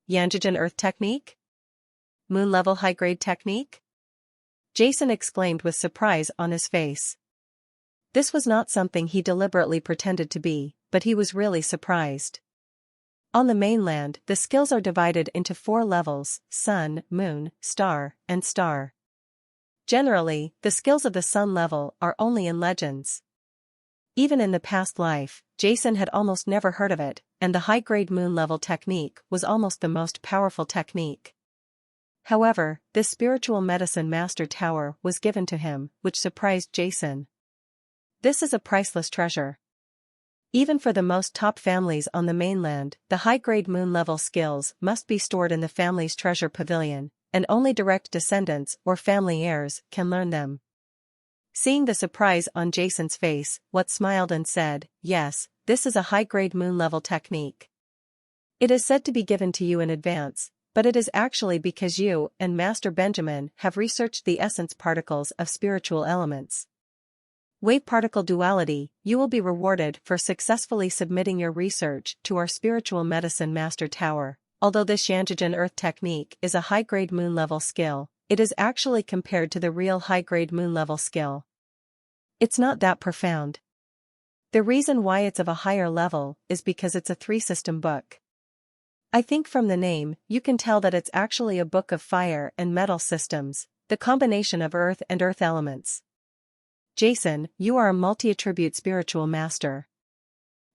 Yanjian Earth Technique? Moon-level high-grade technique? Jason exclaimed with surprise on his face. This was not something he deliberately pretended to be, but he was really surprised. On the mainland, the skills are divided into 4 levels: Sun, Moon, Star, and Star. Generally, the skills of the Sun level are only in legends. Even in the past life, Jason had almost never heard of it, and the high-grade Moon-level technique was almost the most powerful technique. However, this spiritual medicine master tower was given to him, which surprised Jason. This is a priceless treasure. Even for the most top families on the mainland, the high-grade Moon-level skills must be stored in the family's treasure pavilion, and only direct descendants or family heirs can learn them. Seeing the surprise on Jason's face, Watt smiled and said, "Yes, this is a high-grade Moon-level technique. It is said to be given to you in advance, but it is actually because you and Master Benjamin have researched the essence particles of spiritual elements. Wave-particle duality, you will be rewarded for successfully submitting your research to our spiritual medicine master tower. Although this Yanjian Earth technique is a high-grade Moon-level skill, it is actually compared to the real high-grade Moon-level skill. It's not that profound. The reason why it's of a higher level is because it's a 3-system book. I think from the name, you can tell that it's actually a book of fire and metal systems, the combination of earth and earth elements. Jason, you are a multi-attribute spiritual master.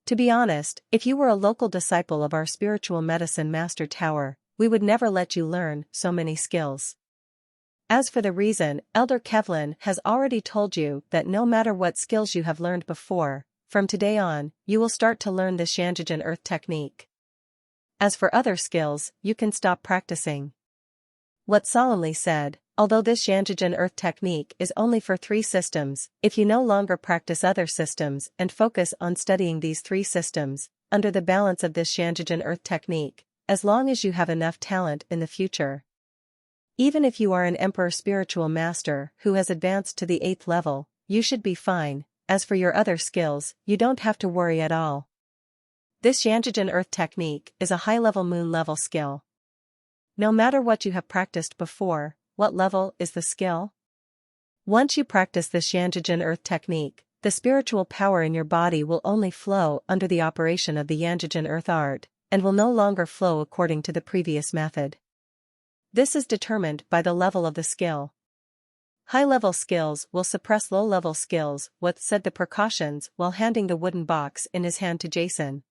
To be honest, if you were a local disciple of our spiritual medicine master tower, we would never let you learn so many skills. As for the reason, Elder Kevlin has already told you that no matter what skills you have learned before, from today on, you will start to learn this Yanjian Earth technique. As for other skills, you can stop practicing." Watt solemnly said, "Although this Yanjian Earth technique is only for 3 systems, if you no longer practice other systems and focus on studying these 3 systems, under the balance of this Yanjian Earth technique, as long as you have enough talent in the future. Even if you are an Emperor spiritual master who has advanced to the 8th level, you should be fine. As for your other skills, you don't have to worry at all. This Yanjian Earth technique is a high-level Moon-level skill. No matter what you have practiced before, what level is the skill? Once you practice this Yanjian Earth technique, the spiritual power in your body will only flow under the operation of the Yanjian Earth art, and will no longer flow according to the previous method. This is determined by the level of the skill. High-level skills will suppress low-level skills," Watt said the precautions while handing the wooden box in his hand to Jason.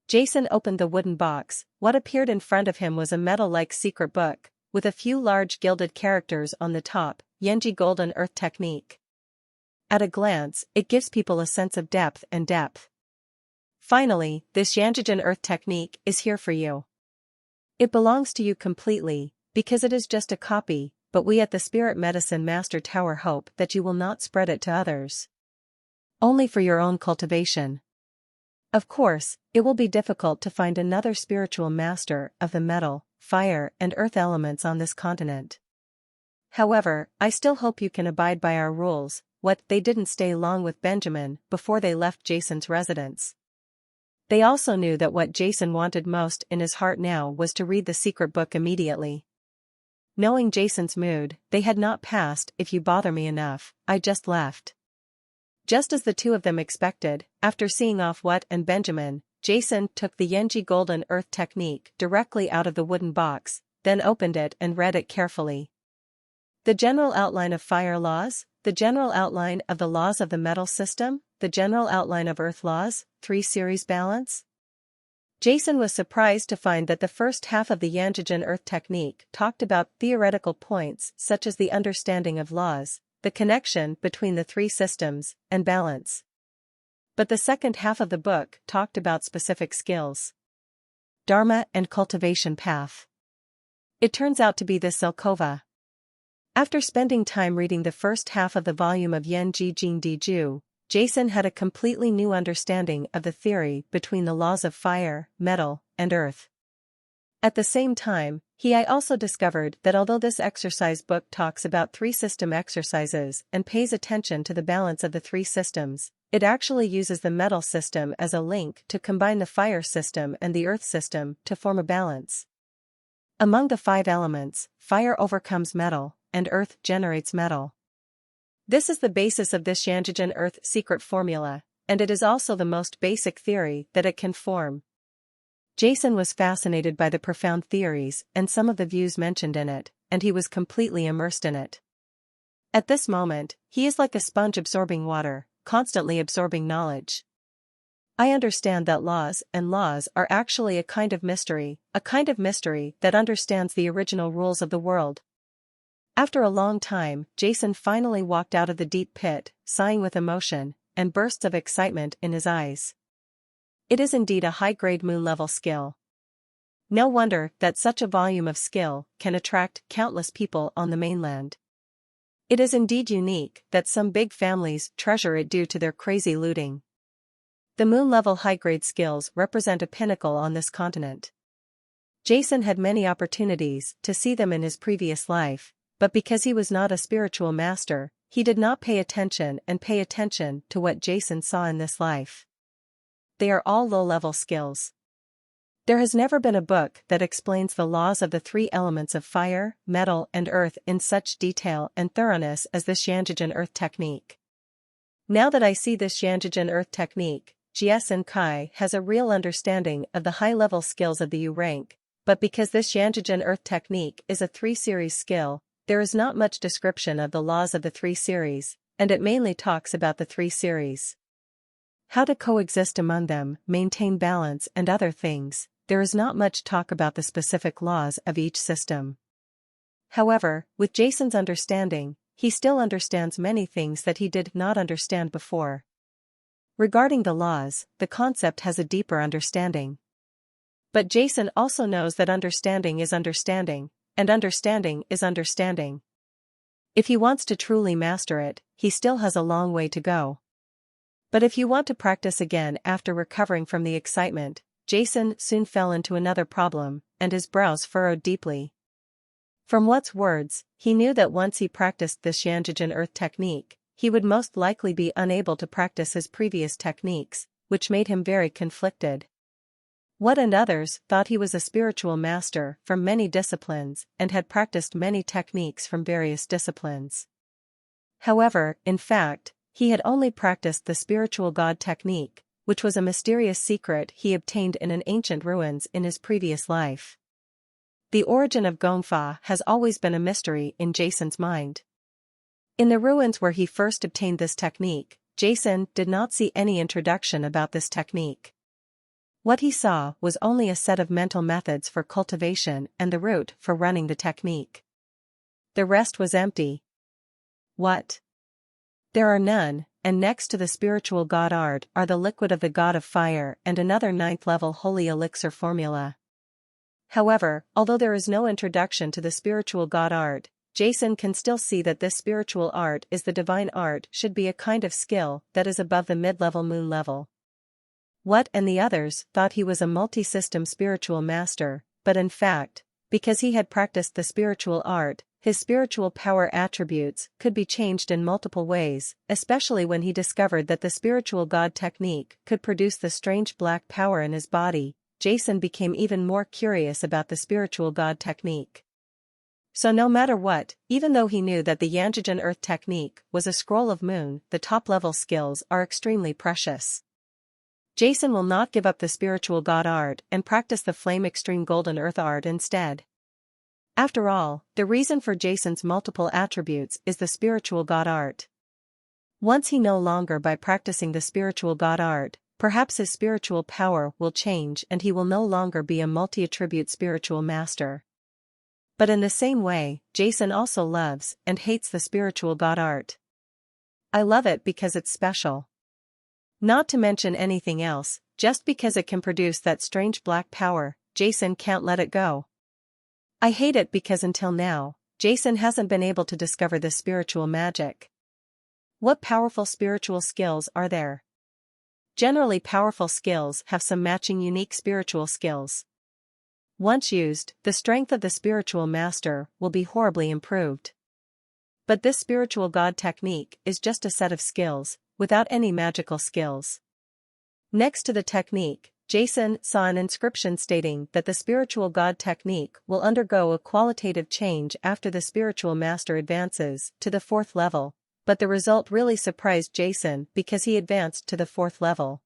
Jason opened the wooden box. What appeared in front of him was a metal-like secret book, with a few large gilded characters on the top, Yanji Golden Earth Technique. At a glance, it gives people a sense of depth and depth. Finally, this Yanjian Earth Technique is here for you. It belongs to you completely, because it is just a copy, but we at the Spirit Medicine Master Tower hope that you will not spread it to others. Only for your own cultivation. Of course, it will be difficult to find another spiritual master of the metal, fire, and earth elements on this continent. However, I still hope you can abide by our rules. What they didn't stay long with Benjamin before they left Jason's residence. They also knew that what Jason wanted most in his heart now was to read the secret book immediately. Knowing Jason's mood, they had not passed "if you bother me enough, I just left." Just as the two of them expected, after seeing off Watt and Benjamin, Jason took the Yanji Golden Earth technique directly out of the wooden box, then opened it and read it carefully. The general outline of fire laws, the general outline of the laws of the metal system, the general outline of earth laws, 3-series balance. Jason was surprised to find that the first half of the Yanjian Earth technique talked about theoretical points such as the understanding of laws, the connection between the 3 systems, and balance. But the second half of the book talked about specific skills. Dharma and cultivation path. It turns out to be the Silkova. After spending time reading the first half of the volume of Yanji Jingdiju, Jason had a completely new understanding of the theory between the laws of fire, metal, and earth. At the same time, he also discovered that although this exercise book talks about 3-system exercises and pays attention to the balance of the 3 systems, it actually uses the metal system as a link to combine the fire system and the earth system to form a balance. Among the 5 elements, fire overcomes metal, and earth generates metal. This is the basis of this Yanjijin earth secret formula, and it is also the most basic theory that it can form. Jason was fascinated by the profound theories and some of the views mentioned in it, and he was completely immersed in it. At this moment, he is like a sponge absorbing water, constantly absorbing knowledge. I understand that laws are actually a kind of mystery that understands the original rules of the world. After a long time, Jason finally walked out of the deep pit, sighing with emotion, and bursts of excitement in his eyes. It is indeed a high-grade moon-level skill. No wonder that such a volume of skill can attract countless people on the mainland. It is indeed unique that some big families treasure it due to their crazy looting. The moon-level high-grade skills represent a pinnacle on this continent. Jason had many opportunities to see them in his previous life, but because he was not a spiritual master, he did not pay attention to what Jason saw in this life. They are all low-level skills. There has never been a book that explains the laws of the 3 elements of fire, metal, and earth in such detail and thoroughness as this Yanjijin earth technique. Now that I see this Yanjijin earth technique, Jason Kai has a real understanding of the high-level skills of the U rank, but because this Yanjijin earth technique is a 3-series skill, there is not much description of the laws of the 3 series, and it mainly talks about the 3 series. How to coexist among them, maintain balance and other things. There is not much talk about the specific laws of each system. However, with Jason's understanding, he still understands many things that he did not understand before. Regarding the laws, the concept has a deeper understanding. But Jason also knows that understanding is understanding, and understanding is understanding. If he wants to truly master it, he still has a long way to go. But if you want to practice again after recovering from the excitement, Jason soon fell into another problem, and his brows furrowed deeply. From What's words, he knew that once he practiced this Yanjijin earth technique, he would most likely be unable to practice his previous techniques, which made him very conflicted. What and others thought he was a spiritual master from many disciplines and had practiced many techniques from various disciplines. However, in fact, he had only practiced the spiritual god technique, which was a mysterious secret he obtained in an ancient ruins in his previous life. The origin of Gongfa has always been a mystery in Jason's mind. In the ruins where he first obtained this technique, Jason did not see any introduction about this technique. What he saw was only a set of mental methods for cultivation and the route for running the technique. The rest was empty. What? There are none, and next to the spiritual god art are the liquid of the god of fire and another 9th-level holy elixir formula. However, although there is no introduction to the spiritual god art, Jason can still see that this spiritual art is the divine art should be a kind of skill that is above the mid-level moon level. What and the others thought he was a multi-system spiritual master, but in fact, because he had practiced the spiritual art, his spiritual power attributes could be changed in multiple ways, especially when he discovered that the spiritual god technique could produce the strange black power in his body. Jason became even more curious about the spiritual god technique. So no matter what, even though he knew that the Yanjijin earth technique was a scroll of moon, the top-level skills are extremely precious. Jason will not give up the spiritual god art and practice the flame extreme golden earth art instead. After all, the reason for Jason's multiple attributes is the spiritual god art. Once he no longer by practicing the spiritual god art, perhaps his spiritual power will change and he will no longer be a multi-attribute spiritual master. But in the same way, Jason also loves and hates the spiritual god art. I love it because it's special. Not to mention anything else, just because it can produce that strange black power, Jason can't let it go. I hate it because until now, Jason hasn't been able to discover this spiritual magic. What powerful spiritual skills are there? Generally, powerful skills have some matching unique spiritual skills. Once used, the strength of the spiritual master will be horribly improved. But this spiritual god technique is just a set of skills, without any magical skills. Next to the technique, Jason saw an inscription stating that the spiritual god technique will undergo a qualitative change after the spiritual master advances to the 4th level, but the result really surprised Jason because he advanced to the 4th level.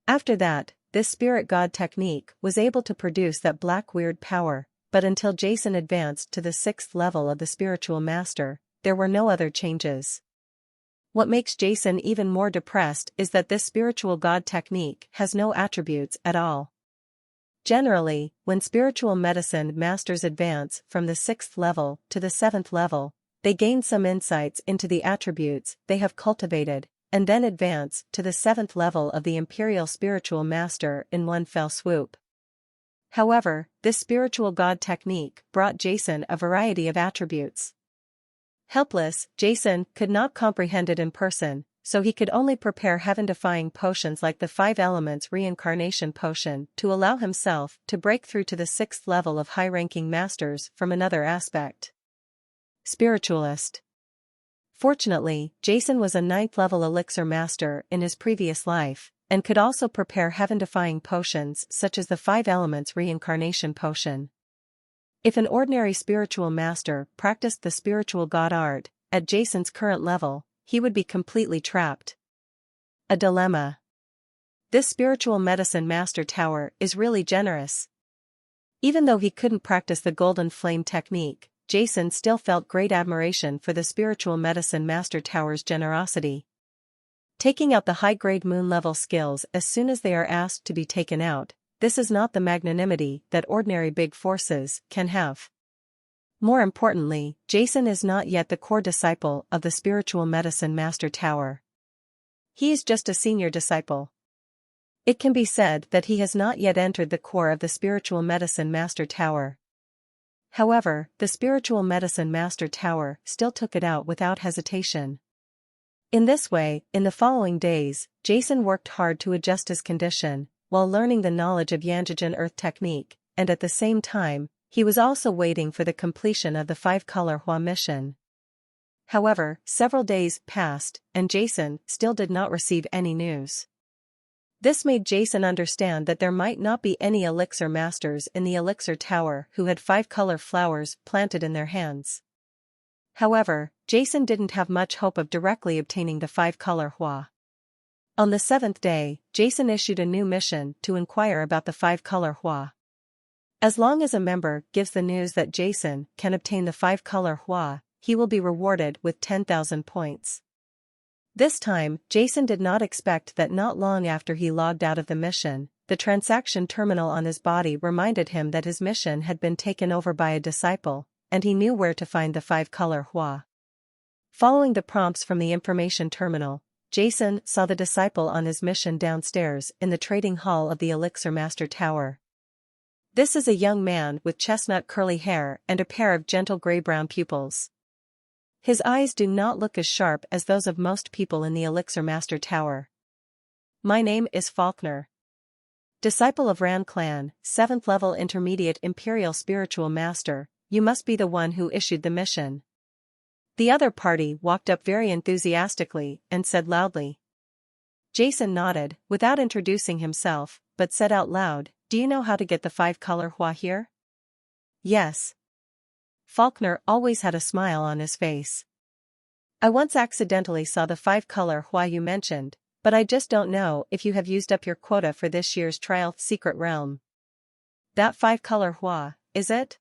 After that, this spirit god technique was able to produce that black weird power, but until Jason advanced to the 6th level of the spiritual master, there were no other changes. What makes Jason even more depressed is that this spiritual god technique has no attributes at all. Generally, when spiritual medicine masters advance from the 6th level to the 7th level, they gain some insights into the attributes they have cultivated, and then advance to the 7th level of the imperial spiritual master in one fell swoop. However, this spiritual god technique brought Jason a variety of attributes. Helpless, Jason could not comprehend it in person, so he could only prepare heaven-defying potions like the 5 Elements Reincarnation Potion to allow himself to break through to the 6th level of high-ranking masters from another aspect. Spiritualist. Fortunately, Jason was a 9th-level elixir master in his previous life, and could also prepare heaven-defying potions such as the 5 Elements Reincarnation Potion. If an ordinary spiritual master practiced the spiritual god art, at Jason's current level, he would be completely trapped. A dilemma. This spiritual medicine master tower is really generous. Even though he couldn't practice the golden flame technique, Jason still felt great admiration for the spiritual medicine master tower's generosity. Taking out the high-grade moon-level skills as soon as they are asked to be taken out, this is not the magnanimity that ordinary big forces can have. More importantly, Jason is not yet the core disciple of the spiritual medicine master tower. He is just a senior disciple. It can be said that he has not yet entered the core of the spiritual medicine master tower. However, the spiritual medicine master tower still took it out without hesitation. In this way, in the following days, Jason worked hard to adjust his condition, while learning the knowledge of Yanjijin Earth technique, and at the same time, he was also waiting for the completion of the 5-color Hua mission. However, several days passed, and Jason still did not receive any news. This made Jason understand that there might not be any elixir masters in the elixir tower who had 5-color flowers planted in their hands. However, Jason didn't have much hope of directly obtaining the 5-color Hua. On the 7th day, Jason issued a new mission to inquire about the 5-color Hua. As long as a member gives the news that Jason can obtain the 5-color Hua, he will be rewarded with 10,000 points. This time, Jason did not expect that not long after he logged out of the mission, the transaction terminal on his body reminded him that his mission had been taken over by a disciple, and he knew where to find the 5-color Hua. Following the prompts from the information terminal, Jason saw the disciple on his mission downstairs in the trading hall of the Elixir Master Tower. This is a young man with chestnut curly hair and a pair of gentle gray-brown pupils. His eyes do not look as sharp as those of most people in the Elixir Master Tower. My name is Faulkner. Disciple of Ran Clan, 7th level intermediate Imperial Spiritual Master, you must be the one who issued the mission. The other party walked up very enthusiastically and said loudly. Jason nodded, without introducing himself, but said out loud, "Do you know how to get the 5-color Hua here?" "Yes." Faulkner always had a smile on his face. "I once accidentally saw the 5-color Hua you mentioned, but I just don't know if you have used up your quota for this year's trial Secret Realm." "That 5-color Hua, is it?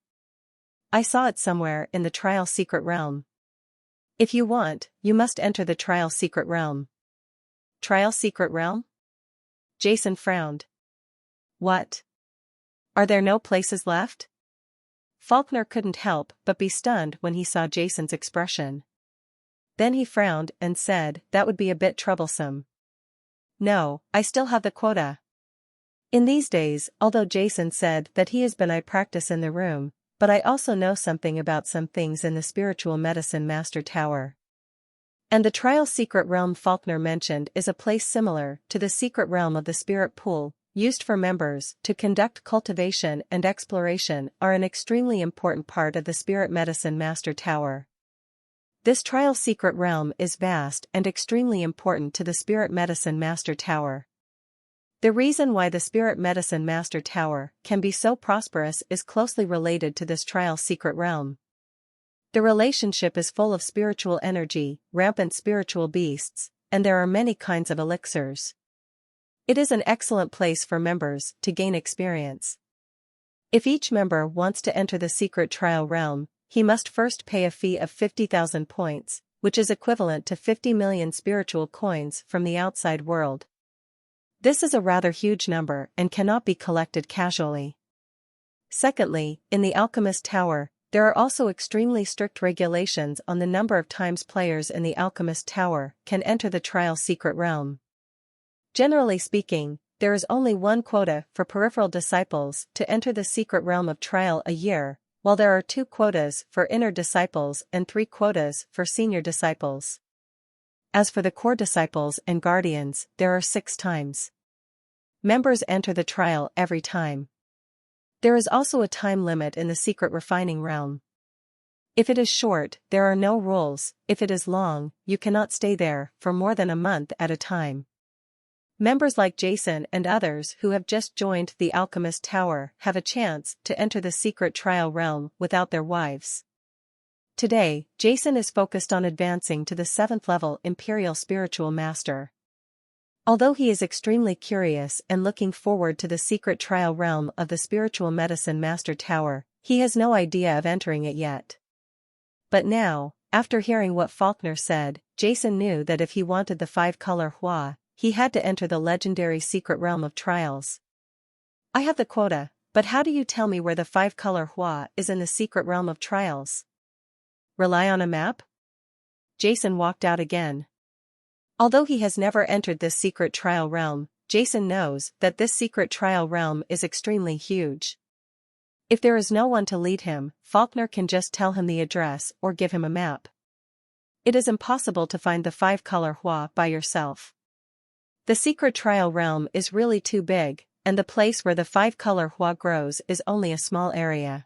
I saw it somewhere in the trial Secret Realm. If you want, you must enter the trial Secret Realm." "Trial Secret Realm?" Jason frowned. "What? Are there no places left?" Faulkner couldn't help but be stunned when he saw Jason's expression. Then he frowned and said, "That would be a bit troublesome." "No, I still have the quota." In these days, although Jason said that he has been I practice in the room, but I also know something about some things in the spiritual medicine master tower. And the trial secret realm Faulkner mentioned is a place similar to the secret realm of the spirit pool, used for members to conduct cultivation and exploration, are an extremely important part of the spirit medicine master tower. This trial secret realm is vast and extremely important to the spirit medicine master tower. The reason why the Spirit Medicine Master Tower can be so prosperous is closely related to this trial secret realm. The relationship is full of spiritual energy, rampant spiritual beasts, and there are many kinds of elixirs. It is an excellent place for members to gain experience. If each member wants to enter the secret trial realm, he must first pay a fee of 50,000 points, which is equivalent to 50 million spiritual coins from the outside world. This is a rather huge number and cannot be collected casually. Secondly, in the Alchemist Tower, there are also extremely strict regulations on the number of times players in the Alchemist Tower can enter the trial secret realm. Generally speaking, there is only one quota for peripheral disciples to enter the secret realm of trial a year, while there are 2 quotas for inner disciples and 3 quotas for senior disciples. As for the core disciples and guardians, there are 6 times. Members enter the trial every time. There is also a time limit in the secret refining realm. If it is short, there are no rules. If it is long, you cannot stay there for more than a month at a time. Members like Jason and others who have just joined the Alchemist Tower have a chance to enter the secret trial realm without their wives. Today, Jason is focused on advancing to the 7th level Imperial Spiritual Master. Although he is extremely curious and looking forward to the secret trial realm of the Spiritual Medicine Master Tower, he has no idea of entering it yet. But now, after hearing what Faulkner said, Jason knew that if he wanted the 5-color Hua, he had to enter the legendary secret realm of trials. I have the quota, but how do you tell me where the 5-color Hua is in the secret realm of trials? Rely on a map? Jason walked out again. Although he has never entered this secret trial realm, Jason knows that this secret trial realm is extremely huge. If there is no one to lead him, Faulkner can just tell him the address or give him a map. It is impossible to find the 5-color Hua by yourself. The secret trial realm is really too big, and the place where the 5-color Hua grows is only a small area.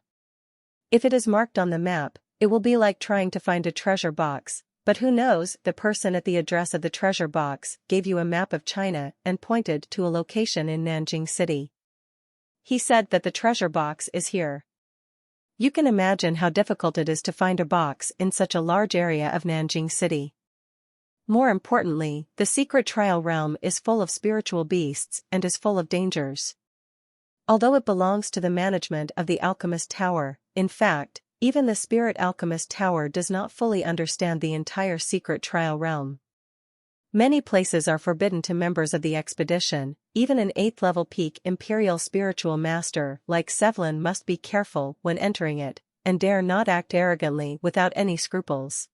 If it is marked on the map, it will be like trying to find a treasure box, but who knows, the person at the address of the treasure box gave you a map of China and pointed to a location in Nanjing City. He said that the treasure box is here. You can imagine how difficult it is to find a box in such a large area of Nanjing City. More importantly, the secret trial realm is full of spiritual beasts and is full of dangers. Although it belongs to the management of the Alchemist Tower, in fact, even the Spirit Alchemist Tower does not fully understand the entire secret trial realm. Many places are forbidden to members of the expedition. Even an 8th level peak Imperial Spiritual Master like Sevlin must be careful when entering it, and dare not act arrogantly without any scruples.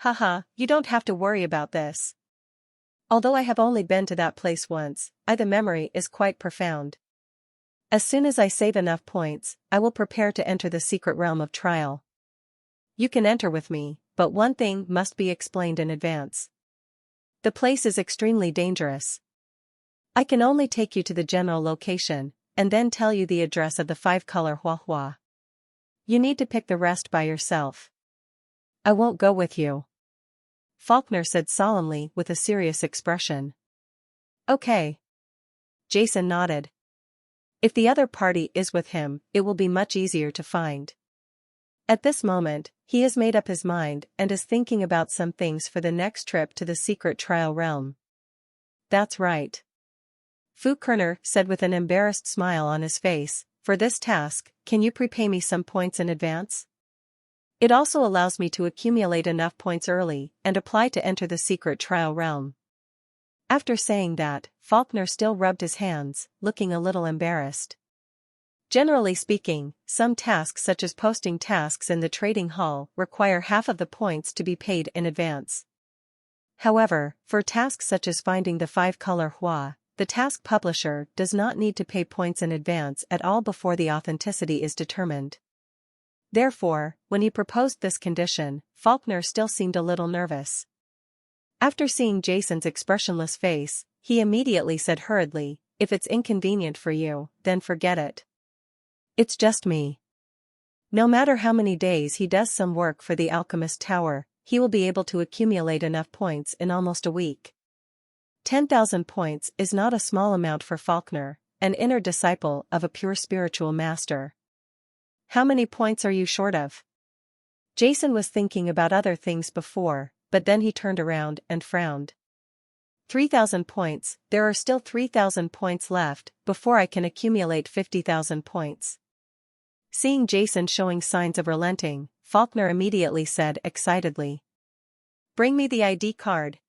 Haha, you don't have to worry about this. Although I have only been to that place once, the memory is quite profound. As soon as I save enough points, I will prepare to enter the secret realm of trial. You can enter with me, but one thing must be explained in advance. The place is extremely dangerous. I can only take you to the general location, and then tell you the address of the 5-color Hua. You need to pick the rest by yourself. I won't go with you. Faulkner said solemnly with a serious expression. Okay. Jason nodded. If the other party is with him, it will be much easier to find. At this moment, he has made up his mind and is thinking about some things for the next trip to the secret trial realm. That's right. Fu Kerner said with an embarrassed smile on his face, for this task, can you prepay me some points in advance? It also allows me to accumulate enough points early and apply to enter the secret trial realm. After saying that, Faulkner still rubbed his hands, looking a little embarrassed. Generally speaking, some tasks such as posting tasks in the trading hall require half of the points to be paid in advance. However, for tasks such as finding the 5-color Hua, the task publisher does not need to pay points in advance at all before the authenticity is determined. Therefore, when he proposed this condition, Faulkner still seemed a little nervous. After seeing Jason's expressionless face, he immediately said hurriedly, if it's inconvenient for you, then forget it. It's just me. No matter how many days he does some work for the Alchemist Tower, he will be able to accumulate enough points in almost a week. 10,000 points is not a small amount for Faulkner, an inner disciple of a pure spiritual master. How many points are you short of? Jason was thinking about other things before, but then he turned around and frowned. 3,000 points, there are still 3,000 points left before I can accumulate 50,000 points. Seeing Jason showing signs of relenting, Faulkner immediately said excitedly, "Bring me the ID card."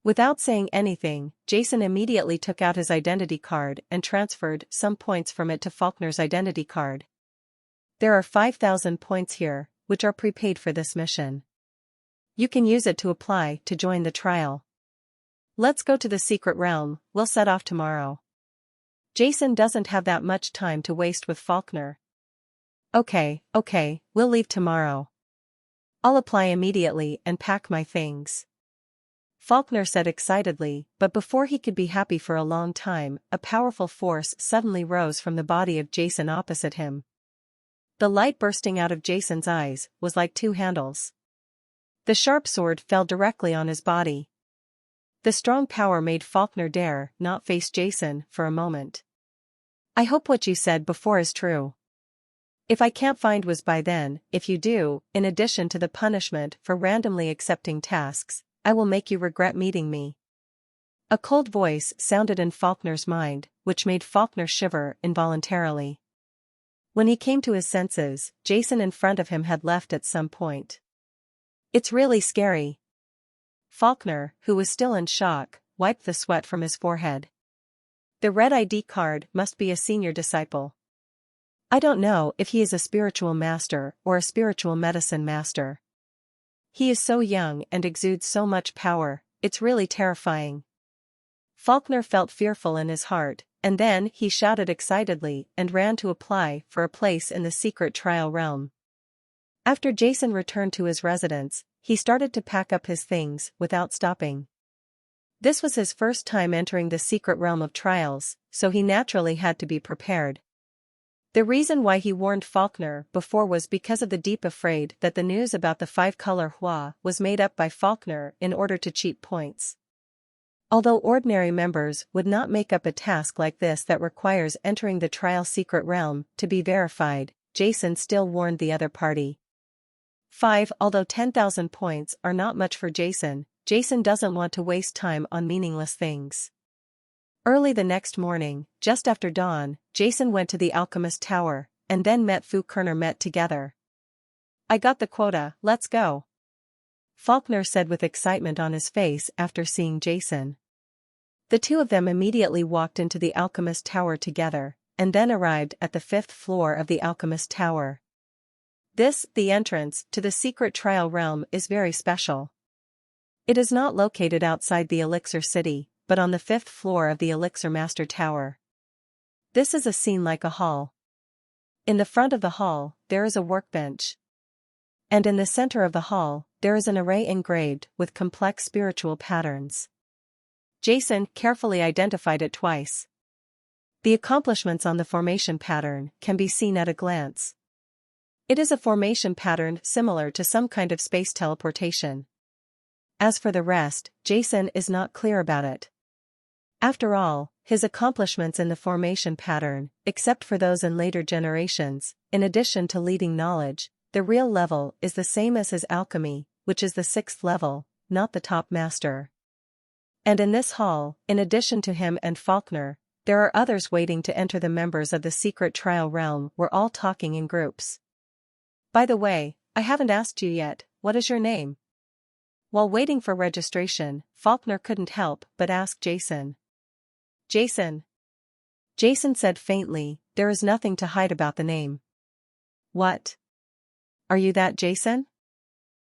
Without saying anything, Jason immediately took out his identity card and transferred some points from it to Faulkner's identity card. "There are 5,000 points here, which are prepaid for this mission. You can use it to apply to join the trial. Let's go to the secret realm, we'll set off tomorrow." Jason doesn't have that much time to waste with Faulkner. Okay, we'll leave tomorrow. I'll apply immediately and pack my things," Faulkner said excitedly, but before he could be happy for a long time, a powerful force suddenly rose from the body of Jason opposite him. The light bursting out of Jason's eyes was like two handles. The sharp sword fell directly on his body. The strong power made Faulkner dare not face Jason for a moment. "I hope what you said before is true. If I can't find was by then, if you do, in addition to the punishment for randomly accepting tasks, I will make you regret meeting me." A cold voice sounded in Faulkner's mind, which made Faulkner shiver involuntarily. When he came to his senses, Jason in front of him had left at some point. "It's really scary." Faulkner, who was still in shock, wiped the sweat from his forehead. "The red ID card must be a senior disciple. I don't know if he is a spiritual master or a spiritual medicine master. He is so young and exudes so much power, it's really terrifying." Faulkner felt fearful in his heart, and then he shouted excitedly and ran to apply for a place in the secret trial realm. After Jason returned to his residence, he started to pack up his things without stopping. This was his first time entering the secret realm of trials, so he naturally had to be prepared. The reason why he warned Faulkner before was because of the deep afraid that the news about the five-color hua was made up by Faulkner in order to cheat points. Although ordinary members would not make up a task like this that requires entering the trial secret realm to be verified, Jason still warned the other party. Although 10,000 points are not much for Jason, Jason doesn't want to waste time on meaningless things. Early the next morning, just after dawn, Jason went to the alchemist tower, and then Fu Kerner met together. "I got the quota, let's go," Faulkner said with excitement on his face after seeing Jason. The two of them immediately walked into the alchemist tower together, and then arrived at the 5th floor of the alchemist tower. The entrance to the secret trial realm is very special. It is not located outside the elixir city, but on the 5th floor of the elixir master tower. This is a scene like a hall. In the front of the hall, there is a workbench. And in the center of the hall, there is an array engraved with complex spiritual patterns. Jason carefully identified it twice. The accomplishments on the formation pattern can be seen at a glance. It is a formation pattern similar to some kind of space teleportation. As for the rest, Jason is not clear about it. After all, his accomplishments in the formation pattern, except for those in later generations, in addition to leading knowledge, the real level is the same as his alchemy, which is the 6th level, not the top master. And in this hall, in addition to him and Faulkner, there are others waiting to enter. The members of the secret trial realm were all talking in groups. "By the way, I haven't asked you yet, what is your name?" While waiting for registration, Faulkner couldn't help but ask Jason. "Jason." Jason said faintly, "There is nothing to hide about the name." "What? Are you that Jason?"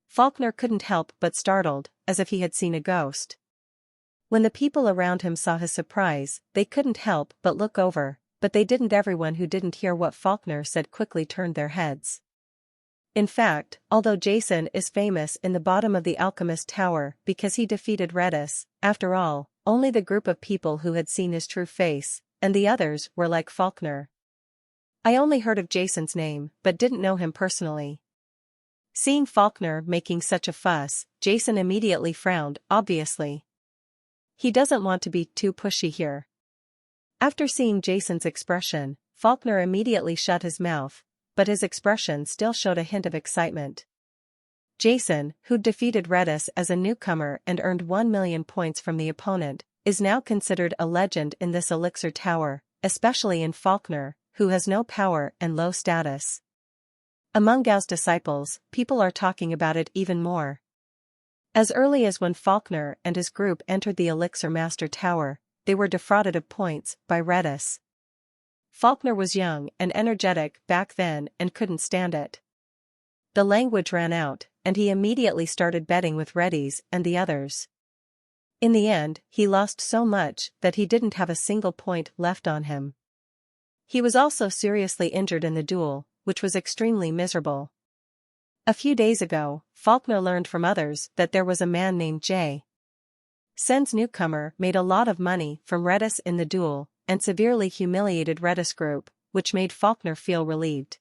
Faulkner couldn't help but startled, as if he had seen a ghost. When the people around him saw his surprise, they couldn't help but look over, but they didn't. Everyone who didn't hear what Faulkner said quickly turned their heads. In fact, although Jason is famous in the bottom of the alchemist tower because he defeated Redis, after all, only the group of people who had seen his true face, and the others were like Faulkner. "I only heard of Jason's name, but didn't know him personally." Seeing Faulkner making such a fuss, Jason immediately frowned, obviously. He doesn't want to be too pushy here. After seeing Jason's expression, Faulkner immediately shut his mouth, but his expression still showed a hint of excitement. Jason, who'd defeated Redis as a newcomer and earned 1 million points from the opponent, is now considered a legend in this elixir tower, especially in Faulkner, who has no power and low status. Among Gao's disciples, people are talking about it even more. As early as when Faulkner and his group entered the Elixir Master Tower, they were defrauded of points by Redis. Faulkner was young and energetic back then and couldn't stand it. The language ran out, and he immediately started betting with Redis and the others. In the end, he lost so much that he didn't have a single point left on him. He was also seriously injured in the duel, which was extremely miserable. A few days ago, Faulkner learned from others that there was a man named J. Sen's newcomer made a lot of money from Redis in the duel, and severely humiliated Redis group, which made Faulkner feel relieved.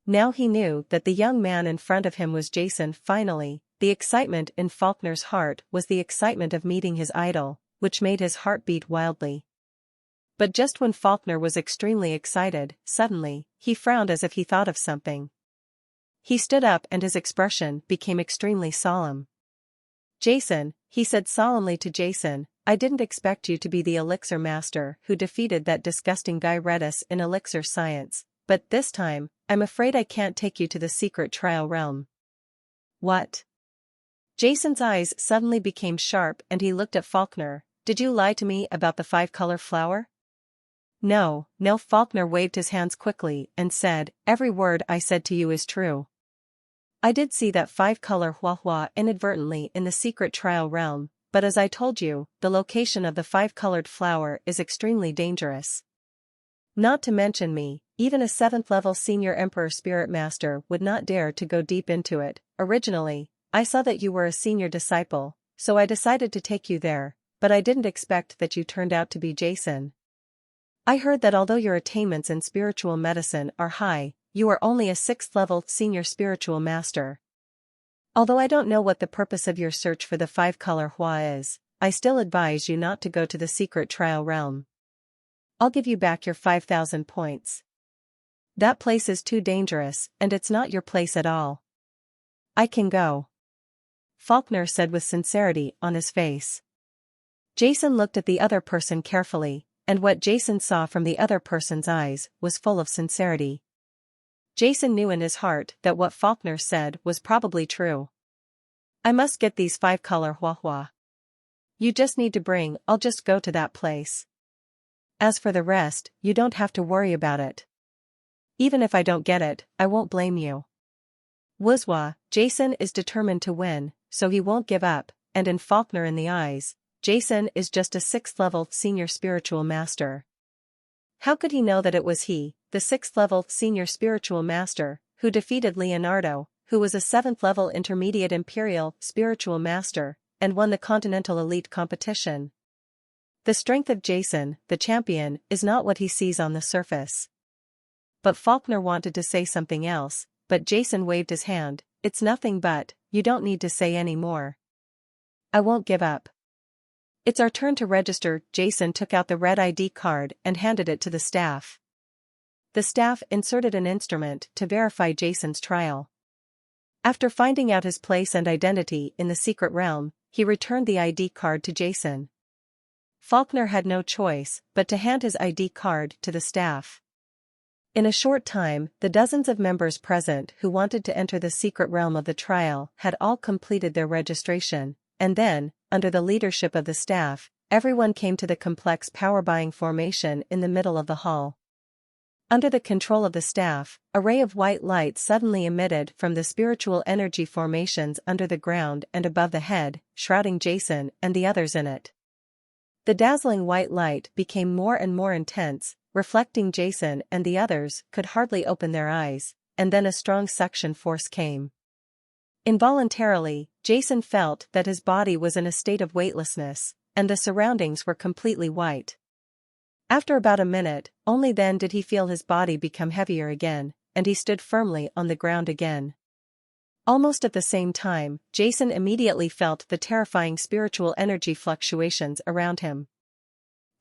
Now he knew that the young man in front of him was Jason. Finally, the excitement in Faulkner's heart was the excitement of meeting his idol, which made his heart beat wildly. But just when Faulkner was extremely excited, suddenly, he frowned as if he thought of something. He stood up and his expression became extremely solemn. "Jason," he said solemnly to Jason, "I didn't expect you to be the elixir master who defeated that disgusting guy Redis in elixir science, but this time, I'm afraid I can't take you to the secret trial realm." "What?" Jason's eyes suddenly became sharp and he looked at Faulkner. "Did you lie to me about the 5-color flower?" No, Faulkner waved his hands quickly and said, "Every word I said to you is true. I did see that 5-color hua inadvertently in the secret trial realm, but as I told you, the location of the 5-colored flower is extremely dangerous. Not to mention me, even a 7th-level senior Emperor Spirit Master would not dare to go deep into it. Originally, I saw that you were a senior disciple, so I decided to take you there, but I didn't expect that you turned out to be Jason. I heard that although your attainments in spiritual medicine are high, you are only a 6th-level senior spiritual master. Although I don't know what the purpose of your search for the 5-color hua is, I still advise you not to go to the secret trial realm. I'll give you back your 5,000 points. That place is too dangerous, and it's not your place at all. I can go," Faulkner said with sincerity on his face. Jason looked at the other person carefully, and what Jason saw from the other person's eyes was full of sincerity. Jason knew in his heart that what Faulkner said was probably true. "I must get these 5-color hua. You just need to bring, I'll just go to that place. As for the rest, you don't have to worry about it. Even if I don't get it, I won't blame you." Wuzwa, Jason is determined to win, so he won't give up, and in Faulkner in the eyes, Jason is just a 6th-level senior spiritual master. How could he know that it was he, the 6th-level senior spiritual master, who defeated Leonardo, who was a 7th-level intermediate imperial spiritual master, and won the Continental Elite competition? The strength of Jason, the champion, is not what he sees on the surface. But Faulkner wanted to say something else, but Jason waved his hand. "It's nothing but, you don't need to say any more. I won't give up. It's our turn to register." Jason took out the red ID card and handed it to the staff. The staff inserted an instrument to verify Jason's trial. After finding out his place and identity in the secret realm, he returned the ID card to Jason. Faulkner had no choice but to hand his ID card to the staff. In a short time, the dozens of members present who wanted to enter the secret realm of the trial had all completed their registration, and then, under the leadership of the staff, everyone came to the complex power-buying formation in the middle of the hall. Under the control of the staff, a ray of white light suddenly emitted from the spiritual energy formations under the ground and above the head, shrouding Jason and the others in it. The dazzling white light became more and more intense, reflecting Jason and the others could hardly open their eyes, and then a strong suction force came. Involuntarily, Jason felt that his body was in a state of weightlessness, and the surroundings were completely white. After about a minute, only then did he feel his body become heavier again, and he stood firmly on the ground again. Almost at the same time, Jason immediately felt the terrifying spiritual energy fluctuations around him.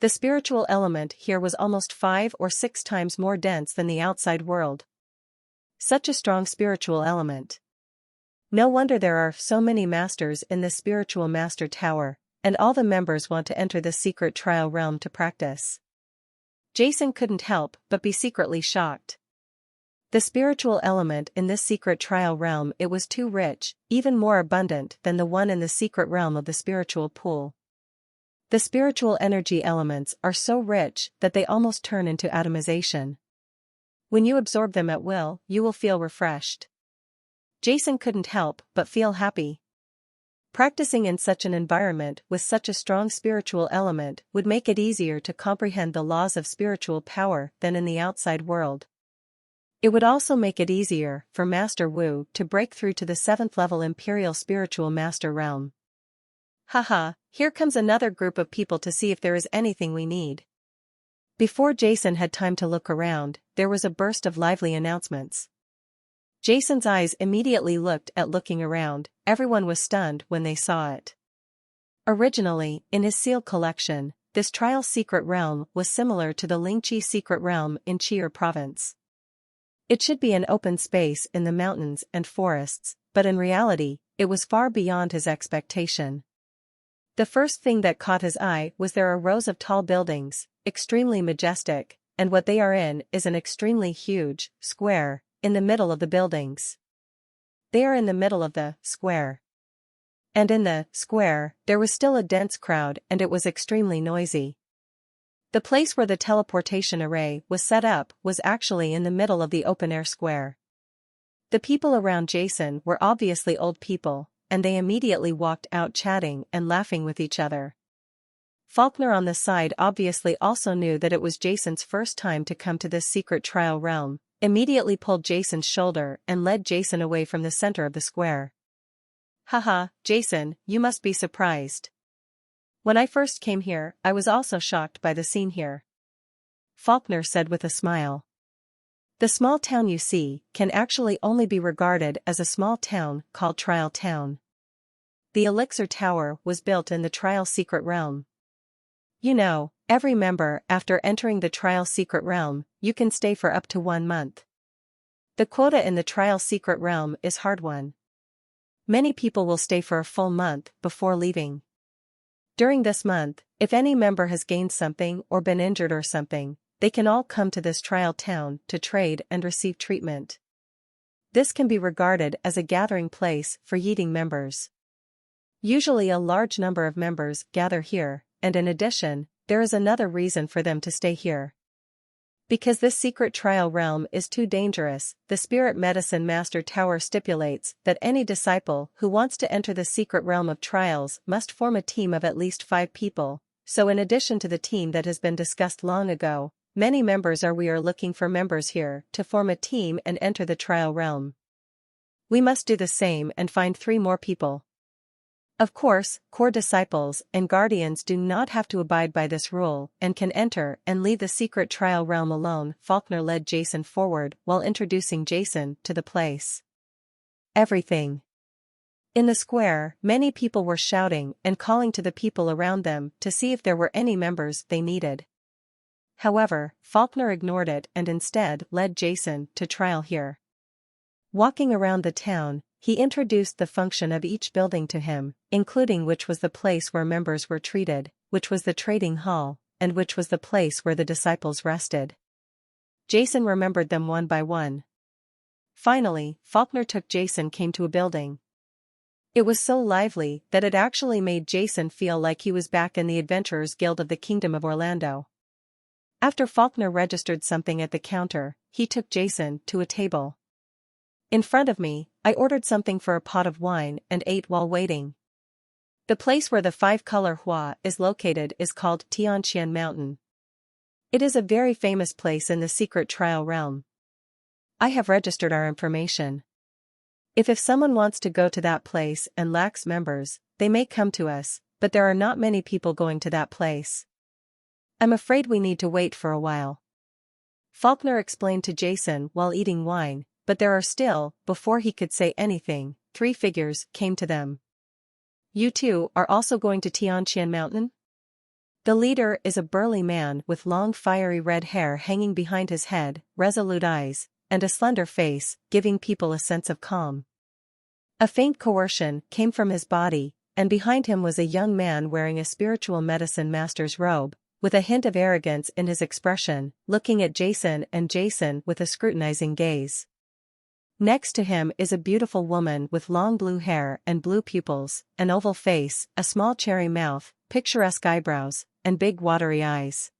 The spiritual element here was almost 5 or 6 times more dense than the outside world. Such a strong spiritual element. No wonder there are so many masters in this spiritual master tower, and all the members want to enter this secret trial realm to practice. Jason couldn't help but be secretly shocked. The spiritual element in this secret trial realm, it was too rich, even more abundant than the one in the secret realm of the spiritual pool. The spiritual energy elements are so rich that they almost turn into atomization. When you absorb them at will, you will feel refreshed. Jason couldn't help but feel happy. Practicing in such an environment with such a strong spiritual element would make it easier to comprehend the laws of spiritual power than in the outside world. It would also make it easier for Master Wu to break through to the 7th level Imperial Spiritual Master realm. Haha, here comes another group of people to see if there is anything we need. Before Jason had time to look around, there was a burst of lively announcements. Jason's eyes immediately looking around, everyone was stunned when they saw it. Originally, in his seal collection, this trial secret realm was similar to the Lingqi secret realm in Chi'er province. It should be an open space in the mountains and forests, but in reality, it was far beyond his expectation. The first thing that caught his eye was there are rows of tall buildings, extremely majestic, and what they are in is an extremely huge square in the middle of the buildings. They are in the middle of the square. And in the square, there was still a dense crowd and it was extremely noisy. The place where the teleportation array was set up was actually in the middle of the open-air square. The people around Jason were obviously old people, and they immediately walked out chatting and laughing with each other. Faulkner on the side obviously also knew that it was Jason's first time to come to this secret trial realm, immediately pulled Jason's shoulder and led Jason away from the center of the square. Haha, Jason, you must be surprised. When I first came here, I was also shocked by the scene here. Faulkner said with a smile. The small town you see can actually only be regarded as a small town called Trial Town. The elixir tower was built in the trial secret realm. You know, every member after entering the trial secret realm, you can stay for up to 1 month. The quota in the trial secret realm is hard one. Many people will stay for a full month before leaving. During this month, if any member has gained something or been injured or something, they can all come to this trial town to trade and receive treatment. This can be regarded as a gathering place for Yeeting members. Usually a large number of members gather here, and in addition, there is another reason for them to stay here. Because this secret trial realm is too dangerous, the Spirit Medicine Master Tower stipulates that any disciple who wants to enter the secret realm of trials must form a team of at least 5 people, so in addition to the team that has been discussed long ago, many members we are looking for members here to form a team and enter the trial realm. We must do the same and find 3 more people. Of course, core disciples and guardians do not have to abide by this rule and can enter and leave the secret trial realm alone. Faulkner led Jason forward while introducing Jason to the place. Everything. In the square, many people were shouting and calling to the people around them to see if there were any members they needed. However, Faulkner ignored it and instead led Jason to trial here. Walking around the town, he introduced the function of each building to him, including which was the place where members were treated, which was the trading hall, and which was the place where the disciples rested. Jason remembered them one by one. Finally, Faulkner took Jason came to a building. It was so lively that it actually made Jason feel like he was back in the Adventurers Guild of the Kingdom of Orlando. After Faulkner registered something at the counter, he took Jason to a table. In front of me, I ordered something for a pot of wine and ate while waiting. The place where the 5-color hua is located is called Tianqian Mountain. It is a very famous place in the secret trial realm. I have registered our information. If someone wants to go to that place and lacks members, they may come to us, but there are not many people going to that place. I'm afraid we need to wait for a while. Faulkner explained to Jason while eating wine, but there are still, before he could say anything, 3 figures came to them. You two are also going to Tianqian Mountain? The leader is a burly man with long fiery red hair hanging behind his head, resolute eyes, and a slender face, giving people a sense of calm. A faint coercion came from his body, and behind him was a young man wearing a spiritual medicine master's robe, with a hint of arrogance in his expression, looking at Jason with a scrutinizing gaze. Next to him is a beautiful woman with long blue hair and blue pupils, an oval face, a small cherry mouth, picturesque eyebrows, and big watery eyes.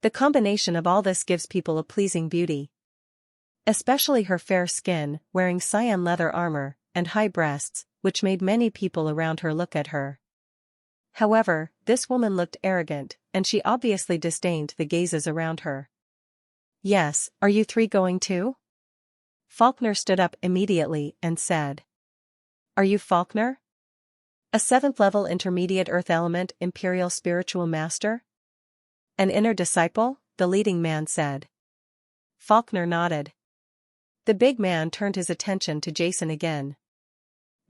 The combination of all this gives people a pleasing beauty. Especially her fair skin, wearing cyan leather armor, and high breasts, which made many people around her look at her. However, this woman looked arrogant, and she obviously disdained the gazes around her. Yes, are you 3 going too? Faulkner stood up immediately and said. Are you Faulkner? A 7th-level intermediate earth element imperial spiritual master? An inner disciple, the leading man said. Faulkner nodded. The big man turned his attention to Jason again.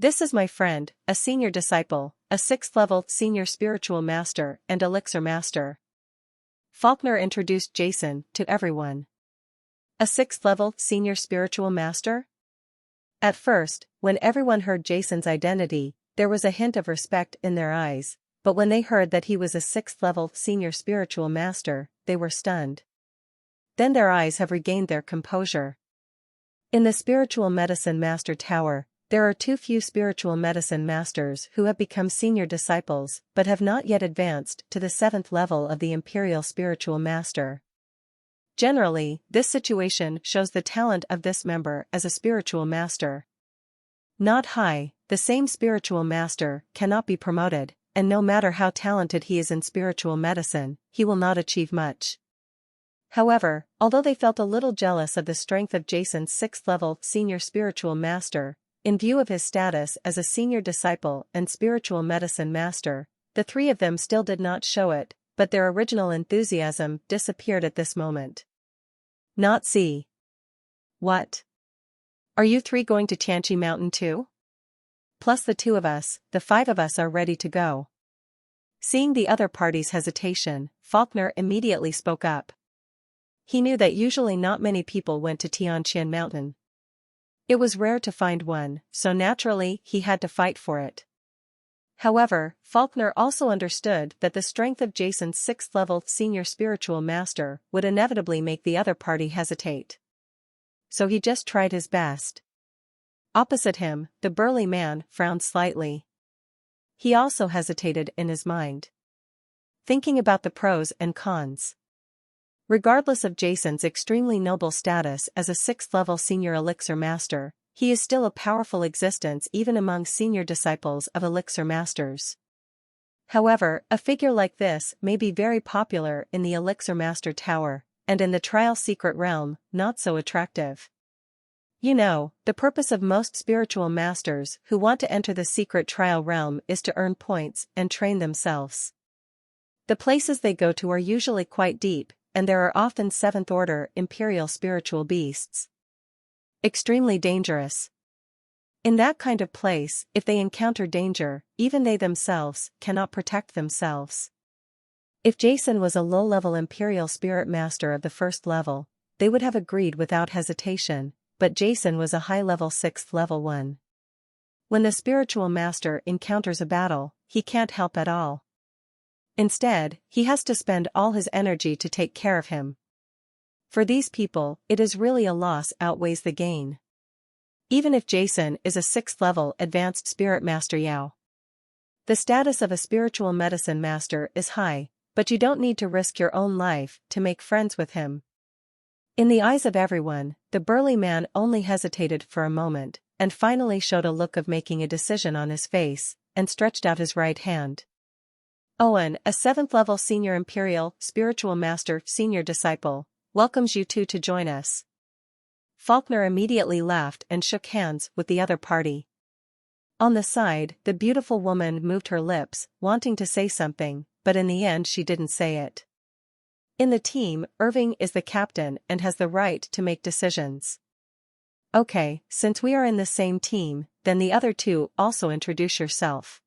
This is my friend, a senior disciple, a 6th-level senior spiritual master and elixir master. Faulkner introduced Jason to everyone. A 6th-level senior spiritual master? At first, when everyone heard Jason's identity, there was a hint of respect in their eyes, but when they heard that he was a 6th-level senior spiritual master, they were stunned. Then their eyes have regained their composure. In the Spiritual Medicine Master Tower, there are too few spiritual medicine masters who have become senior disciples but have not yet advanced to the 7th level of the Imperial Spiritual Master. Generally, this situation shows the talent of this member as a spiritual master. Not high, the same spiritual master cannot be promoted, and no matter how talented he is in spiritual medicine, he will not achieve much. However, although they felt a little jealous of the strength of Jason's 6th-level senior spiritual master, in view of his status as a senior disciple and spiritual medicine master, the 3 of them still did not show it, but their original enthusiasm disappeared at this moment. Not see. What? Are you 3 going to Tianqi Mountain too? Plus the 2 of us, the 5 of us are ready to go. Seeing the other party's hesitation, Faulkner immediately spoke up. He knew that usually not many people went to Tianqian Mountain. It was rare to find one, so naturally he had to fight for it. However, Faulkner also understood that the strength of Jason's 6th-level senior spiritual master would inevitably make the other party hesitate. So he just tried his best. Opposite him, the burly man frowned slightly. He also hesitated in his mind, thinking about the pros and cons. Regardless of Jason's extremely noble status as a 6th-level senior elixir master, he is still a powerful existence even among senior disciples of elixir masters. However, a figure like this may be very popular in the Elixir Master Tower, and in the Trial Secret Realm, not so attractive. You know, the purpose of most spiritual masters who want to enter the Secret Trial Realm is to earn points and train themselves. The places they go to are usually quite deep, and there are often 7th-order Imperial spiritual beasts. Extremely dangerous. In that kind of place, if they encounter danger, even they themselves cannot protect themselves. If Jason was a low-level Imperial Spirit Master of the 1st level, they would have agreed without hesitation, but Jason was a high-level 6th-level one. When the Spiritual Master encounters a battle, he can't help at all. Instead, he has to spend all his energy to take care of him. For these people, it is really a loss outweighs the gain. Even if Jason is a 6th-level Advanced Spirit Master Yao. The status of a Spiritual Medicine Master is high, but you don't need to risk your own life to make friends with him. In the eyes of everyone, the burly man only hesitated for a moment, and finally showed a look of making a decision on his face, and stretched out his right hand. Owen, a 7th-level Senior Imperial Spiritual Master Senior Disciple, welcomes you two to join us. Faulkner immediately laughed and shook hands with the other party. On the side, the beautiful woman moved her lips, wanting to say something, but in the end she didn't say it. In the team, Irving is the captain and has the right to make decisions. Okay, since we are in the same team, then the other two also introduce yourself.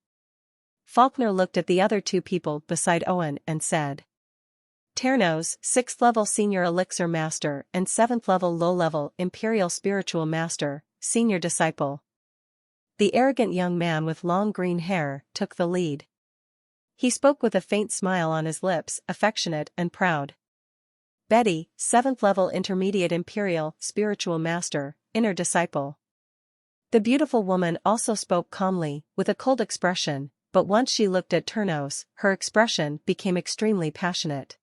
Faulkner looked at the other two people beside Owen and said. Ternos, 6th level senior elixir master and 7th level low-level imperial spiritual master, senior disciple. The arrogant young man with long green hair took the lead. He spoke with a faint smile on his lips, affectionate and proud. Betty, 7th level intermediate imperial spiritual master, inner disciple. The beautiful woman also spoke calmly, with a cold expression, but once she looked at Ternos, her expression became extremely passionate.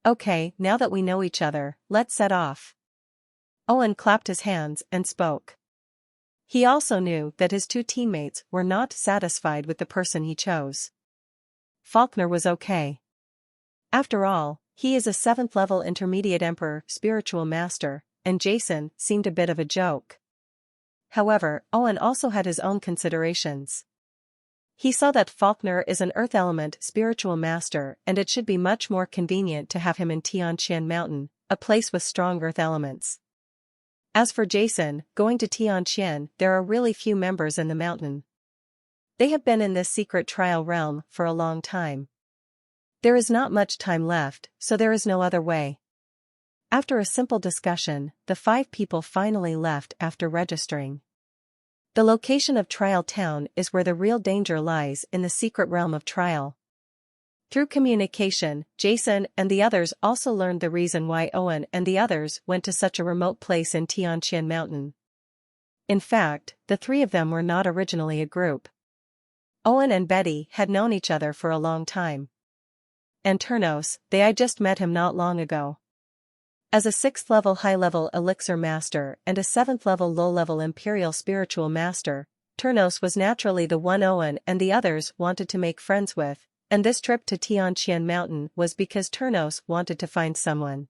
Okay, now that we know each other, let's set off. Owen clapped his hands and spoke. He also knew that his two teammates were not satisfied with the person he chose. Faulkner was okay. After all, he is a 7th level intermediate emperor spiritual master, and Jason seemed a bit of a joke. However, Owen also had his own considerations. He saw that Faulkner is an earth element spiritual master and it should be much more convenient to have him in Tianqian Mountain, a place with strong earth elements. As for Jason, going to Tianqian, there are really few members in the mountain. They have been in this secret trial realm for a long time. There is not much time left, so there is no other way. After a simple discussion, the 5 people finally left after registering. The location of Trial Town is where the real danger lies in the secret realm of Trial. Through communication, Jason and the others also learned the reason why Owen and the others went to such a remote place in Tianqian Mountain. In fact, the 3 of them were not originally a group. Owen and Betty had known each other for a long time. And Ternos, I just met him not long ago. As a 6th level high-level elixir master and a 7th level low-level imperial spiritual master, Ternos was naturally the one Owen and the others wanted to make friends with, and this trip to Tianqian Mountain was because Ternos wanted to find someone.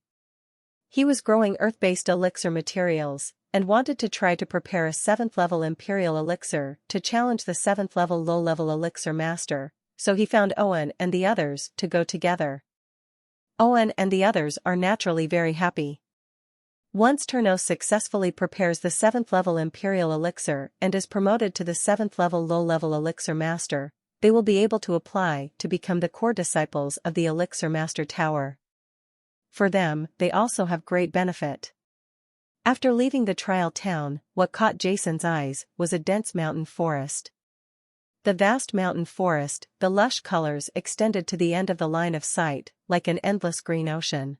He was growing earth-based elixir materials, and wanted to try to prepare a 7th level imperial elixir to challenge the 7th level low-level elixir master, so he found Owen and the others to go together. Owen and the others are naturally very happy. Once Ternos successfully prepares the 7th level imperial elixir and is promoted to the 7th level low-level elixir master, they will be able to apply to become the core disciples of the elixir master tower. For them, they also have great benefit. After leaving the trial town, what caught Jason's eyes was a dense mountain forest. The vast mountain forest, the lush colors extended to the end of the line of sight, like an endless green ocean.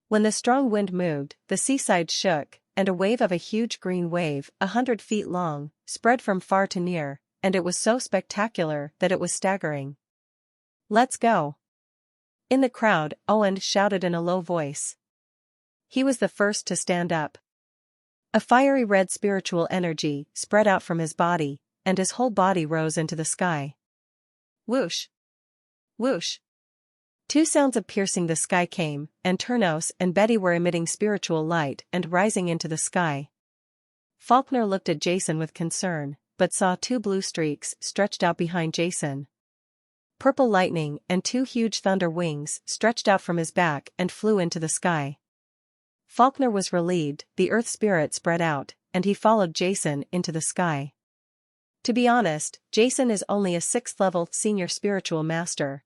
When the strong wind moved, the seaside shook, and a wave of a huge green wave, 100 feet long, spread from far to near, and it was so spectacular that it was staggering. Let's go. In the crowd, Owen shouted in a low voice. He was the first to stand up. A fiery red spiritual energy spread out from his body, and his whole body rose into the sky. Whoosh! Whoosh! 2 sounds of piercing the sky came, and Ternos and Betty were emitting spiritual light and rising into the sky. Faulkner looked at Jason with concern, but saw 2 blue streaks stretched out behind Jason. Purple lightning and 2 huge thunder wings stretched out from his back and flew into the sky. Faulkner was relieved, the earth spirit spread out, and he followed Jason into the sky. To be honest, Jason is only a 6th level senior spiritual master.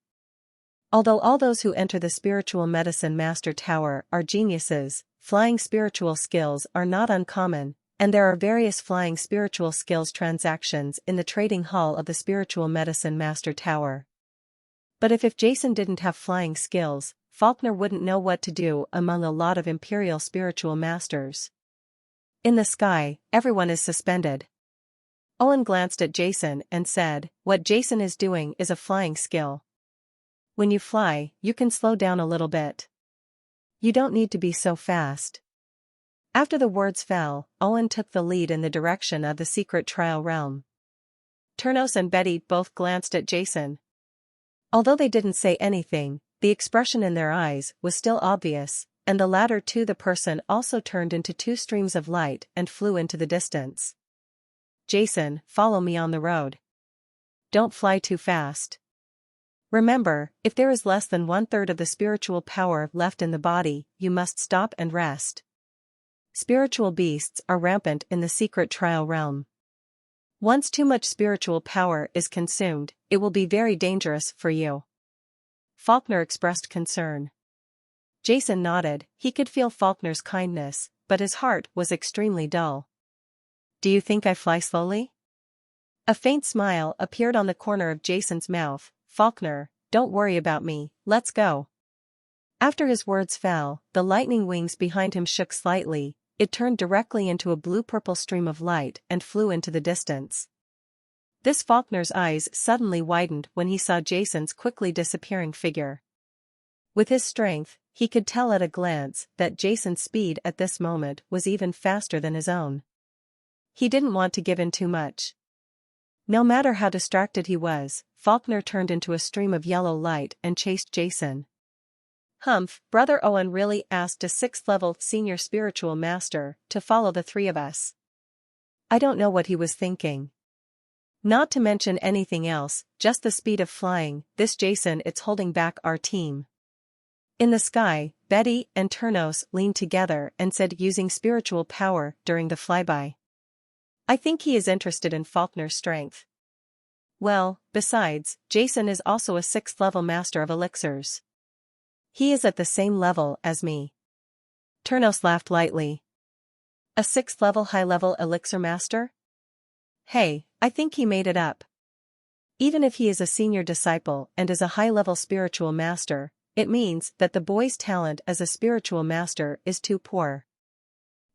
Although all those who enter the spiritual medicine master tower are geniuses, flying spiritual skills are not uncommon, and there are various flying spiritual skills transactions in the trading hall of the spiritual medicine master tower. But if Jason didn't have flying skills, Faulkner wouldn't know what to do among a lot of imperial spiritual masters. In the sky, everyone is suspended. Owen glanced at Jason and said, "What Jason is doing is a flying skill. When you fly, you can slow down a little bit. You don't need to be so fast." After the words fell, Owen took the lead in the direction of the secret trial realm. Ternos and Betty both glanced at Jason. Although they didn't say anything, the expression in their eyes was still obvious, and the latter too. The person also turned into 2 streams of light and flew into the distance. Jason, follow me on the road. Don't fly too fast. Remember, if there is less than 1/3 of the spiritual power left in the body, you must stop and rest. spiritual beasts are rampant in the secret trial realm. Once too much spiritual power is consumed, it will be very dangerous for you. Faulkner expressed concern. Jason nodded. He could feel Faulkner's kindness, but his heart was extremely dull. Do you think I fly slowly? A faint smile appeared on the corner of Jason's mouth. Faulkner, don't worry about me, let's go. After his words fell, the lightning wings behind him shook slightly, it turned directly into a blue-purple stream of light and flew into the distance. This Faulkner's eyes suddenly widened when he saw Jason's quickly disappearing figure. With his strength, he could tell at a glance that Jason's speed at this moment was even faster than his own. He didn't want to give in too much. No matter how distracted he was, Faulkner turned into a stream of yellow light and chased Jason. Humph, Brother Owen really asked a 6th-level senior spiritual master to follow the three of us. I don't know what he was thinking. Not to mention anything else, just the speed of flying, this Jason it's holding back our team. In the sky, Betty and Turnos leaned together and said using spiritual power during the flyby. I think he is interested in Faulkner's strength. Well, besides, Jason is also a 6th-level master of elixirs. He is at the same level as me. Turnos laughed lightly. A 6th-level high-level elixir master? Hey, I think he made it up. Even if he is a senior disciple and is a high-level spiritual master, it means that the boy's talent as a spiritual master is too poor.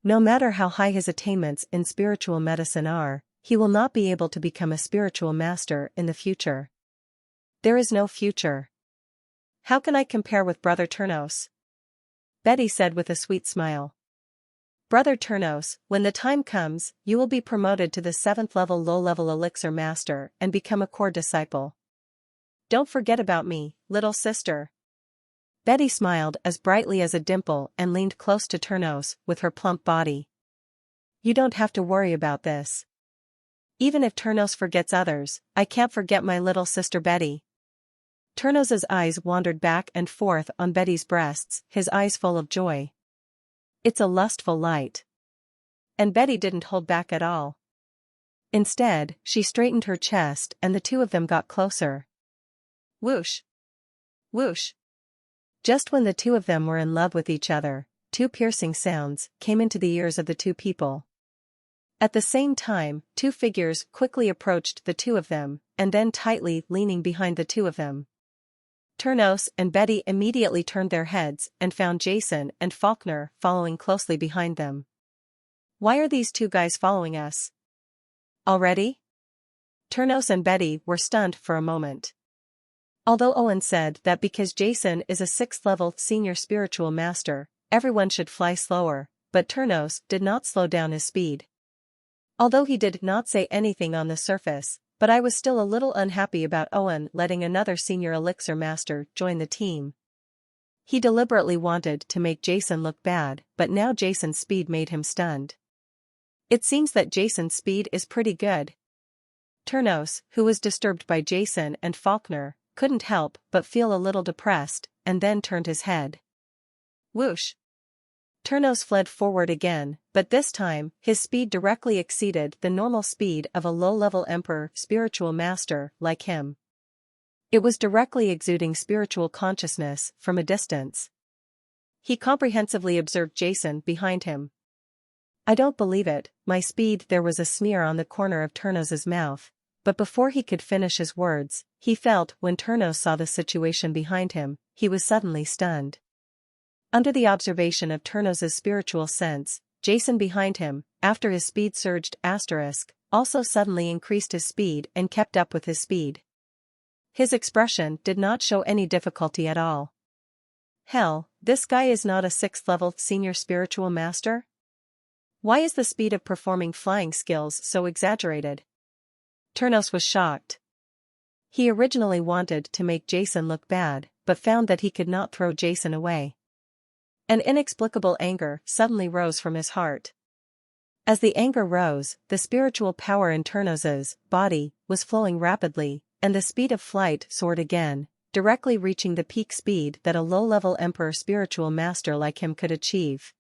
No matter how high his attainments in spiritual medicine are, he will not be able to become a spiritual master in the future. There is no future. How can I compare with Brother Turnos? Betty said with a sweet smile. Brother Turnos, when the time comes, you will be promoted to the 7th-level low-level elixir master and become a core disciple. Don't forget about me, little sister. Betty smiled as brightly as a dimple and leaned close to Turnos with her plump body. You don't have to worry about this. Even if Turnos forgets others, I can't forget my little sister Betty. Turnos's eyes wandered back and forth on Betty's breasts, his eyes full of joy. It's a lustful light. And Betty didn't hold back at all. Instead, she straightened her chest and the two of them got closer. Whoosh! Whoosh! Just when the two of them were in love with each other, two piercing sounds came into the ears of the two people. At the same time, two figures quickly approached the two of them, and then tightly leaning behind the two of them. Turnos and Betty immediately turned their heads and found Jason and Faulkner following closely behind them. Why are these two guys following us? Already? Turnos and Betty were stunned for a moment. Although Owen said that because Jason is a 6th-level senior spiritual master, everyone should fly slower, but Turnos did not slow down his speed. Although he did not say anything on the surface, but I was still a little unhappy about Owen letting another senior elixir master join the team. He deliberately wanted to make Jason look bad, but now Jason's speed made him stunned. It seems that Jason's speed is pretty good. Turnos, who was disturbed by Jason and Faulkner, couldn't help but feel a little depressed, and then turned his head. Whoosh! Turnos fled forward again, but this time, his speed directly exceeded the normal speed of a low-level emperor spiritual master like him. It was directly exuding spiritual consciousness from a distance. He comprehensively observed Jason behind him. I don't believe it, my speed. There was a sneer on the corner of Turnos's mouth, but before he could finish his words, he felt when Turnos saw the situation behind him, he was suddenly stunned. Under the observation of Turnos's spiritual sense, Jason behind him, after his speed surged also suddenly increased his speed and kept up with his speed. His expression did not show any difficulty at all. Hell, this guy is not a 6th-level senior spiritual master? Why is the speed of performing flying skills so exaggerated? Turnos was shocked. He originally wanted to make Jason look bad, but found that he could not throw Jason away. An inexplicable anger suddenly rose from his heart. As the anger rose, the spiritual power in Turnos's body was flowing rapidly, and the speed of flight soared again, directly reaching the peak speed that a low-level emperor spiritual master like him could achieve.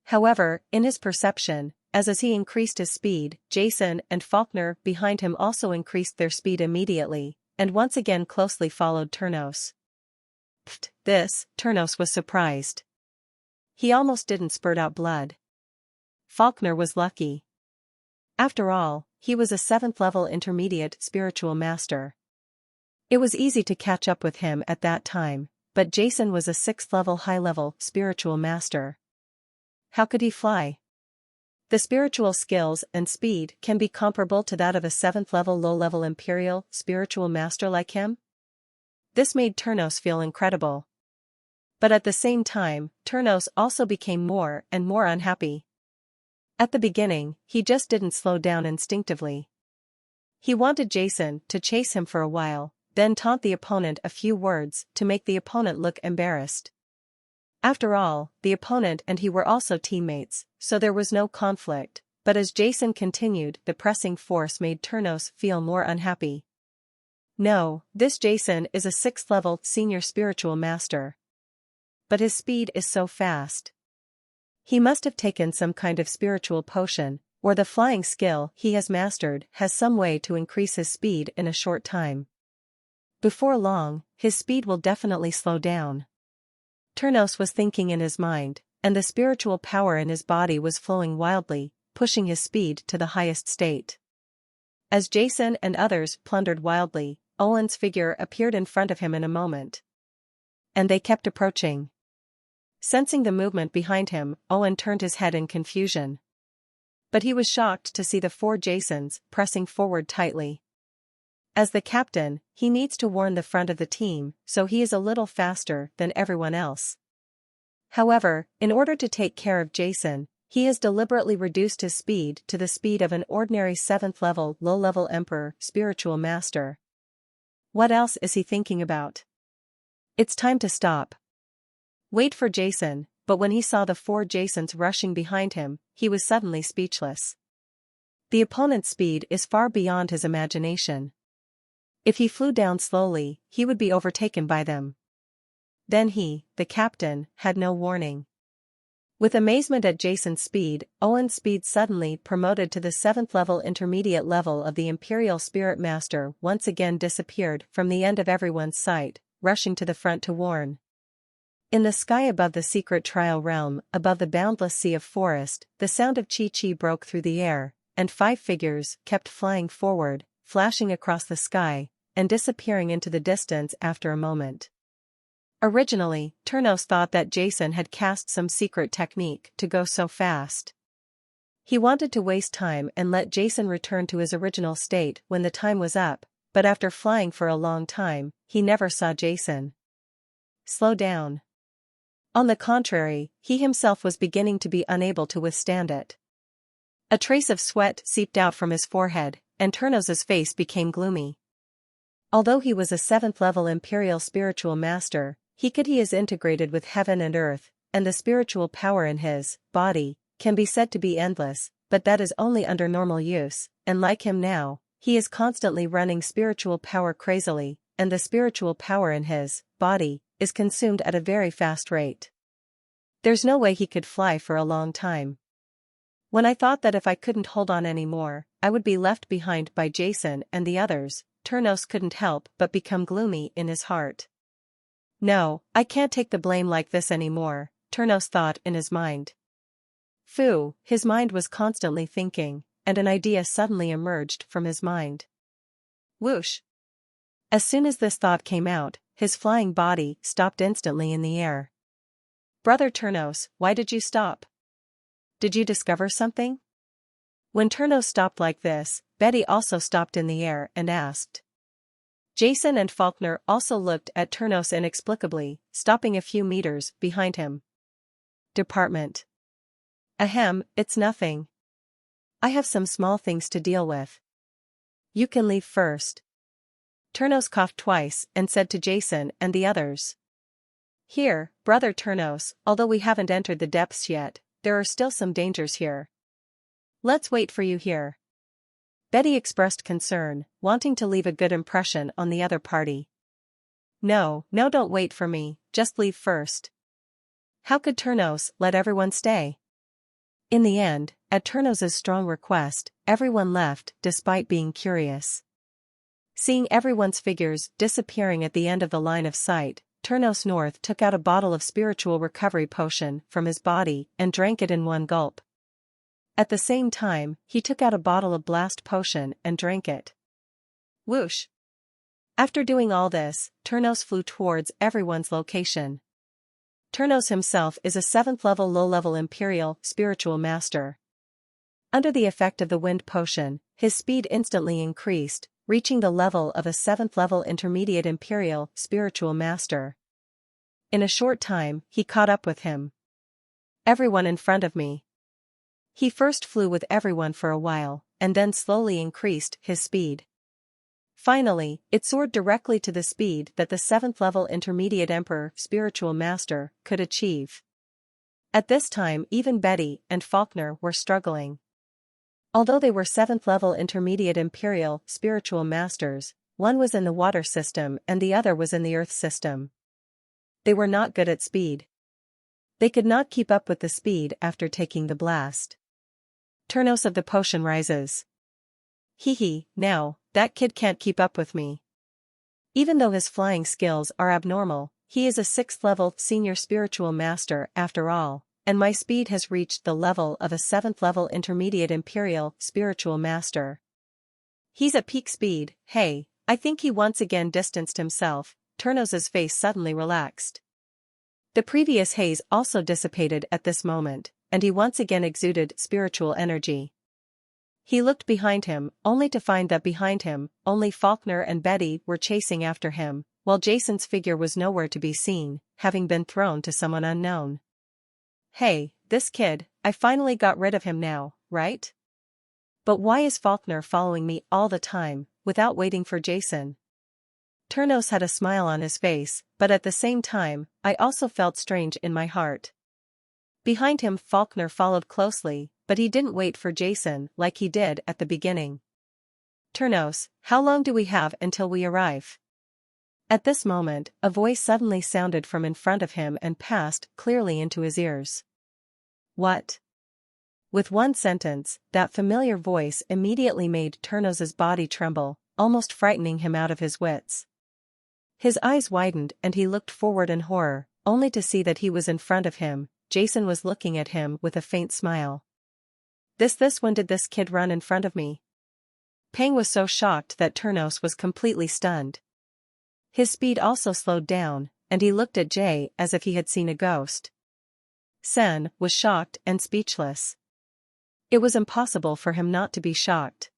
However, in his perception, as he increased his speed, Jason and Faulkner behind him also increased their speed immediately, and once again closely followed Turnos. Turnos was surprised. He almost didn't spurt out blood. Faulkner was lucky. After all, he was a 7th-level intermediate spiritual master. It was easy to catch up with him at that time, but Jason was a 6th-level high-level spiritual master. How could he fly? The spiritual skills and speed can be comparable to that of a 7th-level low-level imperial spiritual master like him? This made Turnos feel incredible. But at the same time, Turnos also became more and more unhappy. At the beginning, he just didn't slow down instinctively. He wanted Jason to chase him for a while, then taunt the opponent a few words to make the opponent look embarrassed. After all, the opponent and he were also teammates, so there was no conflict, but as Jason continued, the pressing force made Turnos feel more unhappy. No, this Jason is a 6th-level senior spiritual master. But his speed is so fast. He must have taken some kind of spiritual potion, or the flying skill he has mastered has some way to increase his speed in a short time. Before long, his speed will definitely slow down. Turnos was thinking in his mind, and the spiritual power in his body was flowing wildly, pushing his speed to the highest state. As Jason and others plundered wildly, Owen's figure appeared in front of him in a moment. And they kept approaching. Sensing the movement behind him, Owen turned his head in confusion. But he was shocked to see the 4 Jasons pressing forward tightly. As the captain, he needs to warn the front of the team, so he is a little faster than everyone else. However, in order to take care of Jason, he has deliberately reduced his speed to the speed of an ordinary 7th-level low-level emperor spiritual master. What else is he thinking about? It's time to stop. Wait for Jason, but when he saw the 4 Jasons rushing behind him, he was suddenly speechless. The opponent's speed is far beyond his imagination. If he flew down slowly, he would be overtaken by them. Then he, the captain, had no warning. With amazement at Jason's speed, Owen's speed suddenly promoted to the 7th-level intermediate level of the Imperial Spirit Master once again disappeared from the end of everyone's sight, rushing to the front to warn. In the sky above the secret trial realm, above the boundless sea of forest, the sound of chi-chi broke through the air, and 5 figures kept flying forward, flashing across the sky, and disappearing into the distance after a moment. Originally, Turnos thought that Jason had cast some secret technique to go so fast. He wanted to waste time and let Jason return to his original state when the time was up, but after flying for a long time, he never saw Jason slow down. On the contrary, he himself was beginning to be unable to withstand it. A trace of sweat seeped out from his forehead, and Turnos's face became gloomy. Although he was a 7th-level Imperial Spiritual Master, he is integrated with heaven and earth, and the spiritual power in his body can be said to be endless, but that is only under normal use, and like him now, he is constantly running spiritual power crazily, and the spiritual power in his body is consumed at a very fast rate. There's no way he could fly for a long time. When I thought that if I couldn't hold on anymore, I would be left behind by Jason and the others, Turnos couldn't help but become gloomy in his heart. No, I can't take the blame like this anymore, Turnos thought in his mind. Phew, his mind was constantly thinking, and an idea suddenly emerged from his mind. Whoosh! As soon as this thought came out, his flying body stopped instantly in the air. Brother Turnos, why did you stop? Did you discover something? When Turnos stopped like this, Betty also stopped in the air and asked. Jason and Faulkner also looked at Turnos inexplicably, stopping a few meters behind him. Department. Ahem, it's nothing. I have some small things to deal with. You can leave first. Turnos coughed twice and said to Jason and the others. Here, Brother Turnos, although we haven't entered the depths yet, there are still some dangers here. Let's wait for you here. Betty expressed concern, wanting to leave a good impression on the other party. No, don't wait for me, just leave first. How could Turnos let everyone stay? In the end, at Turnos' strong request, everyone left despite being curious. Seeing everyone's figures disappearing at the end of the line of sight, Turnos North took out a bottle of spiritual recovery potion from his body and drank it in one gulp. At the same time, he took out a bottle of blast potion and drank it. Whoosh! After doing all this, Turnos flew towards everyone's location. Turnos himself is a 7th level low-level Imperial spiritual master. Under the effect of the wind potion, his speed instantly increased, reaching the level of a 7th level intermediate Imperial spiritual master. In a short time, he caught up with him. Everyone in front of me. He first flew with everyone for a while, and then slowly increased his speed. Finally, it soared directly to the speed that the 7th level intermediate Emperor spiritual master could achieve. At this time even Betty and Faulkner were struggling. Although they were 7th level intermediate Imperial spiritual masters, one was in the water system and the other was in the earth system. They were not good at speed. They could not keep up with the speed after taking the blast. Turnos of the potion rises. Hee, now, that kid can't keep up with me. Even though his flying skills are abnormal, he is a 6th level senior spiritual master after all, and my speed has reached the level of a 7th level intermediate Imperial spiritual master. He's at peak speed. Hey, I think he once again distanced himself. Turnos' face suddenly relaxed. The previous haze also dissipated at this moment, and he once again exuded spiritual energy. He looked behind him, only to find that behind him, only Faulkner and Betty were chasing after him, while Jason's figure was nowhere to be seen, having been thrown to someone unknown. Hey, this kid, I finally got rid of him now, right? But why is Faulkner following me all the time, without waiting for Jason? Turnos had a smile on his face, but at the same time, I also felt strange in my heart. Behind him Faulkner followed closely, but he didn't wait for Jason like he did at the beginning. Turnos, how long do we have until we arrive? At this moment, a voice suddenly sounded from in front of him and passed clearly into his ears. What? With one sentence, that familiar voice immediately made Turnos' body tremble, almost frightening him out of his wits. His eyes widened and he looked forward in horror, only to see that he was in front of him. Jason was looking at him with a faint smile. When did this kid run in front of me? Pang was so shocked that Turnos was completely stunned. His speed also slowed down, and he looked at Jay as if he had seen a ghost. Sen was shocked and speechless. It was impossible for him not to be shocked.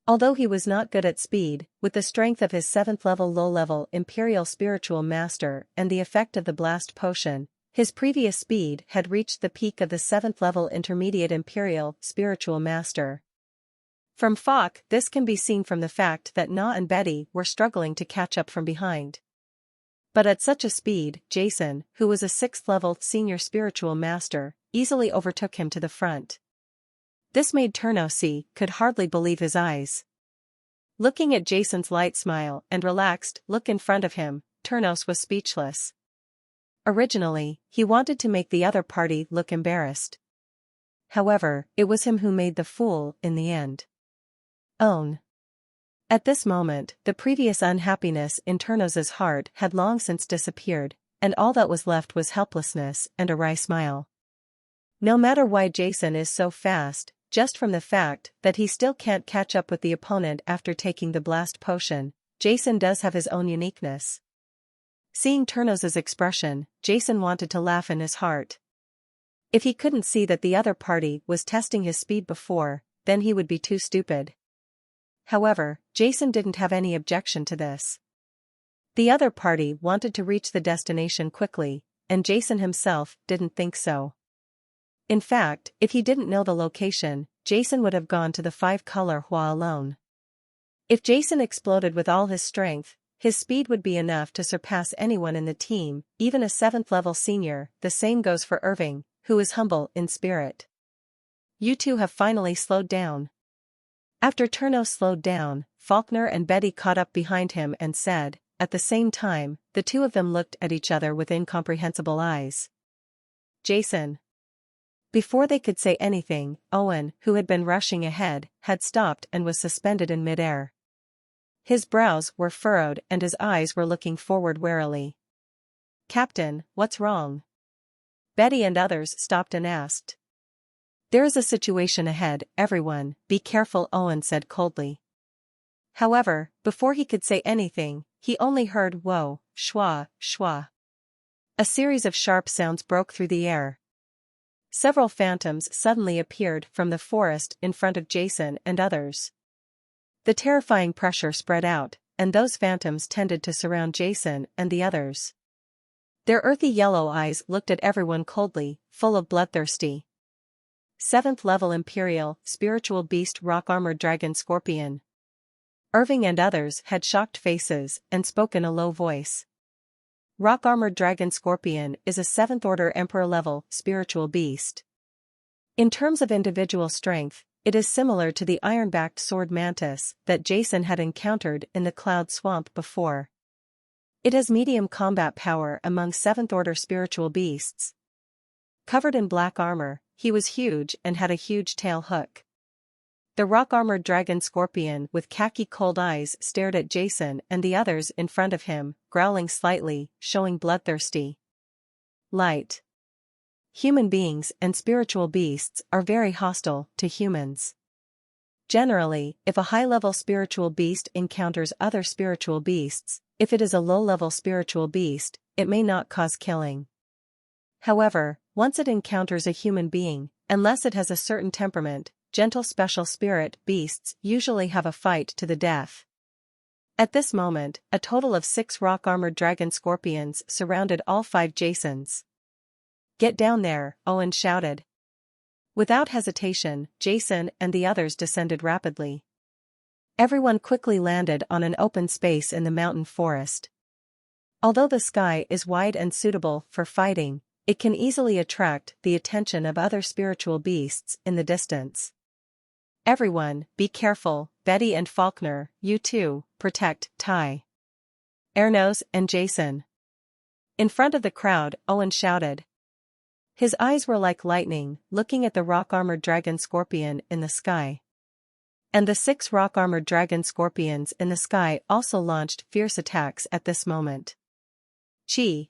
Although he was not good at speed, with the strength of his 7th level low-level Imperial spiritual master and the effect of the blast potion, his previous speed had reached the peak of the 7th level intermediate Imperial spiritual master. From Fok, this can be seen from the fact that Na and Betty were struggling to catch up from behind. But at such a speed, Jason, who was a 6th level senior spiritual master, easily overtook him to the front. This made Turnos could hardly believe his eyes. Looking at Jason's light smile and relaxed look in front of him, Turnos was speechless. Originally, he wanted to make the other party look embarrassed. However, it was him who made the fool in the end. Own. At this moment, the previous unhappiness in Turnos' heart had long since disappeared, and all that was left was helplessness and a wry smile. No matter why Jason is so fast, just from the fact that he still can't catch up with the opponent after taking the blast potion, Jason does have his own uniqueness. Seeing Turnos' expression, Jason wanted to laugh in his heart. If he couldn't see that the other party was testing his speed before, then he would be too stupid. However, Jason didn't have any objection to this. The other party wanted to reach the destination quickly, and Jason himself didn't think so. In fact, if he didn't know the location, Jason would have gone to the 5-color Hua alone. If Jason exploded with all his strength, his speed would be enough to surpass anyone in the team, even a 7th level senior. The same goes for Irving, who is humble in spirit. You two have finally slowed down. After Turnos slowed down, Faulkner and Betty caught up behind him and said, at the same time, the two of them looked at each other with incomprehensible eyes. Jason. Before they could say anything, Owen, who had been rushing ahead, had stopped and was suspended in midair. His brows were furrowed and his eyes were looking forward warily. "Captain, what's wrong?" Betty and others stopped and asked. "There is a situation ahead, everyone, be careful," Owen said coldly. However, before he could say anything, he only heard whoa, schwa, schwa. A series of sharp sounds broke through the air. Several phantoms suddenly appeared from the forest in front of Jason and others. The terrifying pressure spread out, and those phantoms tended to surround Jason and the others. Their earthy yellow eyes looked at everyone coldly, full of bloodthirsty. 7th level Imperial, Spiritual Beast Rock-Armored Dragon Scorpion. Irving and others had shocked faces and spoke in a low voice. Rock-Armored Dragon Scorpion is a 7th Order Emperor-level spiritual beast. In terms of individual strength, it is similar to the iron-backed sword mantis that Jason had encountered in the Cloud Swamp before. It has medium combat power among 7th Order spiritual beasts. Covered in black armor, he was huge and had a huge tail hook. The rock-armored dragon scorpion with khaki cold eyes stared at Jason and the others in front of him, growling slightly, showing bloodthirsty light. Human beings and spiritual beasts are very hostile to humans. Generally, if a high-level spiritual beast encounters other spiritual beasts, if it is a low-level spiritual beast, it may not cause killing. However, once it encounters a human being, unless it has a certain temperament, gentle special spirit beasts usually have a fight to the death. At this moment, a total of 6 rock-armored dragon scorpions surrounded all 5 Jasons. "Get down there," Owen shouted. Without hesitation, Jason and the others descended rapidly. Everyone quickly landed on an open space in the mountain forest. Although the sky is wide and suitable for fighting, it can easily attract the attention of other spiritual beasts in the distance. "Everyone, be careful, Betty and Faulkner, you too, protect Ty, Ernos and Jason." In front of the crowd, Owen shouted. His eyes were like lightning, looking at the rock-armored dragon scorpion in the sky. And the 6 rock-armored dragon scorpions in the sky also launched fierce attacks at this moment. Chi!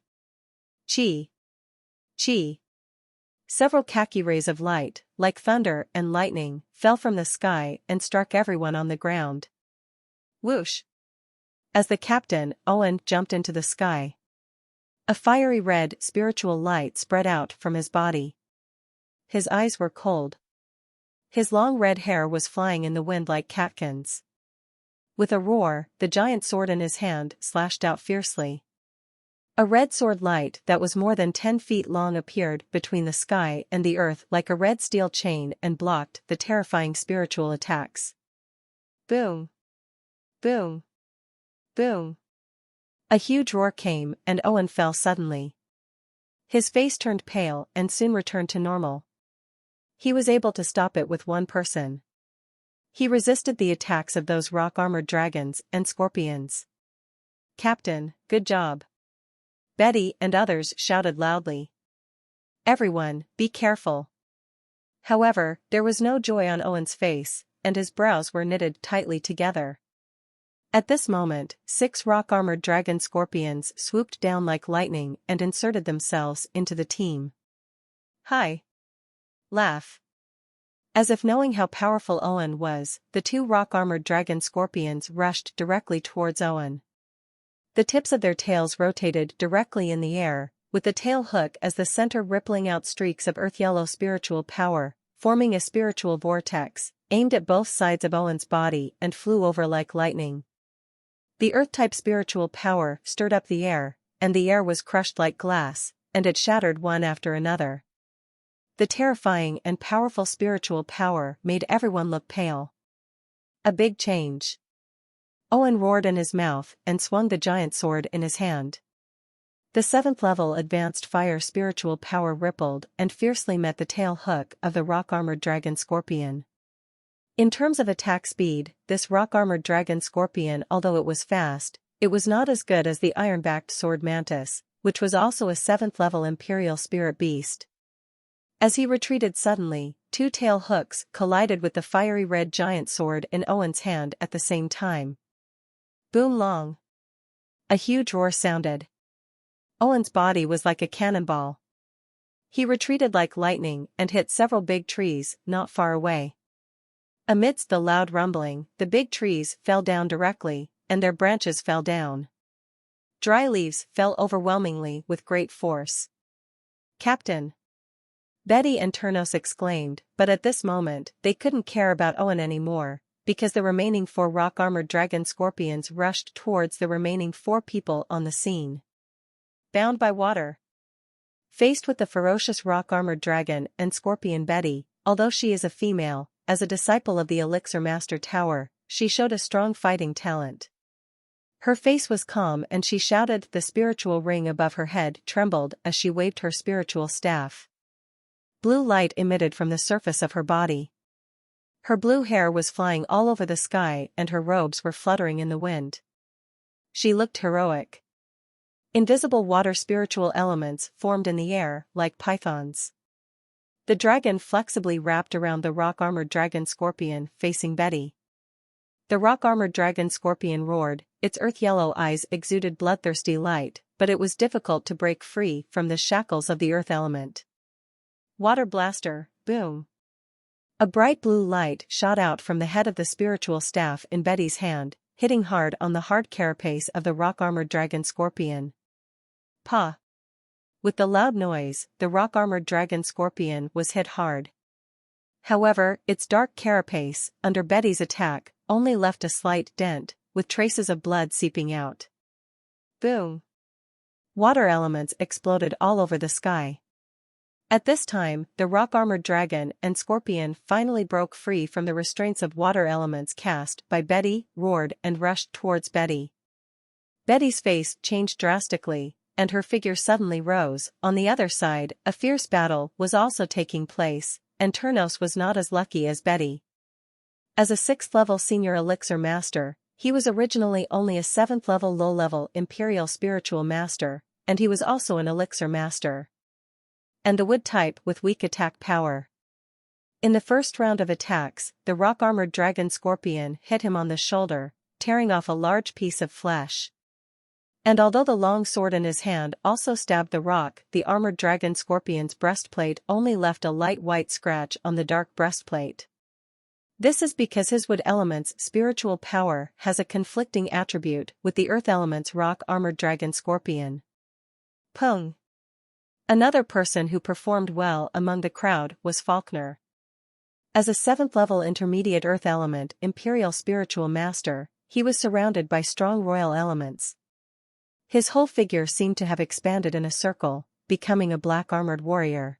Chi! Chi! Several khaki rays of light, like thunder and lightning, fell from the sky and struck everyone on the ground. Whoosh! As the captain, Owen jumped into the sky. A fiery red spiritual light spread out from his body. His eyes were cold. His long red hair was flying in the wind like catkins. With a roar, the giant sword in his hand slashed out fiercely. A red sword light that was more than 10 feet long appeared between the sky and the earth like a red steel chain and blocked the terrifying spiritual attacks. Boom! Boom! Boom! A huge roar came and Owen fell suddenly. His face turned pale and soon returned to normal. He was able to stop it with one person. He resisted the attacks of those rock-armored dragons and scorpions. "Captain, good job!" Betty and others shouted loudly. "Everyone, be careful." However, there was no joy on Owen's face, and his brows were knitted tightly together. At this moment, 6 rock-armored dragon scorpions swooped down like lightning and inserted themselves into the team. Hi! Laugh! As if knowing how powerful Owen was, the 2 rock-armored dragon scorpions rushed directly towards Owen. The tips of their tails rotated directly in the air, with the tail hook as the center rippling out streaks of earth-yellow spiritual power, forming a spiritual vortex, aimed at both sides of Owen's body and flew over like lightning. The earth-type spiritual power stirred up the air, and the air was crushed like glass, and it shattered one after another. The terrifying and powerful spiritual power made everyone look pale. A big change. Owen roared in his mouth and swung the giant sword in his hand. The 7th level advanced fire spiritual power rippled and fiercely met the tail hook of the rock-armored dragon scorpion. In terms of attack speed, this rock-armored dragon scorpion, although it was fast, it was not as good as the iron-backed sword mantis, which was also a 7th level imperial spirit beast. As he retreated suddenly, two tail hooks collided with the fiery red giant sword in Owen's hand at the same time. Boom long. A huge roar sounded. Owen's body was like a cannonball. He retreated like lightning and hit several big trees not far away. Amidst the loud rumbling, the big trees fell down directly, and their branches fell down. Dry leaves fell overwhelmingly with great force. "Captain!" Betty and Turnos exclaimed, but at this moment, they couldn't care about Owen anymore, because the remaining 4 rock-armored dragon scorpions rushed towards the remaining 4 people on the scene. Bound by water. Faced with the ferocious rock-armored dragon and scorpion Betty, although she is a female, as a disciple of the Elixir Master Tower, she showed a strong fighting talent. Her face was calm and she shouted. The spiritual ring above her head trembled as she waved her spiritual staff. Blue light emitted from the surface of her body. Her blue hair was flying all over the sky and her robes were fluttering in the wind. She looked heroic. Invisible water spiritual elements formed in the air like pythons. The dragon flexibly wrapped around the rock-armored dragon scorpion facing Betty. The rock-armored dragon scorpion roared, its earth-yellow eyes exuded bloodthirsty light, but it was difficult to break free from the shackles of the earth element. Water blaster, boom. A bright blue light shot out from the head of the spiritual staff in Betty's hand, hitting hard on the hard carapace of the rock-armored dragon scorpion. Pa! With the loud noise, the rock-armored dragon scorpion was hit hard. However, its dark carapace, under Betty's attack, only left a slight dent, with traces of blood seeping out. Boom! Water elements exploded all over the sky. At this time, the rock-armored dragon and scorpion finally broke free from the restraints of water elements cast by Betty, roared and rushed towards Betty. Betty's face changed drastically, and her figure suddenly rose. On the other side, a fierce battle was also taking place, and Turnos was not as lucky as Betty. As a 6th-level senior elixir master, he was originally only a 7th-level low-level imperial spiritual master, and he was also an elixir master. And the wood type with weak attack power. In the first round of attacks, the rock-armored dragon scorpion hit him on the shoulder, tearing off a large piece of flesh. And although the long sword in his hand also stabbed the rock, the armored dragon scorpion's breastplate only left a light white scratch on the dark breastplate. This is because his wood element's spiritual power has a conflicting attribute with the earth element's rock-armored dragon scorpion. Pung! Another person who performed well among the crowd was Faulkner. As a 7th-level intermediate earth element imperial spiritual master, he was surrounded by strong royal elements. His whole figure seemed to have expanded in a circle, becoming a black-armored warrior.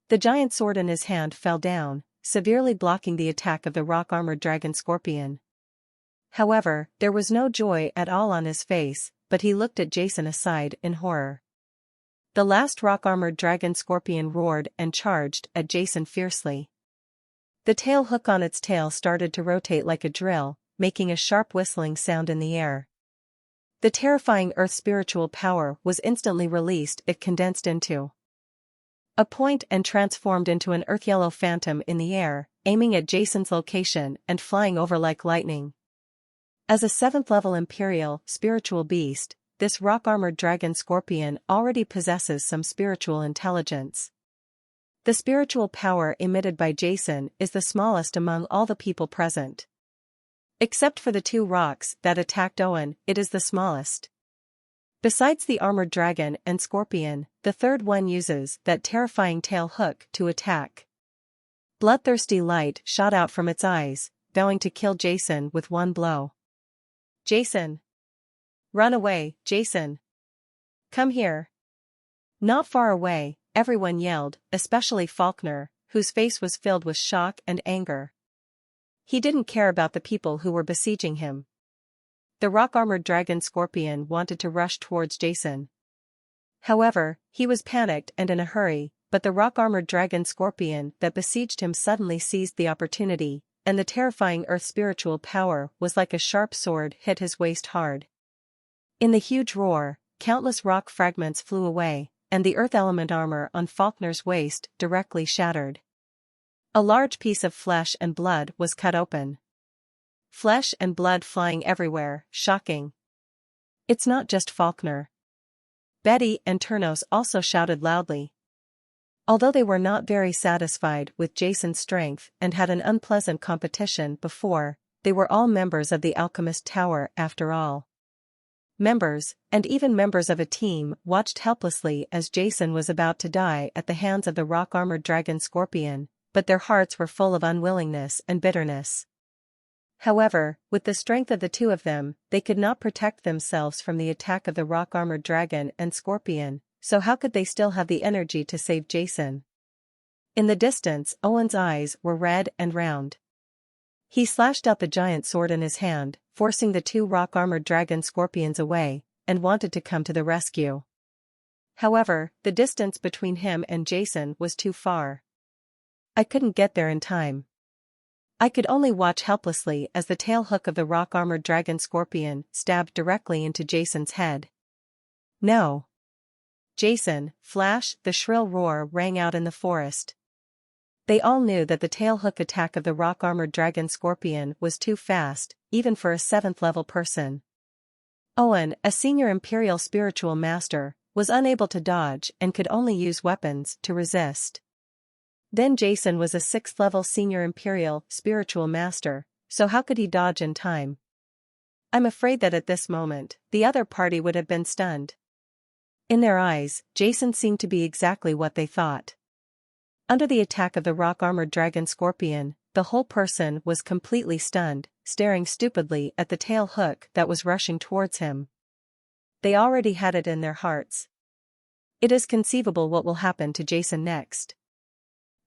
The giant sword in his hand fell down, severely blocking the attack of the rock-armored dragon scorpion. However, there was no joy at all on his face, but he looked at Jason aside in horror. The last rock-armored dragon scorpion roared and charged at Jason fiercely. The tail hook on its tail started to rotate like a drill, making a sharp whistling sound in the air. The terrifying earth spiritual power was instantly released. It condensed into a point and transformed into an earth-yellow phantom in the air, aiming at Jason's location and flying over like lightning. As a 7th-level imperial spiritual beast, this rock-armored dragon scorpion already possesses some spiritual intelligence. The spiritual power emitted by Jason is the smallest among all the people present. Except for the 2 rocks that attacked Owen, it is the smallest. Besides the armored dragon and scorpion, the third one uses that terrifying tail hook to attack. Bloodthirsty light shot out from its eyes, vowing to kill Jason with one blow. Jason! Run away, Jason! Come here! Not far away, everyone yelled, especially Faulkner, whose face was filled with shock and anger. He didn't care about the people who were besieging him. The rock-armored dragon scorpion wanted to rush towards Jason. However, he was panicked and in a hurry, but the rock-armored dragon scorpion that besieged him suddenly seized the opportunity, and the terrifying earth spiritual power was like a sharp sword hit his waist hard. In the huge roar, countless rock fragments flew away, and the earth element armor on Faulkner's waist directly shattered. A large piece of flesh and blood was cut open. Flesh and blood flying everywhere, shocking. It's not just Faulkner. Betty and Turnos also shouted loudly. Although they were not very satisfied with Jason's strength and had an unpleasant competition before, they were all members of the Alchemist Tower after all. Members, and even members of a team, watched helplessly as Jason was about to die at the hands of the rock-armored dragon Scorpion, but their hearts were full of unwillingness and bitterness. However, with the strength of the two of them, they could not protect themselves from the attack of the rock-armored dragon and Scorpion, so how could they still have the energy to save Jason? In the distance, Owen's eyes were red and round. He slashed out the giant sword in his hand, forcing the two rock-armored dragon Scorpions away, and wanted to come to the rescue. However, the distance between him and Jason was too far. I couldn't get there in time. I could only watch helplessly as the tail hook of the rock-armored dragon Scorpion stabbed directly into Jason's head. No! Jason, Flash! The shrill roar rang out in the forest. They all knew that the tailhook attack of the rock-armored dragon Scorpion was too fast, even for a 7th-level person. Owen, a senior Imperial spiritual master, was unable to dodge and could only use weapons to resist. Then Jason was a 6th-level senior Imperial spiritual master, so how could he dodge in time? I'm afraid that at this moment, the other party would have been stunned. In their eyes, Jason seemed to be exactly what they thought. Under the attack of the rock-armored dragon Scorpion, the whole person was completely stunned, staring stupidly at the tail hook that was rushing towards him. They already had it in their hearts. It is conceivable what will happen to Jason next.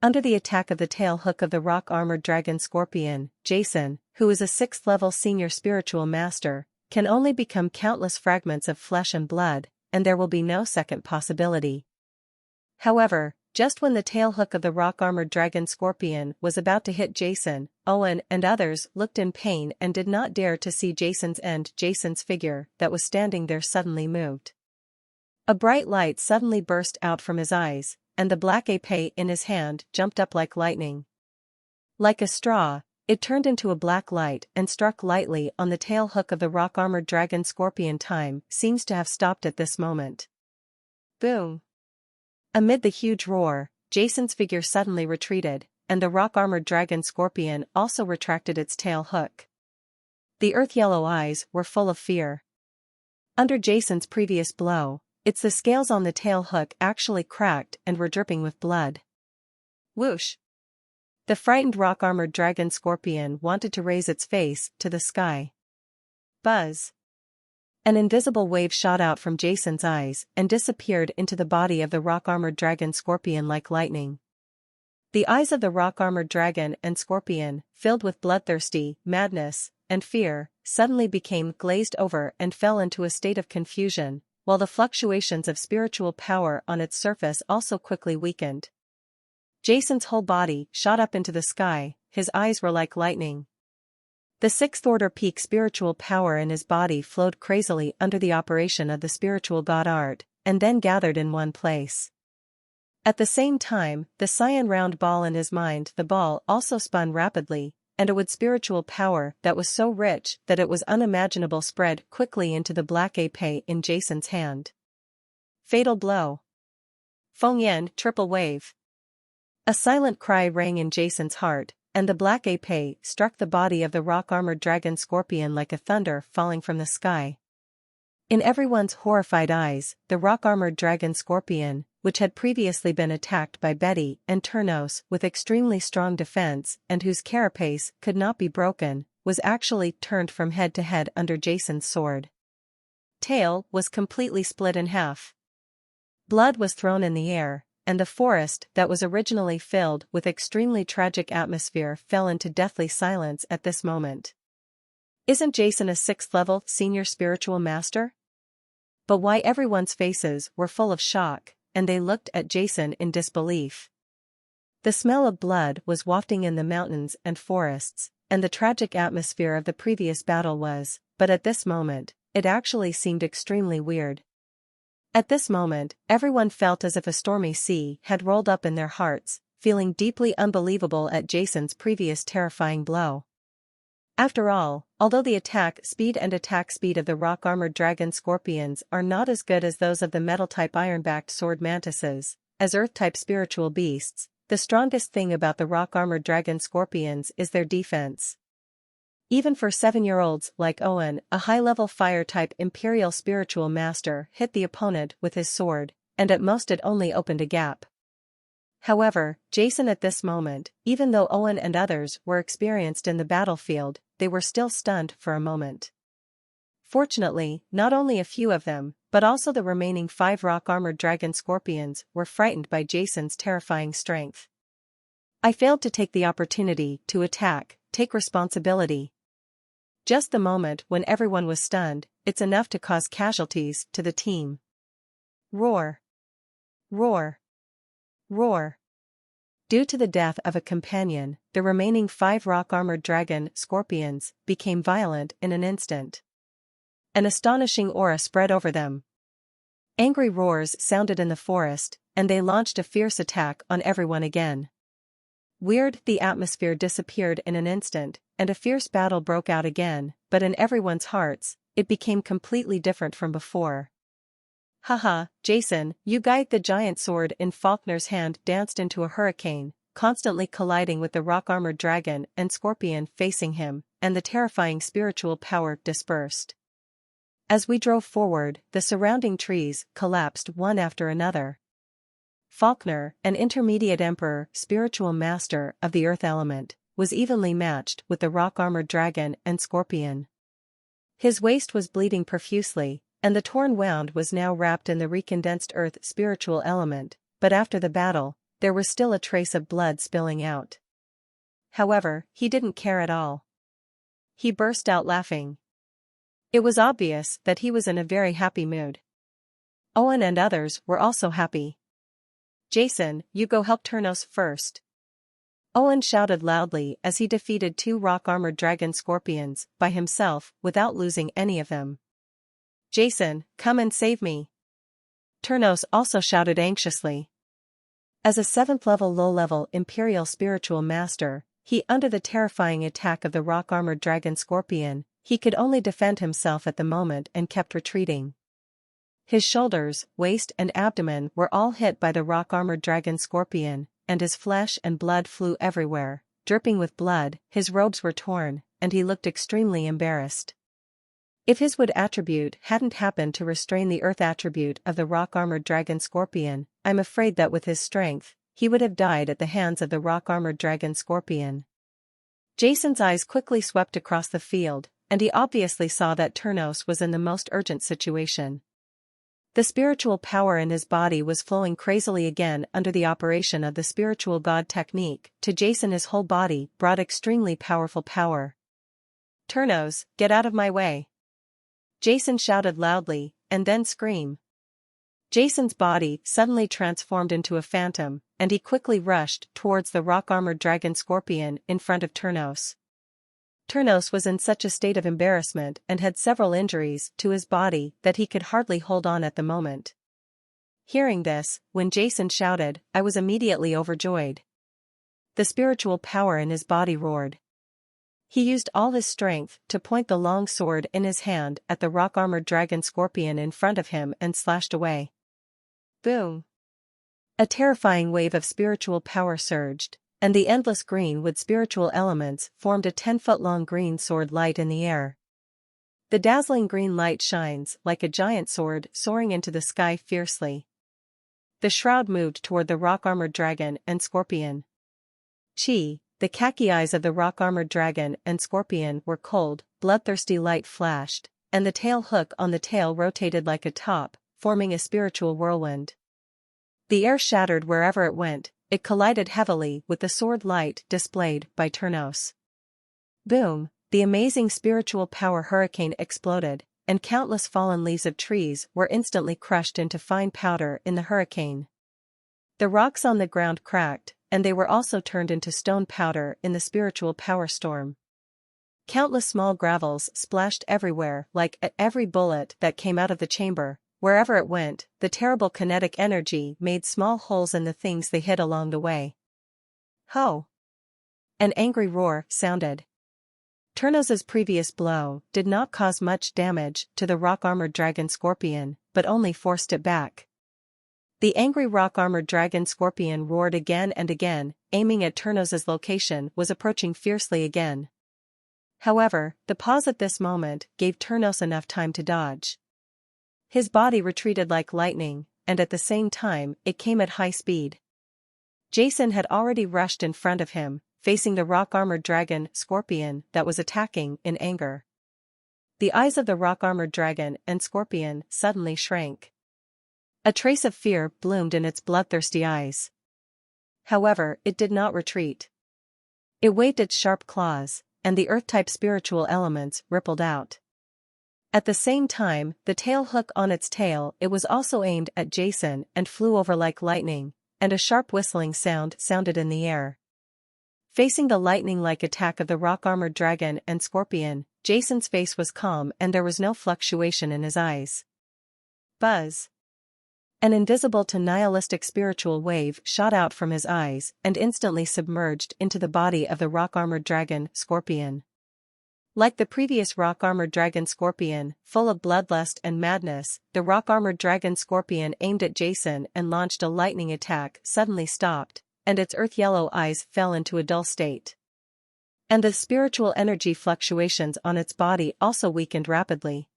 Under the attack of the tail hook of the rock-armored dragon Scorpion, Jason, who is a 6th-level senior spiritual master, can only become countless fragments of flesh and blood, and there will be no second possibility. However, just when the tailhook of the rock-armored dragon Scorpion was about to hit Jason, Owen and others looked in pain and did not dare to see Jason's end. Jason's figure that was standing there suddenly moved. A bright light suddenly burst out from his eyes, and the black épée in his hand jumped up like lightning. Like a straw, it turned into a black light and struck lightly on the tailhook of the rock-armored dragon Scorpion. Time seems to have stopped at this moment. Boom! Amid the huge roar, Jason's figure suddenly retreated, and the rock-armored dragon Scorpion also retracted its tail hook. The earth-yellow eyes were full of fear. Under Jason's previous blow, the scales on the tail hook actually cracked and were dripping with blood. Whoosh! The frightened rock-armored dragon Scorpion wanted to raise its face to the sky. Buzz! An invisible wave shot out from Jason's eyes and disappeared into the body of the rock-armored dragon Scorpion like lightning. The eyes of the rock-armored dragon and Scorpion, filled with bloodthirsty madness and fear, suddenly became glazed over and fell into a state of confusion, while the fluctuations of spiritual power on its surface also quickly weakened. Jason's whole body shot up into the sky, his eyes were like lightning. The 6th-order peak spiritual power in his body flowed crazily under the operation of the spiritual god art, and then gathered in one place. At the same time, the cyan round ball in his mind, the ball also spun rapidly, and a wood spiritual power that was so rich that it was unimaginable spread quickly into the black épée in Jason's hand. Fatal blow. Feng Yan, triple wave. A silent cry rang in Jason's heart, and the black épée struck the body of the rock-armored dragon Scorpion like a thunder falling from the sky. In everyone's horrified eyes, the rock-armored dragon Scorpion, which had previously been attacked by Betty and Turnos with extremely strong defense and whose carapace could not be broken, was actually turned from head to head under Jason's sword. Tail was completely split in half. Blood was thrown in the air, and the forest that was originally filled with extremely tragic atmosphere fell into deathly silence at this moment. Isn't Jason a 6th-level senior spiritual master? But why everyone's faces were full of shock, and they looked at Jason in disbelief. The smell of blood was wafting in the mountains and forests, and the tragic atmosphere of the previous battle was, but at this moment, it actually seemed extremely weird. At this moment, everyone felt as if a stormy sea had rolled up in their hearts, feeling deeply unbelievable at Jason's previous terrifying blow. After all, although the attack speed of the rock-armored dragon scorpions are not as good as those of the metal-type iron-backed sword mantises, as earth-type spiritual beasts, the strongest thing about the rock-armored dragon scorpions is their defense. Even for 7-year-olds like Owen, a high-level fire-type imperial spiritual master hit the opponent with his sword, and at most it only opened a gap. However, Jason at this moment, even though Owen and others were experienced in the battlefield, they were still stunned for a moment. Fortunately, not only a few of them, but also the remaining 5 rock-armored dragon scorpions were frightened by Jason's terrifying strength. I failed to take the opportunity to attack, take responsibility. Just the moment when everyone was stunned, it's enough to cause casualties to the team. Roar. Roar. Roar. Due to the death of a companion, the remaining 5 rock-armored dragon scorpions became violent in an instant. An astonishing aura spread over them. Angry roars sounded in the forest, and they launched a fierce attack on everyone again. The atmosphere disappeared in an instant, and a fierce battle broke out again, but in everyone's hearts, it became completely different from before. Haha, Jason, you guide. The giant sword in Faulkner's hand danced into a hurricane, constantly colliding with the rock-armored dragon and scorpion facing him, and the terrifying spiritual power dispersed. As we drove forward, the surrounding trees collapsed one after another. Faulkner, an intermediate emperor, spiritual master of the earth element, was evenly matched with the rock-armored dragon and scorpion. His waist was bleeding profusely, and the torn wound was now wrapped in the recondensed earth spiritual element, but after the battle, there was still a trace of blood spilling out. However, he didn't care at all. He burst out laughing. It was obvious that he was in a very happy mood. Owen and others were also happy. Jason, you go help Turnos first. Owen shouted loudly as he defeated 2 rock-armored dragon scorpions by himself without losing any of them. Jason, come and save me. Turnos also shouted anxiously. As a 7th-level low-level imperial spiritual master, he under the terrifying attack of the rock-armored dragon scorpion, he could only defend himself at the moment and kept retreating. His shoulders, waist and abdomen were all hit by the rock-armored dragon scorpion, and his flesh and blood flew everywhere, dripping with blood. His robes were torn, and he looked extremely embarrassed. If his wood attribute hadn't happened to restrain the earth attribute of the rock-armored dragon scorpion, I'm afraid that with his strength, he would have died at the hands of the rock-armored dragon scorpion. Jason's eyes quickly swept across the field, and he obviously saw that Turnos was in the most urgent situation. The spiritual power in his body was flowing crazily again under the operation of the spiritual god technique. To Jason, his whole body brought extremely powerful power. Turnos, get out of my way. Jason shouted loudly, and then screamed. Jason's body suddenly transformed into a phantom, and he quickly rushed towards the rock-armored dragon scorpion in front of Turnos. Turnos was in such a state of embarrassment and had several injuries to his body that he could hardly hold on at the moment. Hearing this, when Jason shouted, I was immediately overjoyed. The spiritual power in his body roared. He used all his strength to point the long sword in his hand at the rock-armored dragon scorpion in front of him and slashed away. Boom! A terrifying wave of spiritual power surged, and the endless green-wood spiritual elements formed a 10-foot-long green sword light in the air. The dazzling green light shines like a giant sword soaring into the sky fiercely. The shroud moved toward the rock-armored dragon and scorpion. The khaki eyes of the rock-armored dragon and scorpion were cold, bloodthirsty light flashed, and the tail hook on the tail rotated like a top, forming a spiritual whirlwind. The air shattered wherever it went. It collided heavily with the sword light displayed by Turnos. Boom! The amazing spiritual power hurricane exploded, and countless fallen leaves of trees were instantly crushed into fine powder in the hurricane. The rocks on the ground cracked, and they were also turned into stone powder in the spiritual power storm. Countless small gravels splashed everywhere like every bullet that came out of the chamber, Wherever it went, the terrible kinetic energy made small holes in the things they hit along the way. Ho! An angry roar sounded. Turnos's previous blow did not cause much damage to the rock-armored dragon scorpion, but only forced it back. The angry rock-armored dragon scorpion roared again and again, aiming at Turnos's location was approaching fiercely again. However, the pause at this moment gave Turnos enough time to dodge. His body retreated like lightning, and at the same time, it came at high speed. Jason had already rushed in front of him, facing the rock-armored dragon scorpion that was attacking in anger. The eyes of the rock-armored dragon and scorpion suddenly shrank. A trace of fear bloomed in its bloodthirsty eyes. However, it did not retreat. It waved its sharp claws, and the earth-type spiritual elements rippled out. At the same time, the tail hook on its tail, it was also aimed at Jason and flew over like lightning, and a sharp whistling sound sounded in the air. Facing the lightning-like attack of the rock-armored dragon and scorpion, Jason's face was calm and there was no fluctuation in his eyes. Buzz! An invisible to nihilistic spiritual wave shot out from his eyes and instantly submerged into the body of the rock-armored dragon scorpion. Like the previous rock-armored dragon scorpion, full of bloodlust and madness, the rock-armored dragon scorpion aimed at Jason and launched a lightning attack suddenly stopped, and its earth-yellow eyes fell into a dull state. And the spiritual energy fluctuations on its body also weakened rapidly.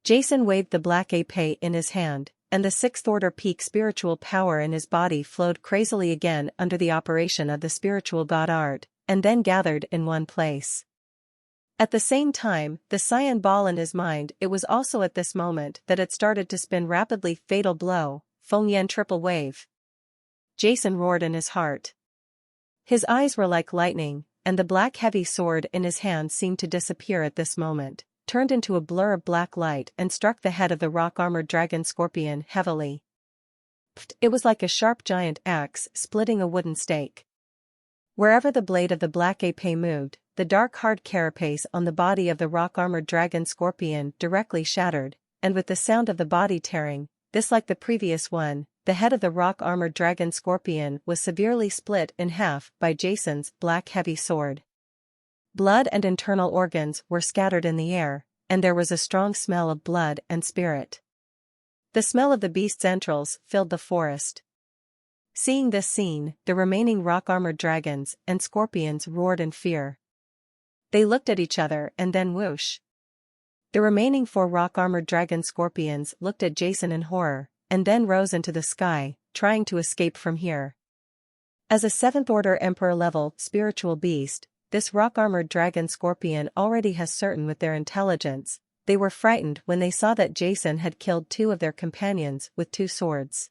Jason waved the black épée in his hand, and the sixth-order peak spiritual power in his body flowed crazily again under the operation of the spiritual god art, and then gathered in one place. At the same time, the cyan ball in his mind, it was also at this moment that it started to spin rapidly. Fatal blow, Feng Yan triple wave. Jason roared in his heart. His eyes were like lightning, and the black heavy sword in his hand seemed to disappear at this moment, turned into a blur of black light and struck the head of the rock-armored dragon scorpion heavily. It was like a sharp giant axe splitting a wooden stake. Wherever the blade of the black épée moved, the dark hard carapace on the body of the rock-armored dragon scorpion directly shattered, and with the sound of the body tearing, this like the previous one, the head of the rock-armored dragon scorpion was severely split in half by Jason's black heavy sword. Blood and internal organs were scattered in the air, and there was a strong smell of blood and spirit. The smell of the beast's entrails filled the forest. Seeing this scene, the remaining rock-armored dragons and scorpions roared in fear. They looked at each other and then whoosh. The remaining 4 rock-armored dragon scorpions looked at Jason in horror, and then rose into the sky, trying to escape from here. As a 7th-order Emperor-level spiritual beast, this rock-armored dragon scorpion already has certain with their intelligence. They were frightened when they saw that Jason had killed 2 of their companions with 2 swords.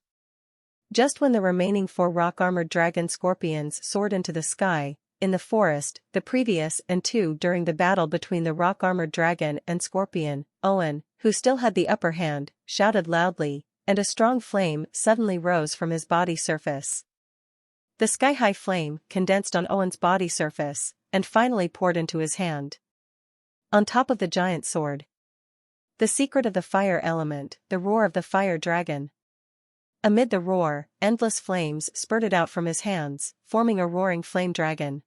Just when the remaining 4 rock-armored dragon scorpions soared into the sky, in the forest, the previous and 2 during the battle between the rock-armored dragon and scorpion, Owen, who still had the upper hand, shouted loudly, and a strong flame suddenly rose from his body surface. The sky-high flame condensed on Owen's body surface, and finally poured into his hand. On top of the giant sword. The secret of the fire element, the roar of the fire dragon. Amid the roar, endless flames spurted out from his hands, forming a roaring flame dragon.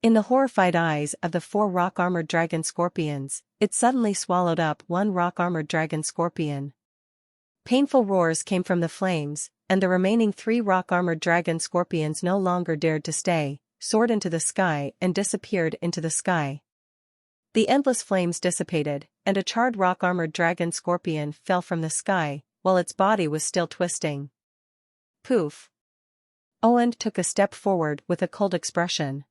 In the horrified eyes of the 4 rock-armored dragon scorpions, it suddenly swallowed up 1 rock-armored dragon scorpion. Painful roars came from the flames, and the remaining 3 rock-armored dragon scorpions no longer dared to stay, soared into the sky and disappeared into the sky. The endless flames dissipated, and a charred rock-armored dragon scorpion fell from the sky, while its body was still twisting. Poof! Owen took a step forward with a cold expression.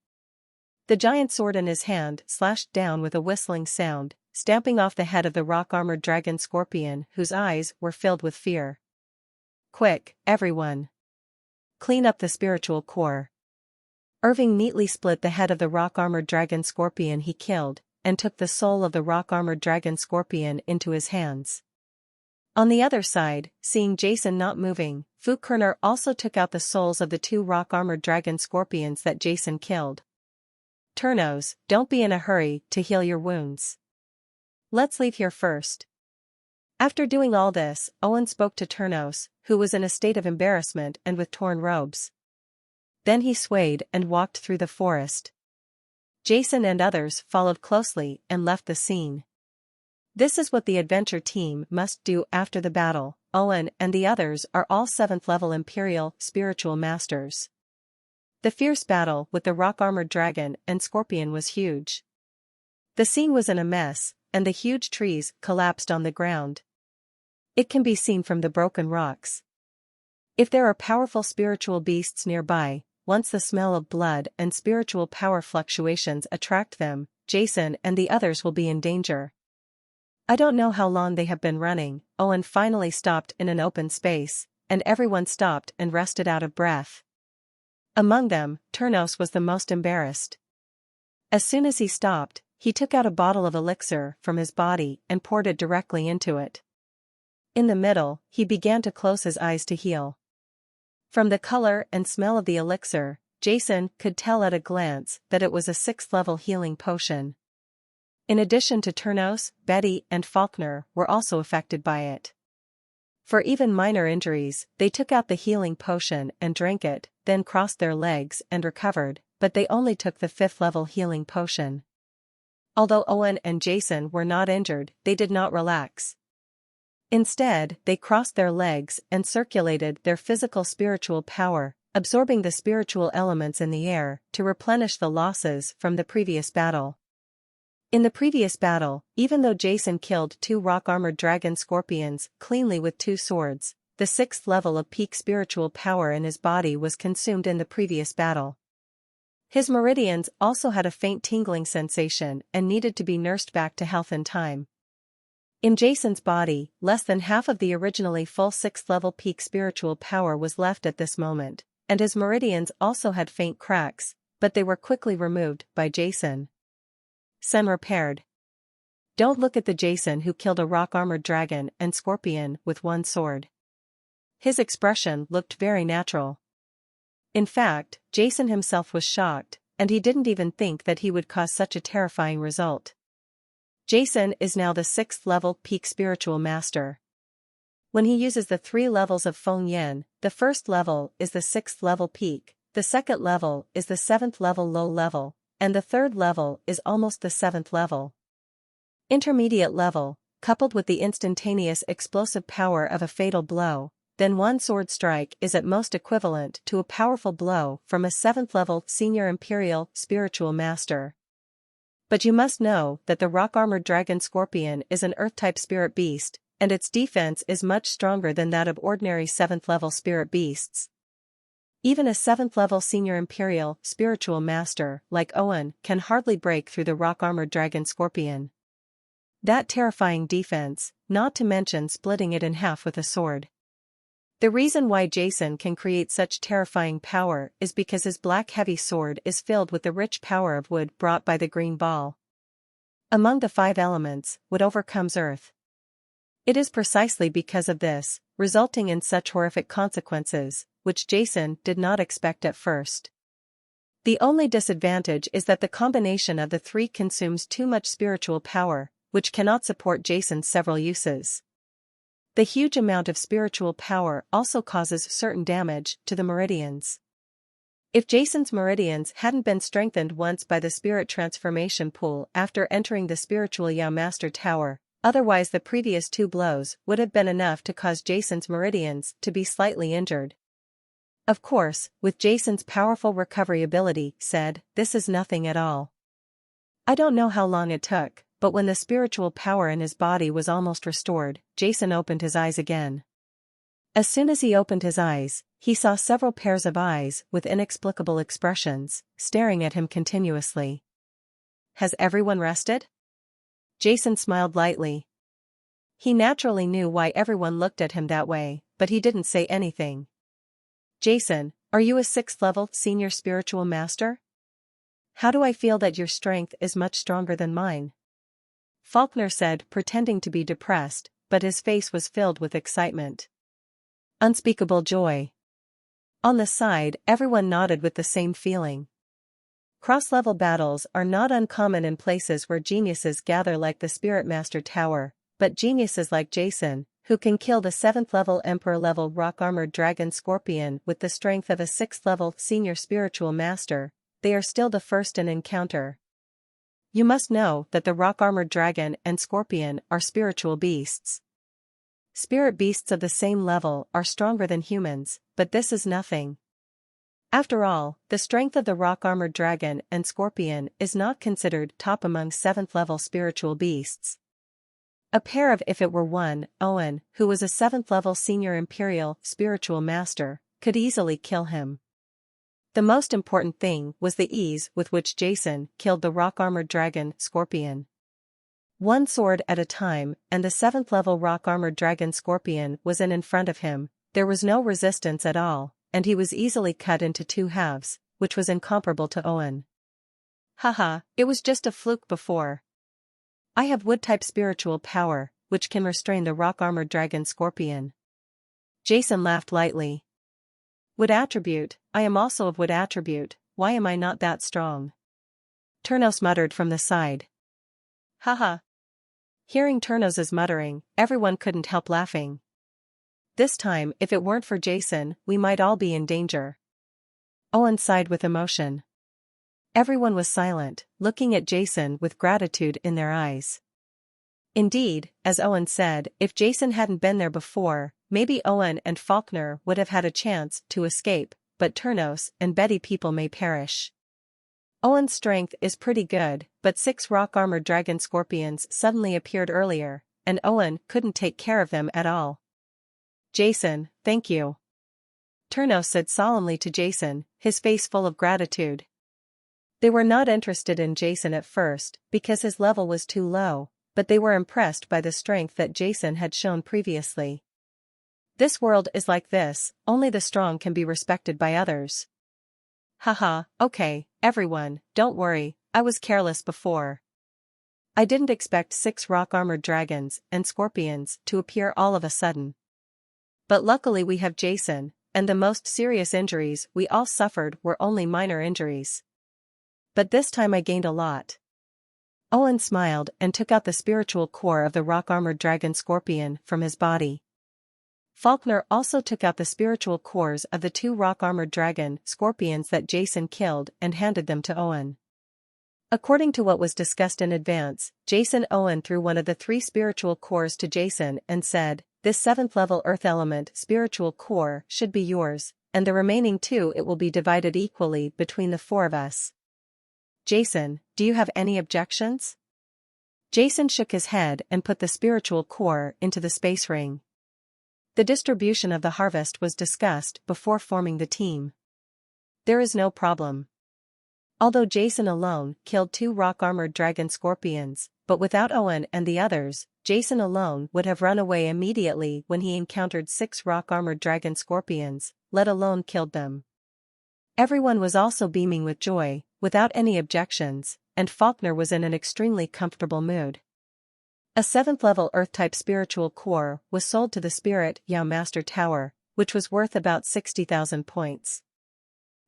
The giant sword in his hand slashed down with a whistling sound, stamping off the head of the rock-armored dragon scorpion whose eyes were filled with fear. Quick, everyone! Clean up the spiritual core. Irving neatly split the head of the rock-armored dragon scorpion he killed, and took the soul of the rock-armored dragon scorpion into his hands. On the other side, seeing Jason not moving, Fu Kerner also took out the souls of the 2 rock-armored dragon scorpions that Jason killed. Turnos, don't be in a hurry to heal your wounds. Let's leave here first. After doing all this, Owen spoke to Turnos, who was in a state of embarrassment and with torn robes. Then he swayed and walked through the forest. Jason and others followed closely and left the scene. This is what the adventure team must do after the battle. Owen and the others are all 7th level Imperial spiritual masters. The fierce battle with the rock-armored dragon and scorpion was huge. The scene was in a mess, and the huge trees collapsed on the ground. It can be seen from the broken rocks. If there are powerful spiritual beasts nearby, once the smell of blood and spiritual power fluctuations attract them, Jason and the others will be in danger. I don't know how long they have been running. Owen finally stopped in an open space, and everyone stopped and rested out of breath. Among them, Turnos was the most embarrassed. As soon as he stopped, he took out a bottle of elixir from his body and poured it directly into it. In the middle, he began to close his eyes to heal. From the color and smell of the elixir, Jason could tell at a glance that it was a 6th level healing potion. In addition to Turnos, Betty and Faulkner were also affected by it. For even minor injuries, they took out the healing potion and drank it, then crossed their legs and recovered, but they only took the 5th level healing potion. Although Owen and Jason were not injured, they did not relax. Instead, they crossed their legs and circulated their physical spiritual power, absorbing the spiritual elements in the air to replenish the losses from the previous battle. In the previous battle, even though Jason killed 2 rock-armored dragon scorpions cleanly with 2 swords, the 6th level of peak spiritual power in his body was consumed in the previous battle. His meridians also had a faint tingling sensation and needed to be nursed back to health in time. In Jason's body, less than half of the originally full 6th level peak spiritual power was left at this moment, and his meridians also had faint cracks, but they were quickly removed by Jason. Sen repaired. Don't look at the Jason who killed a rock-armored dragon and scorpion with 1 sword. His expression looked very natural. In fact, Jason himself was shocked, and he didn't even think that he would cause such a terrifying result. Jason is now the 6th level peak spiritual master. When he uses the 3 levels of Feng Yin, the first level is the 6th level peak, the second level is the 7th level low level, and the third level is almost the 7th level. Intermediate level, coupled with the instantaneous explosive power of a fatal blow, then 1 sword strike is at most equivalent to a powerful blow from a 7th level senior imperial spiritual master. But you must know that the rock-armored dragon scorpion is an earth-type spirit beast, and its defense is much stronger than that of ordinary 7th level spirit beasts. Even a 7th level senior imperial spiritual master like Owen can hardly break through the rock-armored dragon scorpion. That terrifying defense, not to mention splitting it in half with a sword. The reason why Jason can create such terrifying power is because his black heavy sword is filled with the rich power of wood brought by the green ball. Among the 5 elements, wood overcomes earth. It is precisely because of this, resulting in such horrific consequences, which Jason did not expect at first. The only disadvantage is that the combination of the 3 consumes too much spiritual power, which cannot support Jason's several uses. The huge amount of spiritual power also causes certain damage to the meridians. If Jason's meridians hadn't been strengthened once by the spirit transformation pool after entering the spiritual Yao Master Tower, otherwise the previous 2 blows would have been enough to cause Jason's meridians to be slightly injured. Of course, with Jason's powerful recovery ability, this is nothing at all. I don't know how long it took, but when the spiritual power in his body was almost restored, Jason opened his eyes again. As soon as he opened his eyes, he saw several pairs of eyes with inexplicable expressions, staring at him continuously. Has everyone rested? Jason smiled lightly. He naturally knew why everyone looked at him that way, but he didn't say anything. Jason, are you a 6th level senior spiritual master? How do I feel that your strength is much stronger than mine? Faulkner said, pretending to be depressed, but his face was filled with excitement. Unspeakable joy. On the side, everyone nodded with the same feeling. Cross-level battles are not uncommon in places where geniuses gather like the Spirit Master Tower, but geniuses like Jason, who can kill the 7th level Emperor level rock-armored dragon Scorpion with the strength of a 6th level senior spiritual master, they are still the first in encounter. You must know that the rock-armored dragon and Scorpion are spiritual beasts. Spirit beasts of the same level are stronger than humans, but this is nothing. After all, the strength of the rock-armored dragon and Scorpion is not considered top among 7th level spiritual beasts. A pair of if it were one, Owen, who was a 7th level senior imperial spiritual master, could easily kill him. The most important thing was the ease with which Jason killed the rock-armored dragon Scorpion. One sword at a time, and the 7th level rock-armored dragon Scorpion was in front of him. There was no resistance at all, and he was easily cut into 2 halves, which was incomparable to Owen. Haha, it was just a fluke before. I have wood-type spiritual power, which can restrain the rock-armored dragon Scorpion. Jason laughed lightly. Wood attribute, I am also of wood attribute, why am I not that strong? Turnos muttered from the side. Haha. Hearing Turnos's muttering, everyone couldn't help laughing. This time, if it weren't for Jason, we might all be in danger. Owen sighed with emotion. Everyone was silent, looking at Jason with gratitude in their eyes. Indeed, as Owen said, if Jason hadn't been there before, maybe Owen and Faulkner would have had a chance to escape, but Turnos and Betty people may perish. Owen's strength is pretty good, but 6 rock-armored dragon Scorpions suddenly appeared earlier, and Owen couldn't take care of them at all. Jason, thank you. Turnos said solemnly to Jason, his face full of gratitude. They were not interested in Jason at first, because his level was too low, but they were impressed by the strength that Jason had shown previously. This world is like this, only the strong can be respected by others. Haha, okay, everyone, don't worry, I was careless before. I didn't expect 6 rock-armored dragons and Scorpions to appear all of a sudden. But luckily we have Jason, and the most serious injuries we all suffered were only minor injuries. But this time I gained a lot. Owen smiled and took out the spiritual core of the rock-armored dragon Scorpion from his body. Faulkner also took out the spiritual cores of the 2 rock-armored dragon Scorpions that Jason killed and handed them to Owen. According to what was discussed in advance, Owen threw one of the 3 spiritual cores to Jason and said, "This 7th level earth element spiritual core should be yours, and the remaining 2 it will be divided equally between the 4 of us." Jason, do you have any objections? Jason shook his head and put the spiritual core into the space ring. The distribution of the harvest was discussed before forming the team. There is no problem. Although Jason alone killed 2 rock-armored dragon Scorpions, but without Owen and the others, Jason alone would have run away immediately when he encountered 6 rock-armored dragon Scorpions, let alone killed them. Everyone was also beaming with joy, without any objections, and Faulkner was in an extremely comfortable mood. A 7th level Earth-type spiritual core was sold to the Spirit Yao Master Tower, which was worth about 60,000 points.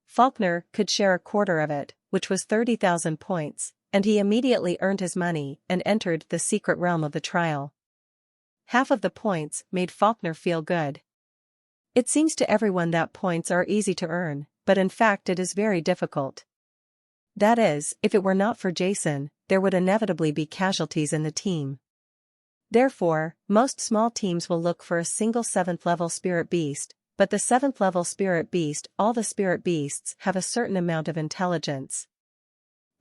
Faulkner could share a quarter of it, which was 30,000 points, and he immediately earned his money and entered the secret realm of the trial. Half of the points made Faulkner feel good. It seems to everyone that points are easy to earn, but in fact it is very difficult. That is, if it were not for Jason, there would inevitably be casualties in the team. Therefore, most small teams will look for a single 7th level spirit beast, but the 7th level spirit beast, all the spirit beasts have a certain amount of intelligence.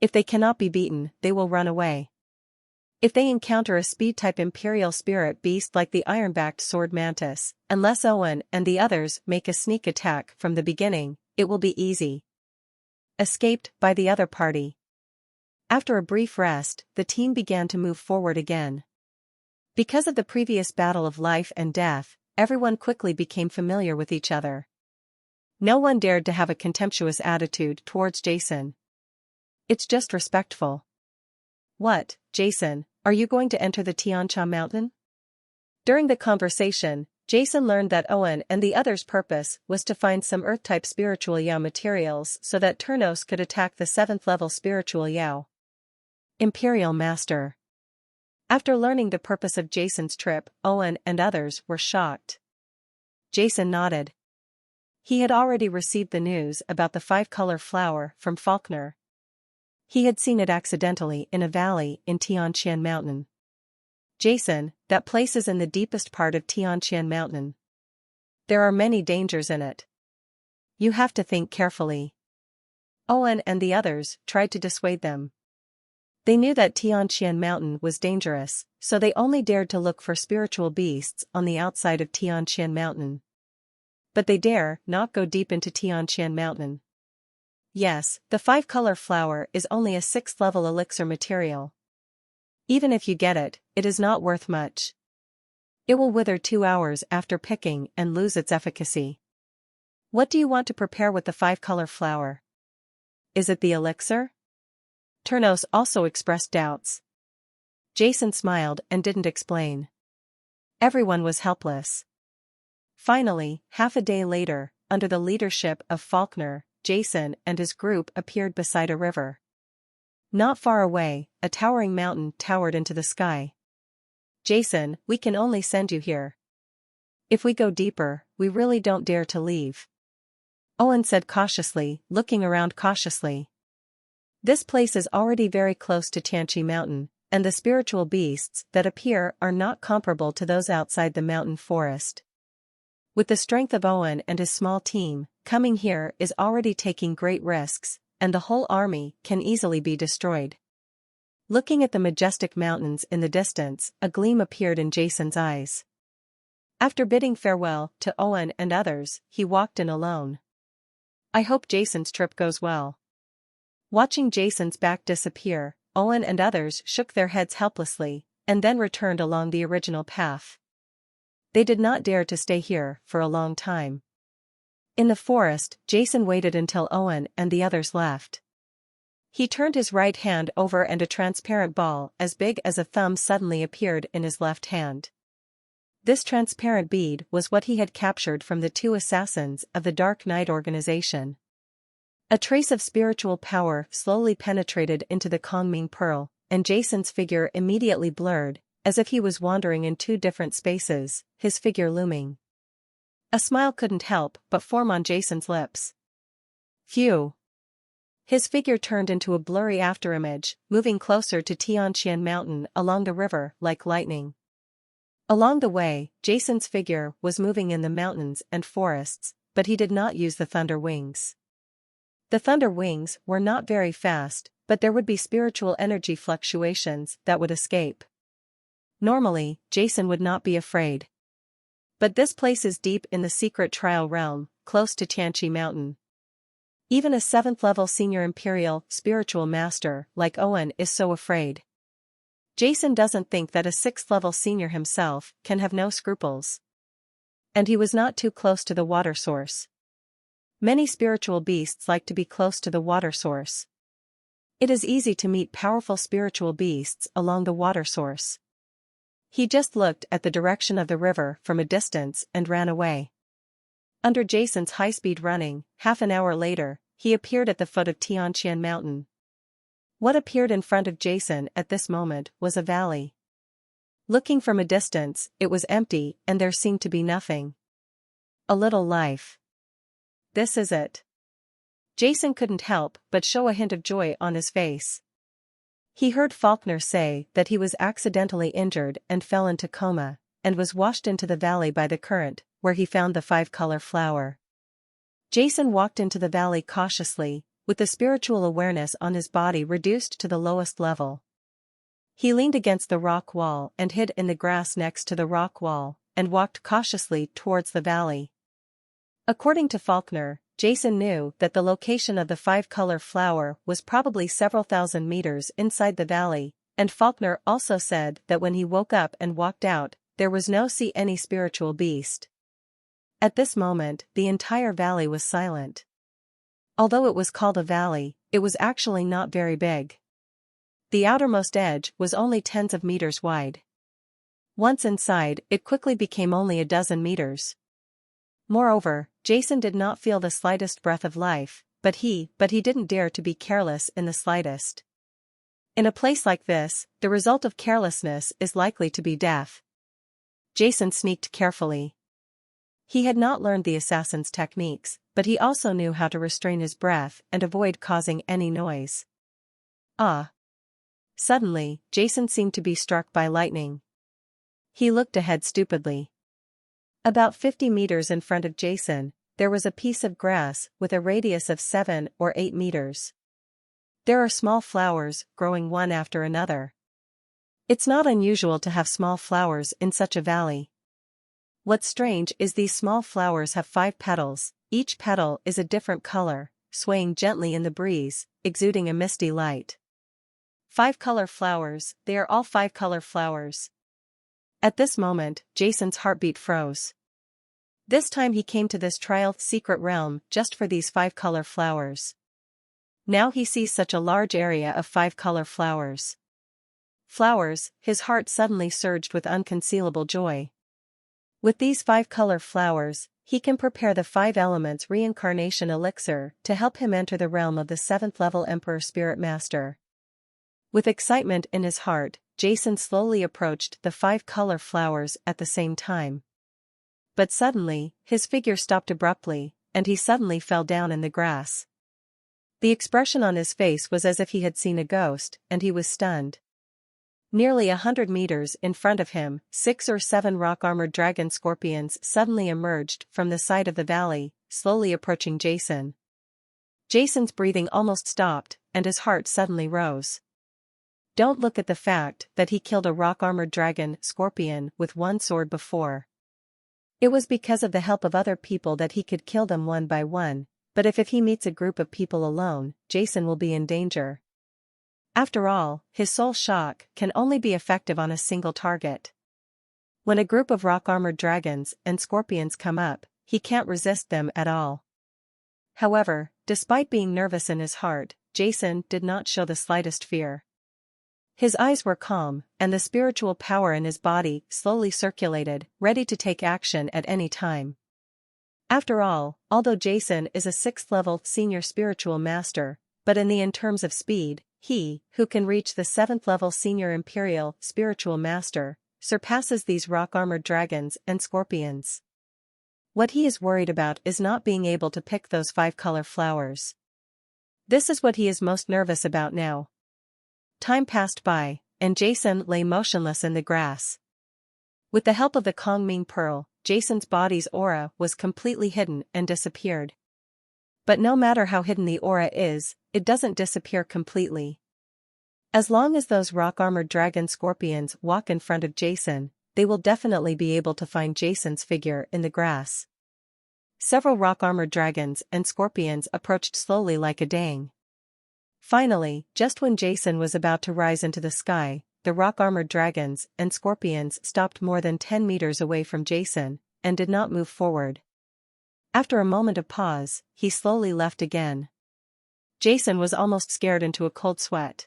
If they cannot be beaten, they will run away. If they encounter a speed-type Imperial spirit beast like the iron-backed sword mantis, unless Owen and the others make a sneak attack from the beginning, it will be easy. Escaped by the other party. After a brief rest, the team began to move forward again. Because of the previous battle of life and death, everyone quickly became familiar with each other. No one dared to have a contemptuous attitude towards Jason. It's just respectful. What, Jason, are you going to enter the Tiancha Mountain? During the conversation, Jason learned that Owen and the others' purpose was to find some Earth-type spiritual Yao materials so that Turnos could attack the 7th level spiritual Yao. Imperial Master. After learning the purpose of Jason's trip, Owen and others were shocked. Jason nodded. He had already received the news about the five-color flower from Faulkner. He had seen it accidentally in a valley in Tianqian Mountain. Jason, that place is in the deepest part of Tianqian Mountain. There are many dangers in it. You have to think carefully. Owen and the others tried to dissuade them. They knew that Tianqian Mountain was dangerous, so they only dared to look for spiritual beasts on the outside of Tianqian Mountain. But they dare not go deep into Tianqian Mountain. Yes, the five-color flower is only a 6th-level elixir material. Even if you get it, it is not worth much. It will wither 2 hours after picking and lose its efficacy. What do you want to prepare with the five-color flower? Is it the elixir? Turnos also expressed doubts. Jason smiled and didn't explain. Everyone was helpless. Finally, half a day later, under the leadership of Faulkner, Jason and his group appeared beside a river. Not far away, a towering mountain towered into the sky. Jason, we can only send you here. If we go deeper, we really don't dare to leave. Owen said cautiously, looking around cautiously. This place is already very close to Tianqi Mountain, and the spiritual beasts that appear are not comparable to those outside the mountain forest. With the strength of Owen and his small team, coming here is already taking great risks, and the whole army can easily be destroyed. Looking at the majestic mountains in the distance, a gleam appeared in Jason's eyes. After bidding farewell to Owen and others, he walked in alone. I hope Jason's trip goes well. Watching Jason's back disappear, Owen and others shook their heads helplessly, and then returned along the original path. They did not dare to stay here for a long time. In the forest, Jason waited until Owen and the others left. He turned his right hand over and a transparent ball as big as a thumb suddenly appeared in his left hand. This transparent bead was what he had captured from the 2 assassins of the Dark Knight organization. A trace of spiritual power slowly penetrated into the Kongming Pearl, and Jason's figure immediately blurred, as if he was wandering in 2 different spaces, his figure looming. A smile couldn't help but form on Jason's lips. Phew! His figure turned into a blurry afterimage, moving closer to Tianqian Mountain along the river like lightning. Along the way, Jason's figure was moving in the mountains and forests, but he did not use the thunder wings. The thunder wings were not very fast, but there would be spiritual energy fluctuations that would escape. Normally, Jason would not be afraid. But this place is deep in the secret trial realm, close to Tianqi Mountain. Even a 7th-level senior imperial spiritual master like Owen is so afraid. Jason doesn't think that a 6th-level senior himself can have no scruples. And he was not too close to the water source. Many spiritual beasts like to be close to the water source. It is easy to meet powerful spiritual beasts along the water source. He just looked at the direction of the river from a distance and ran away. Under Jason's high-speed running, half an hour later, he appeared at the foot of Tianqian Mountain. What appeared in front of Jason at this moment was a valley. Looking from a distance, it was empty and there seemed to be nothing. A little life. This is it. Jason couldn't help but show a hint of joy on his face. He heard Faulkner say that he was accidentally injured and fell into coma, and was washed into the valley by the current, where he found the five-color flower. Jason walked into the valley cautiously, with the spiritual awareness on his body reduced to the lowest level. He leaned against the rock wall and hid in the grass next to the rock wall, and walked cautiously towards the valley. According to Faulkner, Jason knew that the location of the five-color flower was probably several thousand meters inside the valley, and Faulkner also said that when he woke up and walked out, there was no see any spiritual beast. At this moment, the entire valley was silent. Although it was called a valley, it was actually not very big. The outermost edge was only tens of meters wide. Once inside, it quickly became only a dozen meters. Moreover, Jason did not feel the slightest breath of life, but he didn't dare to be careless in the slightest. In a place like this, the result of carelessness is likely to be death. Jason sneaked carefully. He had not learned the assassin's techniques, but he also knew how to restrain his breath and avoid causing any noise. Ah! Suddenly, Jason seemed to be struck by lightning. He looked ahead stupidly. About 50 meters in front of Jason, there was a piece of grass with a radius of 7 or 8 meters. There are small flowers growing one after another. It's not unusual to have small flowers in such a valley. What's strange is these small flowers have 5 petals, each petal is a different color, swaying gently in the breeze, exuding a misty light. 5-color flowers, they are all 5-color flowers. At this moment, Jason's heartbeat froze. This time he came to this trial secret realm just for these 5-color flowers. Now he sees such a large area of 5-color flowers. Flowers, his heart suddenly surged with unconcealable joy. With these 5-color flowers, he can prepare the 5 elements reincarnation elixir to help him enter the realm of the 7th level Emperor Spirit Master. With excitement in his heart, Jason slowly approached the 5-color flowers at the same time. But suddenly, his figure stopped abruptly, and he suddenly fell down in the grass. The expression on his face was as if he had seen a ghost, and he was stunned. Nearly 100 meters in front of him, 6 or 7 rock-armored dragon scorpions suddenly emerged from the side of the valley, slowly approaching Jason. Jason's breathing almost stopped, and his heart suddenly rose. Don't look at the fact that he killed a rock-armored dragon scorpion with one sword before. It was because of the help of other people that he could kill them one by one, but if he meets a group of people alone, Jason will be in danger. After all, his soul shock can only be effective on a single target. When a group of rock-armored dragons and scorpions come up, he can't resist them at all. However, despite being nervous in his heart, Jason did not show the slightest fear. His eyes were calm, and the spiritual power in his body slowly circulated, ready to take action at any time. After all, although Jason is a 6th-level senior spiritual master, but in terms of speed, he, who can reach the 7th-level senior imperial spiritual master, surpasses these rock-armored dragons and scorpions. What he is worried about is not being able to pick those 5-color flowers. This is what he is most nervous about now. Time passed by, and Jason lay motionless in the grass. With the help of the Kongming Pearl, Jason's body's aura was completely hidden and disappeared. But no matter how hidden the aura is, it doesn't disappear completely. As long as those rock-armored dragon scorpions walk in front of Jason, they will definitely be able to find Jason's figure in the grass. Several rock-armored dragons and scorpions approached slowly like a dang. Finally, just when Jason was about to rise into the sky, the rock-armored dragons and scorpions stopped more than 10 meters away from Jason, and did not move forward. After a moment of pause, he slowly left again. Jason was almost scared into a cold sweat.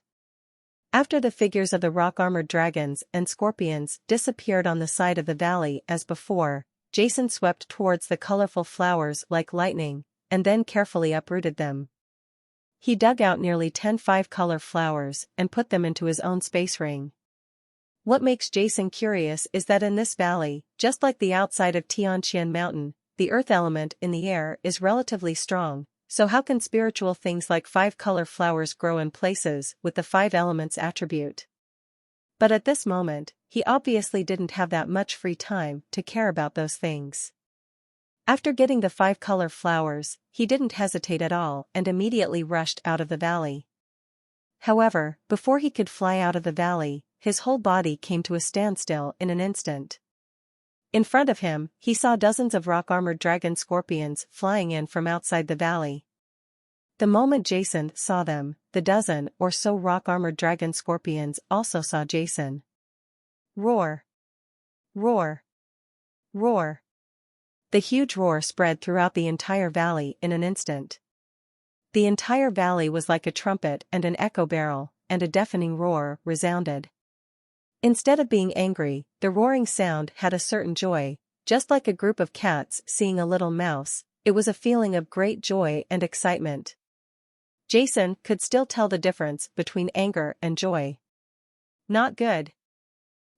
After the figures of the rock-armored dragons and scorpions disappeared on the side of the valley as before, Jason swept towards the colorful flowers like lightning, and then carefully uprooted them. He dug out nearly 10 5-color flowers and put them into his own space ring. What makes Jason curious is that in this valley, just like the outside of Tianqian Mountain, the earth element in the air is relatively strong, so how can spiritual things like 5-color flowers grow in places with the 5 elements attribute? But at this moment, he obviously didn't have that much free time to care about those things. After getting the 5-color flowers, he didn't hesitate at all and immediately rushed out of the valley. However, before he could fly out of the valley, his whole body came to a standstill in an instant. In front of him, he saw dozens of rock-armored dragon scorpions flying in from outside the valley. The moment Jason saw them, the dozen or so rock-armored dragon scorpions also saw Jason. Roar! Roar! Roar! The huge roar spread throughout the entire valley in an instant. The entire valley was like a trumpet and an echo barrel, and a deafening roar resounded. Instead of being angry, the roaring sound had a certain joy, just like a group of cats seeing a little mouse. It was a feeling of great joy and excitement. Jason could still tell the difference between anger and joy. Not good.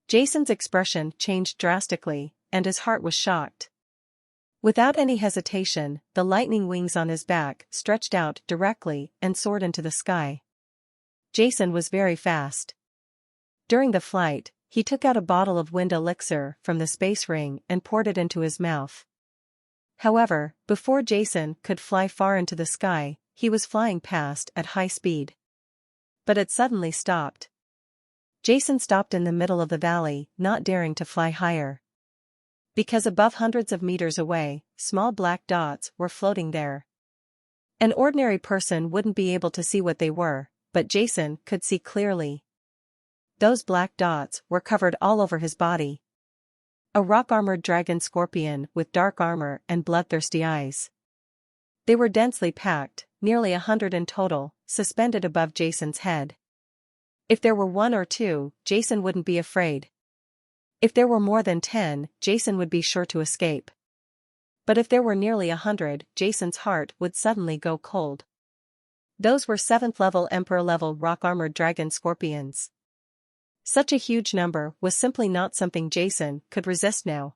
Jason's expression changed drastically, and his heart was shocked. Without any hesitation, the lightning wings on his back stretched out directly and soared into the sky. Jason was very fast. During the flight, he took out a bottle of wind elixir from the space ring and poured it into his mouth. However, before Jason could fly far into the sky, he was flying past at high speed. But it suddenly stopped. Jason stopped in the middle of the valley, not daring to fly higher. Because above hundreds of meters away, small black dots were floating there. An ordinary person wouldn't be able to see what they were, but Jason could see clearly. Those black dots were covered all over his body. A rock-armored dragon scorpion with dark armor and bloodthirsty eyes. They were densely packed, nearly 100 in total, suspended above Jason's head. If there were 1 or 2, Jason wouldn't be afraid. If there were more than 10, Jason would be sure to escape. But if there were nearly 100, Jason's heart would suddenly go cold. Those were 7th-level Emperor-level rock-armored dragon scorpions. Such a huge number was simply not something Jason could resist now.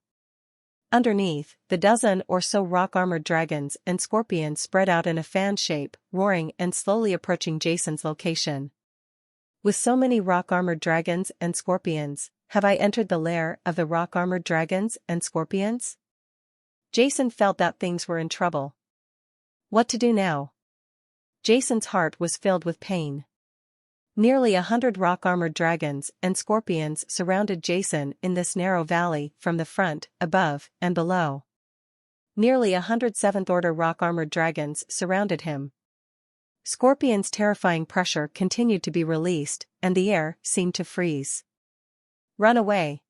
Underneath, the dozen or so rock-armored dragons and scorpions spread out in a fan shape, roaring and slowly approaching Jason's location. With so many rock-armored dragons and scorpions, have I entered the lair of the rock-armored dragons and scorpions? Jason felt that things were in trouble. What to do now? Jason's heart was filled with pain. Nearly 100 rock-armored dragons and scorpions surrounded Jason in this narrow valley from the front, above, and below. Nearly 100 7th-order rock-armored dragons surrounded him. Scorpion's terrifying pressure continued to be released, and the air seemed to freeze. Run away.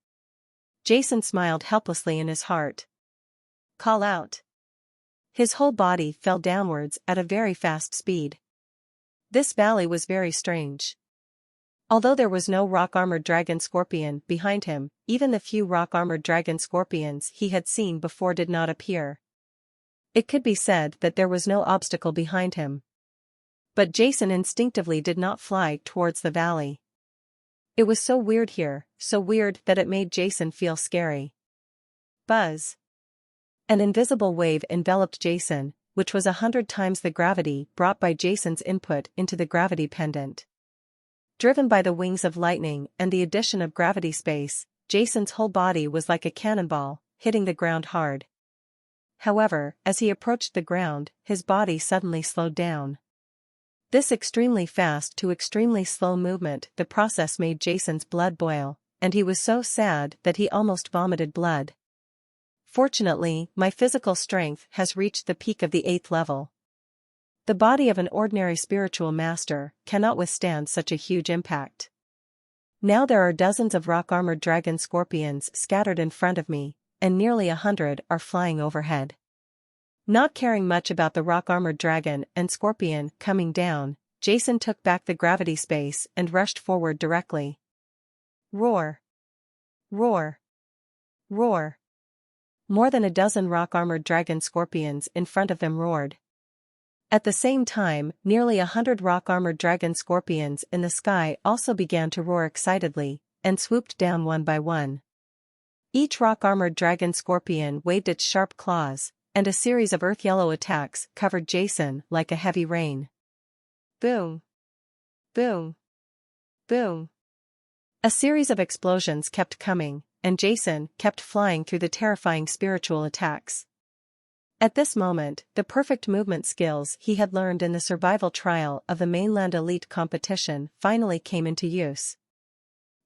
Jason smiled helplessly in his heart. Call out. His whole body fell downwards at a very fast speed. This valley was very strange. Although there was no rock-armored dragon scorpion behind him, even the few rock-armored dragon scorpions he had seen before did not appear. It could be said that there was no obstacle behind him. But Jason instinctively did not fly towards the valley. It was so weird here, so weird that it made Jason feel scary. Buzz. An invisible wave enveloped Jason, which was 100 times the gravity brought by Jason's input into the gravity pendant. Driven by the wings of lightning and the addition of gravity space, Jason's whole body was like a cannonball, hitting the ground hard. However, as he approached the ground, his body suddenly slowed down. This extremely fast to extremely slow movement, the process made Jason's blood boil, and he was so sad that he almost vomited blood. Fortunately, my physical strength has reached the peak of the 8th level. The body of an ordinary spiritual master cannot withstand such a huge impact. Now there are dozens of rock-armored dragon scorpions scattered in front of me, and nearly 100 are flying overhead. Not caring much about the rock-armored dragon and scorpion coming down, Jason took back the gravity space and rushed forward directly. Roar! Roar! Roar! More than a dozen rock-armored dragon scorpions in front of them roared. At the same time, nearly 100 rock-armored dragon scorpions in the sky also began to roar excitedly, and swooped down one by one. Each rock-armored dragon scorpion waved its sharp claws, and a series of earth-yellow attacks covered Jason like a heavy rain. Boom! Boom! Boom! A series of explosions kept coming, and Jason kept flying through the terrifying spiritual attacks. At this moment, the perfect movement skills he had learned in the survival trial of the mainland elite competition finally came into use.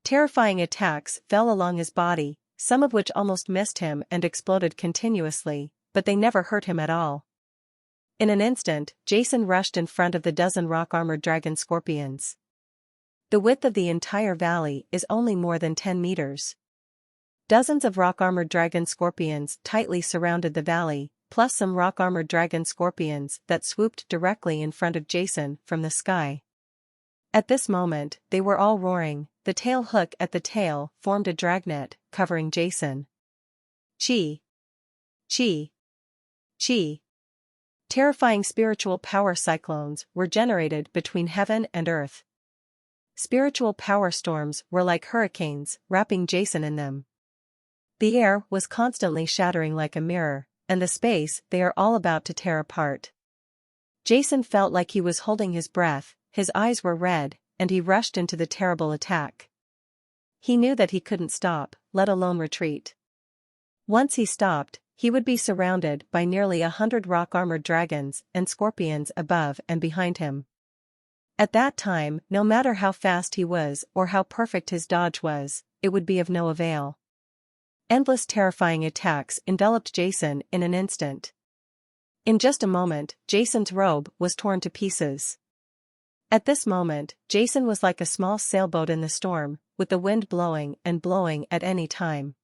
Terrifying attacks fell along his body, some of which almost missed him and exploded continuously, but they never hurt him at all. In an instant, Jason rushed in front of the dozen rock-armored dragon scorpions. The width of the entire valley is only more than 10 meters. Dozens of rock-armored dragon scorpions tightly surrounded the valley, plus some rock-armored dragon scorpions that swooped directly in front of Jason from the sky. At this moment, they were all roaring. The tail hook at the tail formed a dragnet, covering Jason. Chi! Chi! Chi! Terrifying spiritual power cyclones were generated between heaven and earth. Spiritual power storms were like hurricanes, wrapping Jason in them. The air was constantly shattering like a mirror, and the space they are all about to tear apart. Jason felt like he was holding his breath, his eyes were red, and he rushed into the terrible attack. He knew that he couldn't stop, let alone retreat. Once he stopped, he would be surrounded by nearly 100 rock-armored dragons and scorpions above and behind him. At that time, no matter how fast he was or how perfect his dodge was, it would be of no avail. Endless terrifying attacks enveloped Jason in an instant. In just a moment, Jason's robe was torn to pieces. At this moment, Jason was like a small sailboat in the storm, with the wind blowing and blowing at any time.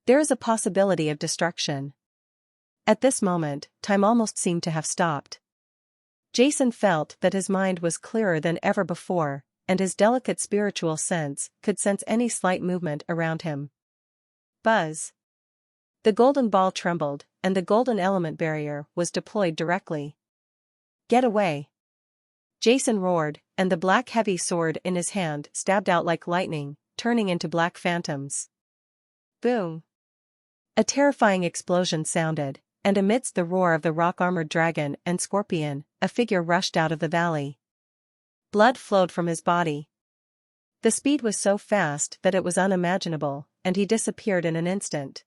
There is a possibility of destruction. At this moment, time almost seemed to have stopped. Jason felt that his mind was clearer than ever before, and his delicate spiritual sense could sense any slight movement around him. Buzz. The golden ball trembled, and the golden element barrier was deployed directly. Get away! Jason roared, and the black heavy sword in his hand stabbed out like lightning, turning into black phantoms. Boom! A terrifying explosion sounded, and amidst the roar of the rock-armored dragon and scorpion, a figure rushed out of the valley. Blood flowed from his body. The speed was so fast that it was unimaginable, and he disappeared in an instant.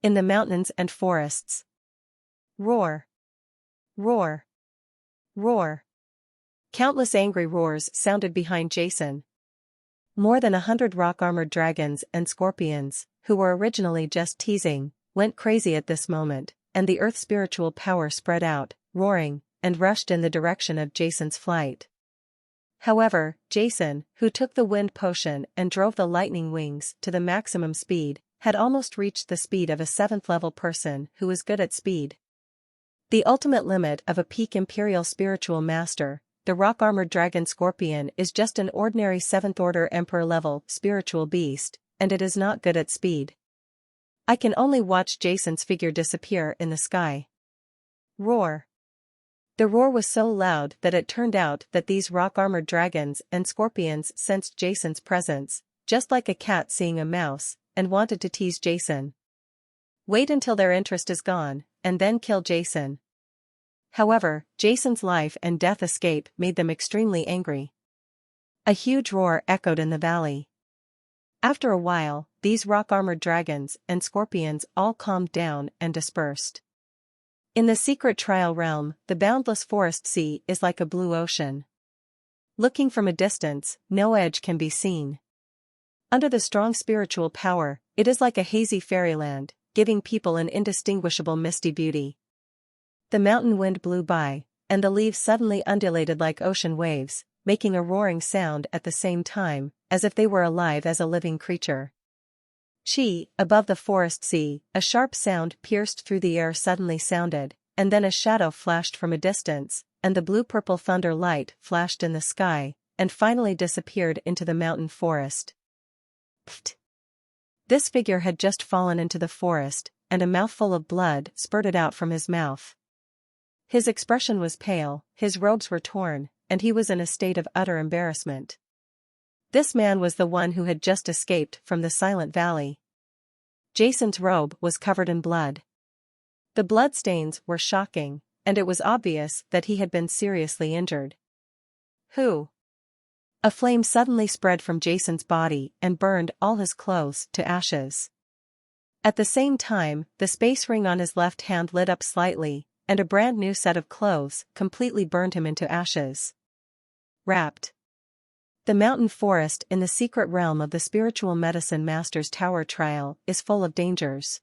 In the mountains and forests. Roar! Roar! Roar! Countless angry roars sounded behind Jason. More than 100 rock-armored dragons and scorpions, who were originally just teasing, went crazy at this moment, and the earth's spiritual power spread out, roaring, and rushed in the direction of Jason's flight. However, Jason, who took the wind potion and drove the lightning wings to the maximum speed, had almost reached the speed of a 7th-level person who was good at speed. The ultimate limit of a peak imperial spiritual master, the rock-armored dragon scorpion, is just an ordinary 7th-order emperor-level spiritual beast, and it is not good at speed. I can only watch Jason's figure disappear in the sky. Roar! The roar was so loud that it turned out that these rock-armored dragons and scorpions sensed Jason's presence, just like a cat seeing a mouse, and wanted to tease Jason. Wait until their interest is gone, and then kill Jason. However, Jason's life and death escape made them extremely angry. A huge roar echoed in the valley. After a while, these rock-armored dragons and scorpions all calmed down and dispersed. In the secret trial realm, the boundless forest sea is like a blue ocean. Looking from a distance, no edge can be seen. Under the strong spiritual power, it is like a hazy fairyland, giving people an indistinguishable misty beauty. The mountain wind blew by, and the leaves suddenly undulated like ocean waves, making a roaring sound at the same time, as if they were alive as a living creature. Above the forest sea, a sharp sound pierced through the air suddenly sounded, and then a shadow flashed from a distance, and the blue-purple thunder light flashed in the sky, and finally disappeared into the mountain forest. Pfft! This figure had just fallen into the forest, and a mouthful of blood spurted out from his mouth. His expression was pale, his robes were torn, and he was in a state of utter embarrassment. This man was the one who had just escaped from the Silent Valley. Jason's robe was covered in blood. The bloodstains were shocking, and it was obvious that he had been seriously injured. Who? A flame suddenly spread from Jason's body and burned all his clothes to ashes. At the same time, the space ring on his left hand lit up slightly, and a brand new set of clothes completely burned him into ashes. Wrapped. The mountain forest in the secret realm of the spiritual medicine master's tower trial is full of dangers.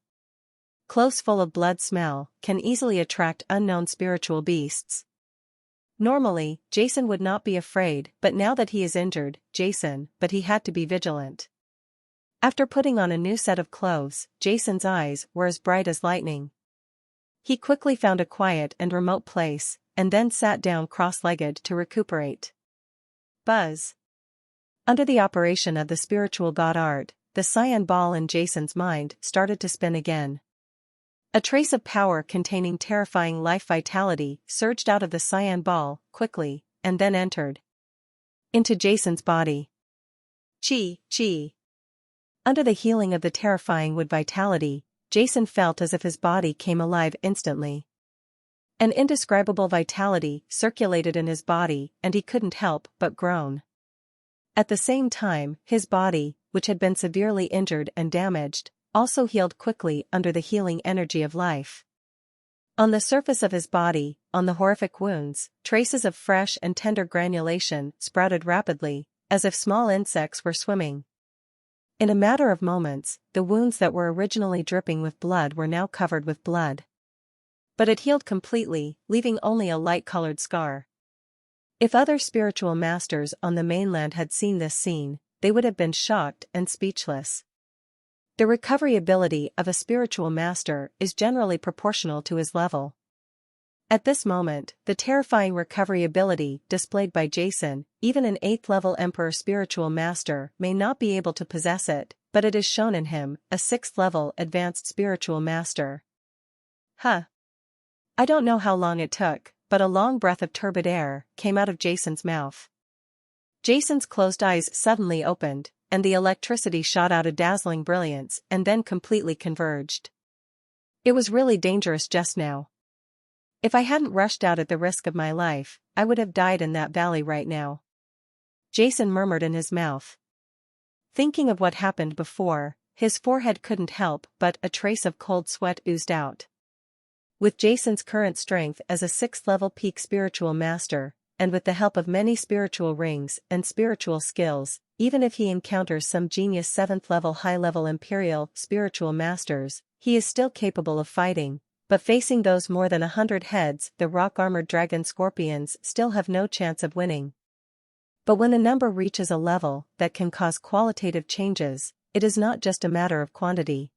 Close full of blood smell can easily attract unknown spiritual beasts. Normally, Jason would not be afraid, but now that he is injured, but he had to be vigilant. After putting on a new set of clothes, Jason's eyes were as bright as lightning. He quickly found a quiet and remote place, and then sat down cross-legged to recuperate. Buzz. Under the operation of the spiritual god art, the cyan ball in Jason's mind started to spin again. A trace of power containing terrifying life vitality surged out of the cyan ball, quickly, and then entered into Jason's body. Chi. Under the healing of the terrifying wood vitality, Jason felt as if his body came alive instantly. An indescribable vitality circulated in his body and he couldn't help but groan. At the same time, his body, which had been severely injured and damaged, also healed quickly under the healing energy of life. On the surface of his body, on the horrific wounds, traces of fresh and tender granulation sprouted rapidly, as if small insects were swimming. In a matter of moments, the wounds that were originally dripping with blood were now covered with blood. But it healed completely, leaving only a light-colored scar. If other spiritual masters on the mainland had seen this scene, they would have been shocked and speechless. The recovery ability of a spiritual master is generally proportional to his level. At this moment, the terrifying recovery ability displayed by Jason, even an 8th level Emperor spiritual master may not be able to possess it, but it is shown in him, a 6th level advanced spiritual master. I don't know how long it took, but a long breath of turbid air came out of Jason's mouth. Jason's closed eyes suddenly opened, and the electricity shot out a dazzling brilliance and then completely converged. It was really dangerous just now. If I hadn't rushed out at the risk of my life, I would have died in that valley right now. Jason murmured in his mouth. Thinking of what happened before, his forehead couldn't help but a trace of cold sweat oozed out. With Jason's current strength as a 6th level peak spiritual master, and with the help of many spiritual rings and spiritual skills, even if he encounters some genius 7th level high-level imperial spiritual masters, he is still capable of fighting, but facing those more than 100 heads, the rock-armored dragon scorpions still have no chance of winning. But when the number reaches a level that can cause qualitative changes, it is not just a matter of quantity.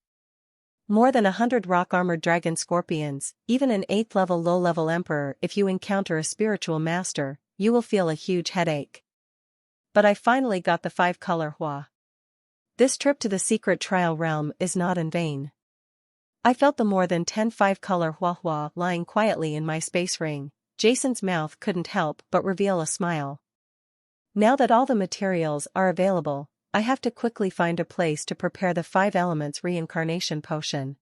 More than 100 rock-armored dragon scorpions, even an 8th level low-level emperor. If you encounter a spiritual master, you will feel a huge headache. But I finally got the 5-color Hua. This trip to the secret trial realm is not in vain. I felt the more than 10 5-color Hua lying quietly in my space ring. Jason's mouth couldn't help but reveal a smile. Now that all the materials are available, I have to quickly find a place to prepare the 5 elements reincarnation potion.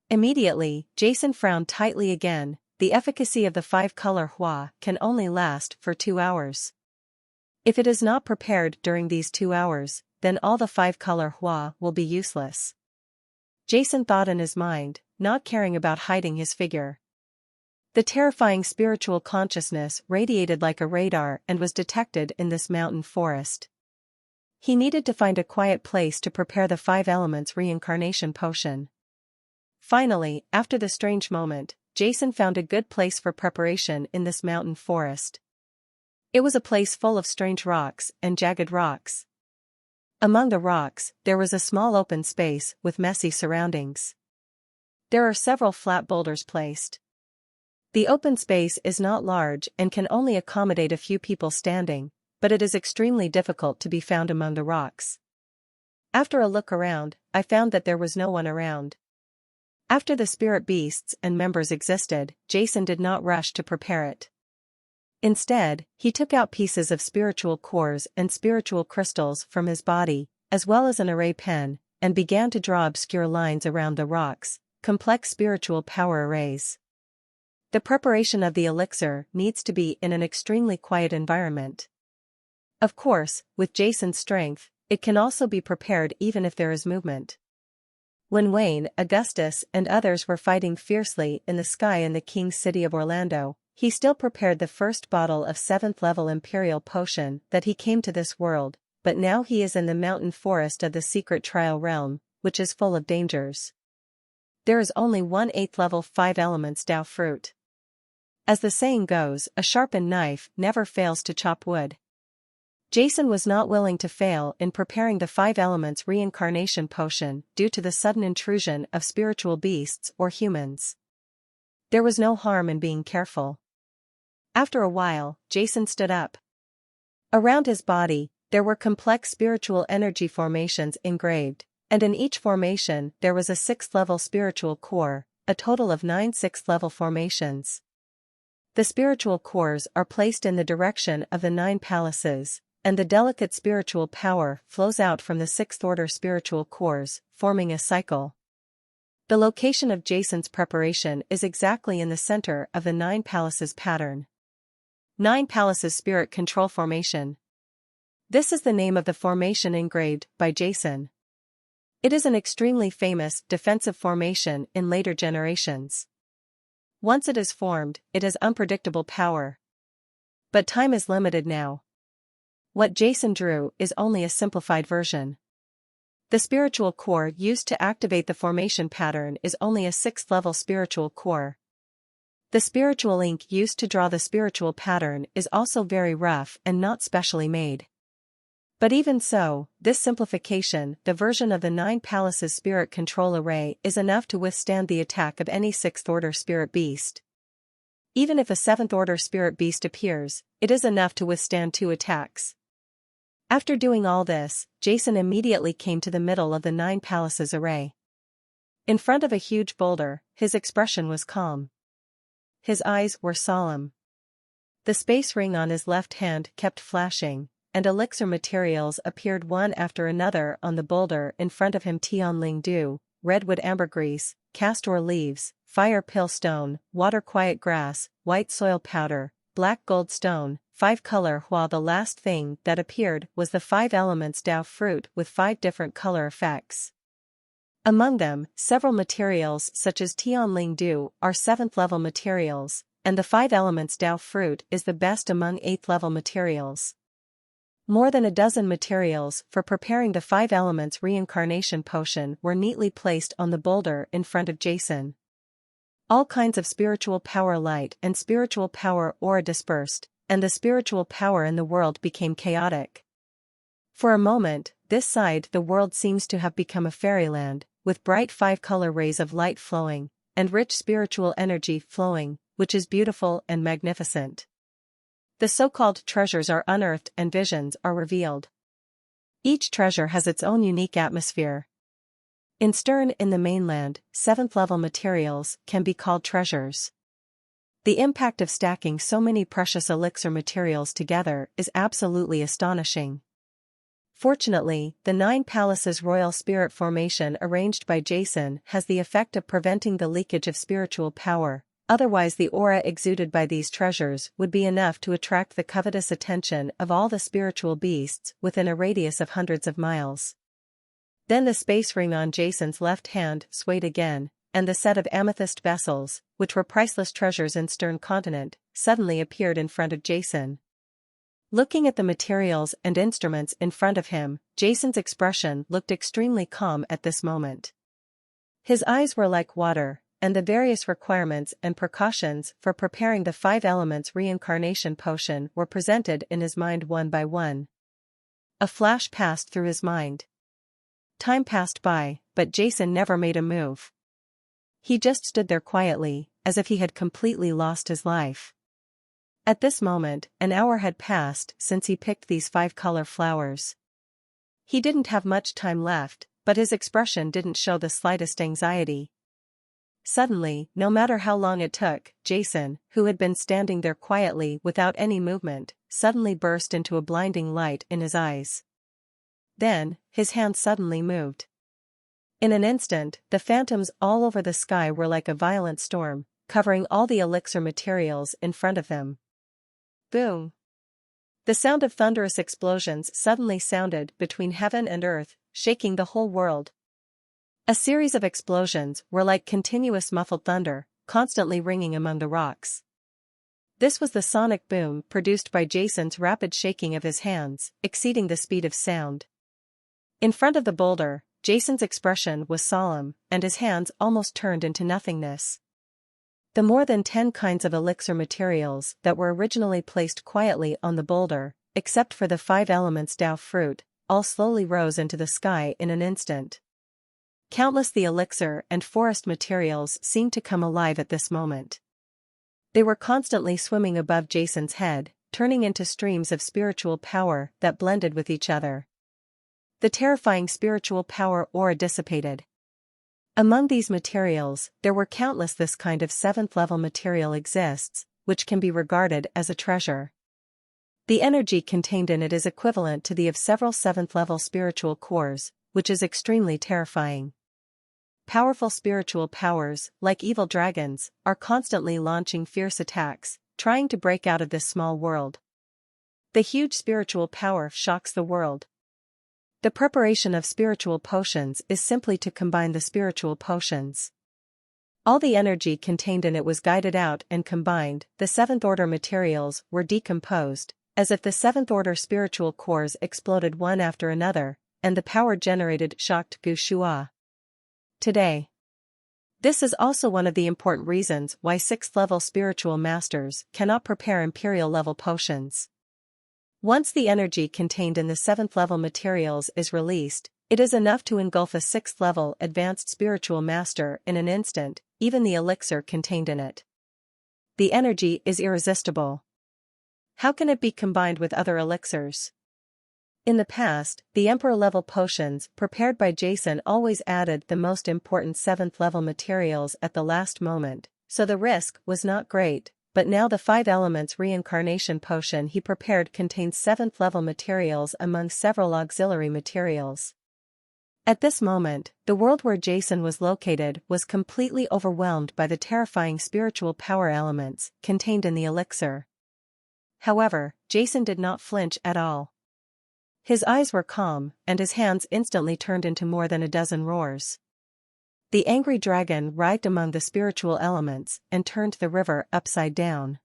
Immediately, Jason frowned tightly again. The efficacy of the 5-color Hua can only last for 2 hours. If it is not prepared during these 2 hours, then all the 5-color Hua will be useless. Jason thought in his mind, not caring about hiding his figure. The terrifying spiritual consciousness radiated like a radar and was detected in this mountain forest. He needed to find a quiet place to prepare the 5 elements reincarnation potion. Finally, after the strange moment, Jason found a good place for preparation in this mountain forest. It was a place full of strange rocks and jagged rocks. Among the rocks, there was a small open space with messy surroundings. There are several flat boulders placed. The open space is not large and can only accommodate a few people standing, but it is extremely difficult to be found among the rocks. After a look around, I found that there was no one around. After the spirit beasts and members existed, Jason did not rush to prepare it. Instead, he took out pieces of spiritual cores and spiritual crystals from his body, as well as an array pen, and began to draw obscure lines around the rocks, complex spiritual power arrays. The preparation of the elixir needs to be in an extremely quiet environment. Of course, with Jason's strength, it can also be prepared even if there is movement. When Wayne, Augustus, and others were fighting fiercely in the sky in the king's city of Orlando, he still prepared the first bottle of 7th level imperial potion that he came to this world, but now he is in the mountain forest of the secret trial realm, which is full of dangers. There is only one 8th level 5 elements Dao fruit. As the saying goes, a sharpened knife never fails to chop wood. Jason was not willing to fail in preparing the 5 elements reincarnation potion due to the sudden intrusion of spiritual beasts or humans. There was no harm in being careful. After a while, Jason stood up. Around his body, there were complex spiritual energy formations engraved, and in each formation there was a 6th level spiritual core, a total of 9 sixth-level formations. The spiritual cores are placed in the direction of the 9 palaces, and the delicate spiritual power flows out from the 6th-order spiritual cores, forming a cycle. The location of Jason's preparation is exactly in the center of the 9 palaces pattern. 9 palaces spirit control formation. This is the name of the formation engraved by Jason. It is an extremely famous defensive formation in later generations. Once it is formed, it has unpredictable power. But time is limited now. What Jason drew is only a simplified version. The spiritual core used to activate the formation pattern is only a 6th-level spiritual core. The spiritual ink used to draw the spiritual pattern is also very rough and not specially made. But even so, this simplification, the version of the 9 palaces spirit control array, is enough to withstand the attack of any 6th-order spirit beast. Even if a 7th-order spirit beast appears, it is enough to withstand 2 attacks. After doing all this, Jason immediately came to the middle of the 9 palaces array. In front of a huge boulder, his expression was calm. His eyes were solemn. The space ring on his left hand kept flashing, and elixir materials appeared one after another on the boulder in front of him: Tianling dew, redwood ambergris, castor leaves, fire pill stone, water quiet grass, white soil powder, black gold stone, 5 color, while the last thing that appeared was the 5 elements Dao fruit with 5 different color effects. Among them, several materials such as Tianling dew are 7th-level materials, and the 5 elements Dao fruit is the best among 8th-level materials. More than a dozen materials for preparing the 5 elements reincarnation potion were neatly placed on the boulder in front of Jason. All kinds of spiritual power light and spiritual power aura dispersed, and the spiritual power in the world became chaotic. For a moment, this side the world seems to have become a fairyland, with bright 5-color rays of light flowing, and rich spiritual energy flowing, which is beautiful and magnificent. The so-called treasures are unearthed and visions are revealed. Each treasure has its own unique atmosphere. In the mainland, 7th-level materials can be called treasures. The impact of stacking so many precious elixir materials together is absolutely astonishing. Fortunately, the 9 palaces royal spirit formation arranged by Jason has the effect of preventing the leakage of spiritual power, otherwise the aura exuded by these treasures would be enough to attract the covetous attention of all the spiritual beasts within a radius of hundreds of miles. Then the space ring on Jason's left hand swayed again, and the set of amethyst vessels, which were priceless treasures in Stern Continent, suddenly appeared in front of Jason. Looking at the materials and instruments in front of him, Jason's expression looked extremely calm at this moment. His eyes were like water, and the various requirements and precautions for preparing the 5 elements reincarnation potion were presented in his mind one by one. A flash passed through his mind. Time passed by, but Jason never made a move. He just stood there quietly, as if he had completely lost his life. At this moment, an hour had passed since he picked these 5-color flowers. He didn't have much time left, but his expression didn't show the slightest anxiety. Suddenly, no matter how long it took, Jason, who had been standing there quietly without any movement, suddenly burst into a blinding light in his eyes. Then, his hand suddenly moved. In an instant, the phantoms all over the sky were like a violent storm, covering all the elixir materials in front of them. Boom! The sound of thunderous explosions suddenly sounded between heaven and earth, shaking the whole world. A series of explosions were like continuous muffled thunder, constantly ringing among the rocks. This was the sonic boom produced by Jason's rapid shaking of his hands, exceeding the speed of sound. In front of the boulder, Jason's expression was solemn, and his hands almost turned into nothingness. The more than 10 kinds of elixir materials that were originally placed quietly on the boulder, except for the 5 elements Dao fruit, all slowly rose into the sky in an instant. Countless the elixir and forest materials seemed to come alive at this moment. They were constantly swimming above Jason's head, turning into streams of spiritual power that blended with each other. The terrifying spiritual power aura dissipated. Among these materials, there were countless. This kind of 7th-level material exists, which can be regarded as a treasure. The energy contained in it is equivalent to the of several 7th-level spiritual cores, which is extremely terrifying. Powerful spiritual powers, like evil dragons, are constantly launching fierce attacks, trying to break out of this small world. The huge spiritual power shocks the world. The preparation of spiritual potions is simply to combine the spiritual potions. All the energy contained in it was guided out and combined. The 7th-order materials were decomposed, as if the 7th-order spiritual cores exploded one after another, and the power generated shocked Gu Shua. Today. This is also one of the important reasons why 6th-level spiritual masters cannot prepare imperial-level potions. Once the energy contained in the 7th-level materials is released, it is enough to engulf a 6th-level advanced spiritual master in an instant, even the elixir contained in it. The energy is irresistible. How can it be combined with other elixirs? In the past, the Emperor-level potions prepared by Jason always added the most important 7th-level materials at the last moment, so the risk was not great, but now the 5 elements reincarnation potion he prepared contains 7th-level materials among several auxiliary materials. At this moment, the world where Jason was located was completely overwhelmed by the terrifying spiritual power elements contained in the elixir. However, Jason did not flinch at all. His eyes were calm, and his hands instantly turned into more than a dozen roars. The angry dragon writhed among the spiritual elements and turned the river upside down.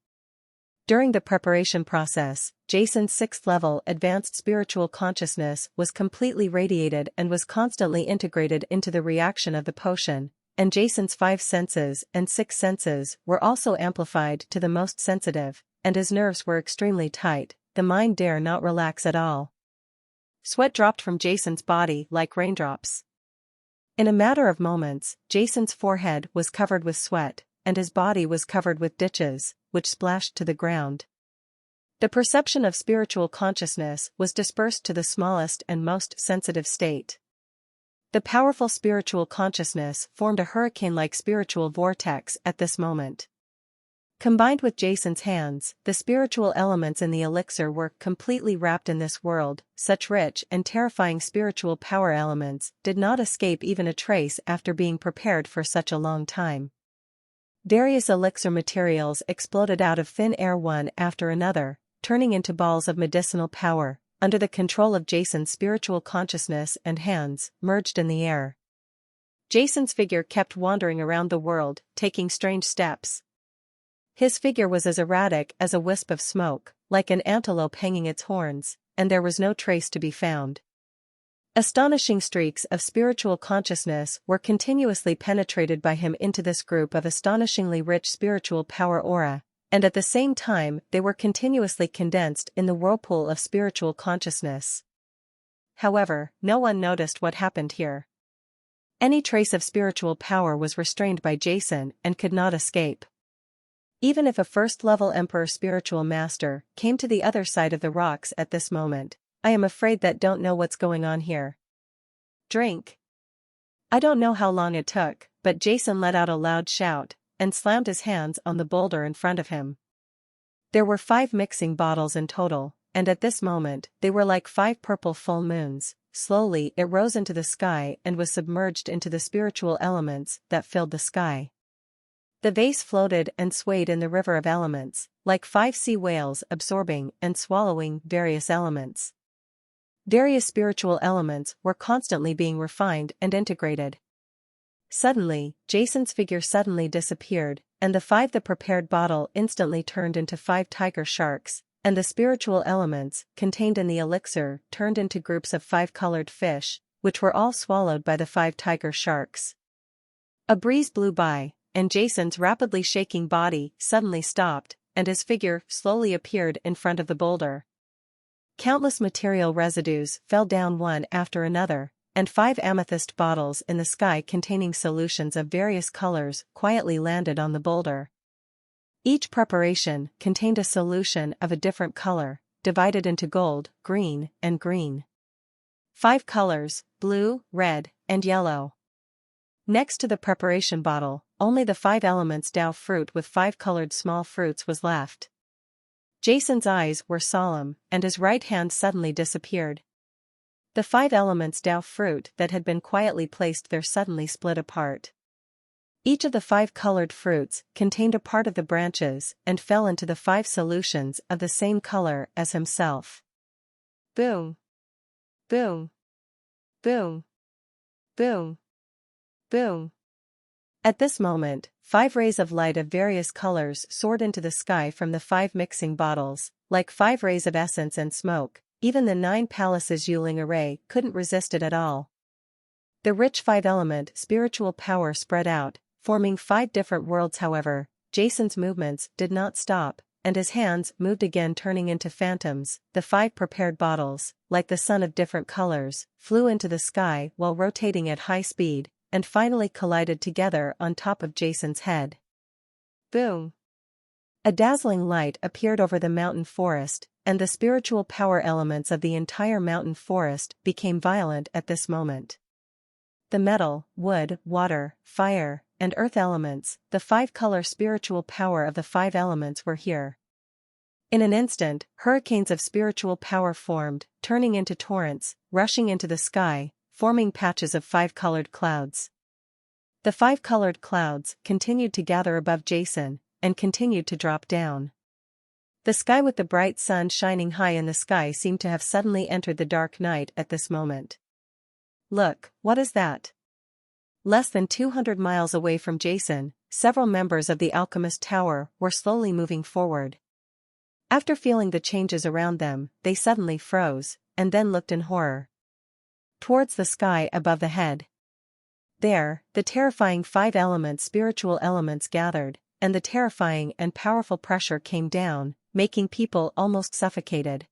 During the preparation process, Jason's 6th-level advanced spiritual consciousness was completely radiated and was constantly integrated into the reaction of the potion, and Jason's 5 senses and 6 senses were also amplified to the most sensitive, and his nerves were extremely tight. The mind dare not relax at all. Sweat dropped from Jason's body like raindrops. In a matter of moments, Jason's forehead was covered with sweat, and his body was covered with ditches, which splashed to the ground. The perception of spiritual consciousness was dispersed to the smallest and most sensitive state. The powerful spiritual consciousness formed a hurricane-like spiritual vortex at this moment. Combined with Jason's hands, the spiritual elements in the elixir were completely wrapped in this world. Such rich and terrifying spiritual power elements did not escape even a trace after being prepared for such a long time. Various elixir materials exploded out of thin air one after another, turning into balls of medicinal power, under the control of Jason's spiritual consciousness, and hands merged in the air. Jason's figure kept wandering around the world, taking strange steps. His figure was as erratic as a wisp of smoke, like an antelope hanging its horns, and there was no trace to be found. Astonishing streaks of spiritual consciousness were continuously penetrated by him into this group of astonishingly rich spiritual power aura, and at the same time they were continuously condensed in the whirlpool of spiritual consciousness. However, no one noticed what happened here. Any trace of spiritual power was restrained by Jason and could not escape. Even if a 1st-level Emperor spiritual master came to the other side of the rocks at this moment, I am afraid that don't know what's going on here. Drink. I don't know how long it took, but Jason let out a loud shout, and slammed his hands on the boulder in front of him. There were 5 mixing bottles in total, and at this moment, they were like 5 purple full moons. Slowly it rose into the sky and was submerged into the spiritual elements that filled the sky. The vase floated and swayed in the river of elements, like 5 sea whales absorbing and swallowing various elements. Various spiritual elements were constantly being refined and integrated. Suddenly, Jason's figure suddenly disappeared, and the 5 the prepared bottle instantly turned into 5 tiger sharks, and the spiritual elements contained in the elixir turned into groups of 5 colored fish, which were all swallowed by the 5 tiger sharks. A breeze blew by, and Jason's rapidly shaking body suddenly stopped, and his figure slowly appeared in front of the boulder. Countless material residues fell down one after another, and 5 amethyst bottles in the sky containing solutions of various colors quietly landed on the boulder. Each preparation contained a solution of a different color, divided into gold, green, and green. 5 colors: blue, red, and yellow. Next to the preparation bottle, only the 5 elements Tao fruit with 5 colored small fruits was left. Jason's eyes were solemn, and his right hand suddenly disappeared. The 5 elements Tao fruit that had been quietly placed there suddenly split apart. Each of the 5 colored fruits contained a part of the branches and fell into the 5 solutions of the same color as himself. Boom! Boom! Boom! Boom! Boom! At this moment, 5 rays of light of various colors soared into the sky from the 5 mixing bottles, like 5 rays of essence and smoke. Even the 9 palaces Yuling array couldn't resist it at all. The rich 5-element spiritual power spread out, forming 5 different worlds. However, Jason's movements did not stop, and his hands moved again, turning into phantoms. The 5 prepared bottles, like the sun of different colors, flew into the sky while rotating at high speed, and finally collided together on top of Jason's head. Boom! A dazzling light appeared over the mountain forest, and the spiritual power elements of the entire mountain forest became violent at this moment. The metal, wood, water, fire, and earth elements, the 5-color spiritual power of the 5 elements were here. In an instant, hurricanes of spiritual power formed, turning into torrents, rushing into the sky, forming patches of 5-colored clouds. The 5-colored clouds continued to gather above Jason, and continued to drop down. The sky with the bright sun shining high in the sky seemed to have suddenly entered the dark night at this moment. Look, what is that? Less than 200 miles away from Jason, several members of the Alchemist Tower were slowly moving forward. After feeling the changes around them, they suddenly froze, and then looked in horror towards the sky above the head. There, the terrifying 5-element spiritual elements gathered, and the terrifying and powerful pressure came down, making people almost suffocated.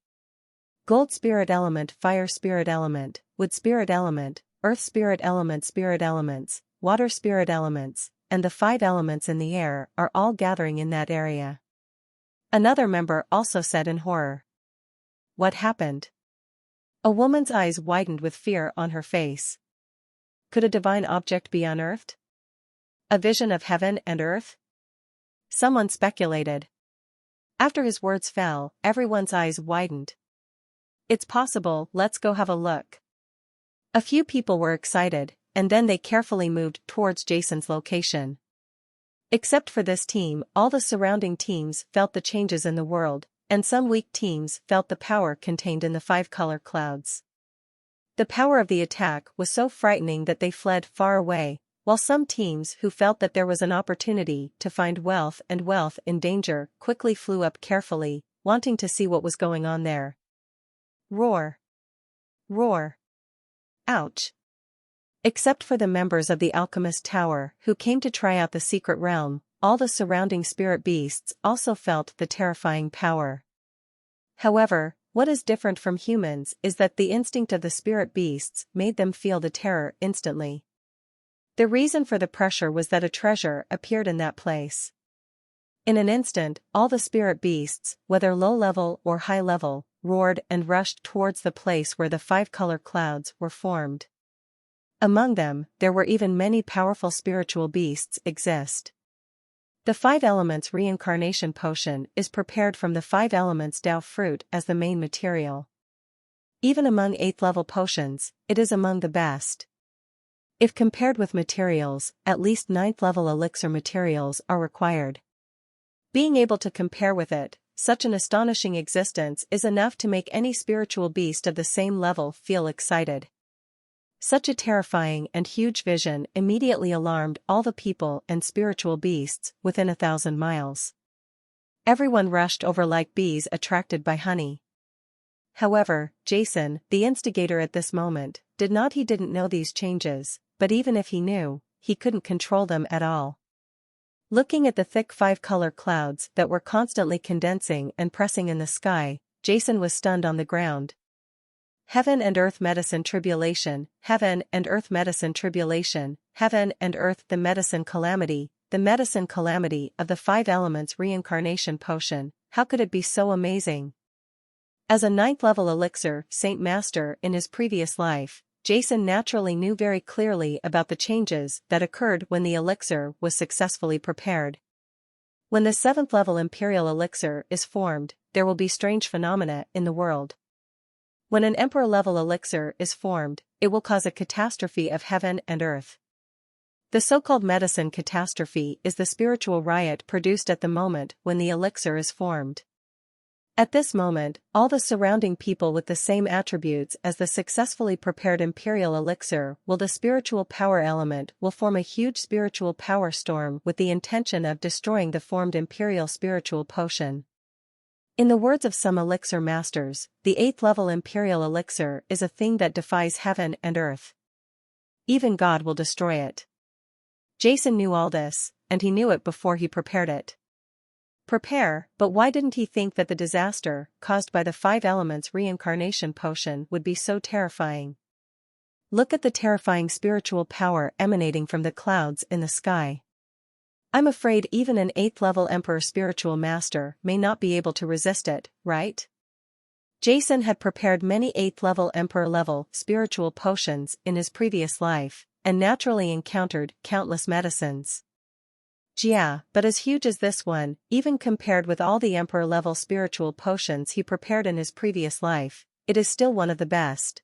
Gold spirit element, fire spirit element, wood spirit element, earth spirit element, spirit elements, water spirit elements, and the 5 elements in the air are all gathering in that area. Another member also said in horror. What happened? A woman's eyes widened with fear on her face. Could a divine object be unearthed? A vision of heaven and earth? Someone speculated. After his words fell, everyone's eyes widened. It's possible, let's go have a look. A few people were excited, and then they carefully moved towards Jason's location. Except for this team, all the surrounding teams felt the changes in the world, and some weak teams felt the power contained in the 5-color clouds. The power of the attack was so frightening that they fled far away, while some teams who felt that there was an opportunity to find wealth in danger quickly flew up carefully, wanting to see what was going on there. Roar! Roar! Ouch! Except for the members of the Alchemist Tower who came to try out the secret realm, all the surrounding spirit beasts also felt the terrifying power. However, what is different from humans is that the instinct of the spirit beasts made them feel the terror instantly. The reason for the pressure was that a treasure appeared in that place. In an instant, all the spirit beasts, whether low-level or high-level, roared and rushed towards the place where the 5-color clouds were formed. Among them, there were even many powerful spiritual beasts exist. The 5 elements reincarnation potion is prepared from the 5 elements Tao fruit as the main material. Even among 8th-level potions, it is among the best. If compared with materials, at least 9th-level elixir materials are required. Being able to compare with it, such an astonishing existence is enough to make any spiritual beast of the same level feel excited. Such a terrifying and huge vision immediately alarmed all the people and spiritual beasts within 1,000 miles. Everyone rushed over like bees attracted by honey. However, Jason, the instigator at this moment, didn't know these changes, but even if he knew, he couldn't control them at all. Looking at the thick 5-color clouds that were constantly condensing and pressing in the sky, Jason was stunned on the ground. Heaven and earth medicine tribulation, heaven and earth medicine tribulation, heaven and earth the medicine calamity of the 5 elements reincarnation potion, how could it be so amazing? As a 9th-level elixir Saint Master in his previous life, Jason naturally knew very clearly about the changes that occurred when the elixir was successfully prepared. When the 7th level Imperial elixir is formed, there will be strange phenomena in the world. When an Emperor level elixir is formed, it will cause a catastrophe of heaven and earth. The so-called medicine catastrophe is the spiritual riot produced at the moment when the elixir is formed. At this moment, all the surrounding people with the same attributes as the successfully prepared Imperial elixir the spiritual power element will form a huge spiritual power storm with the intention of destroying the formed Imperial spiritual potion. In the words of some elixir masters, the 8th level Imperial elixir is a thing that defies heaven and earth. Even God will destroy it. Jason knew all this, and he knew it before he prepared it. Prepare, but why didn't he think that the disaster caused by the 5 elements reincarnation potion would be so terrifying? Look at the terrifying spiritual power emanating from the clouds in the sky. I'm afraid even an 8th level Emperor spiritual master may not be able to resist it, right? Jason had prepared many 8th level Emperor level spiritual potions in his previous life, and naturally encountered countless medicines. Yeah, but as huge as this one, even compared with all the Emperor-level spiritual potions he prepared in his previous life, it is still one of the best.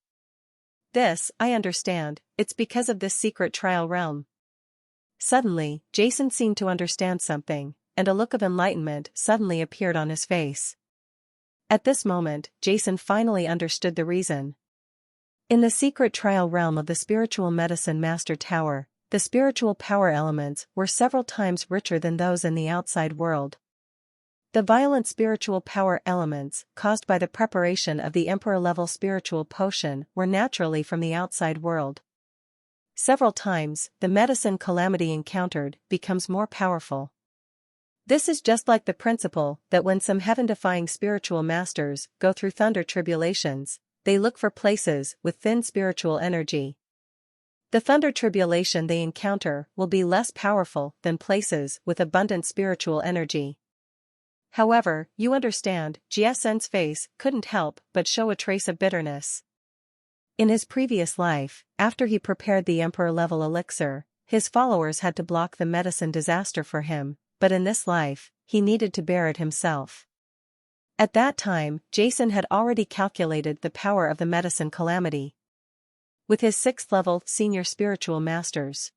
This, I understand, it's because of this secret trial realm. Suddenly, Jason seemed to understand something, and a look of enlightenment suddenly appeared on his face. At this moment, Jason finally understood the reason. In the secret trial realm of the spiritual medicine master tower, the spiritual power elements were several times richer than those in the outside world. The violent spiritual power elements caused by the preparation of the Emperor-level spiritual potion were naturally from the outside world. Several times, the medicine calamity encountered becomes more powerful. This is just like the principle that when some heaven-defying spiritual masters go through thunder tribulations, they look for places with thin spiritual energy. The thunder tribulation they encounter will be less powerful than places with abundant spiritual energy. However, you understand, Jason's face couldn't help but show a trace of bitterness. In his previous life, after he prepared the Emperor-level elixir, his followers had to block the medicine disaster for him, but in this life, he needed to bear it himself. At that time, Jason had already calculated the power of the medicine calamity. With his 6th level senior spiritual master's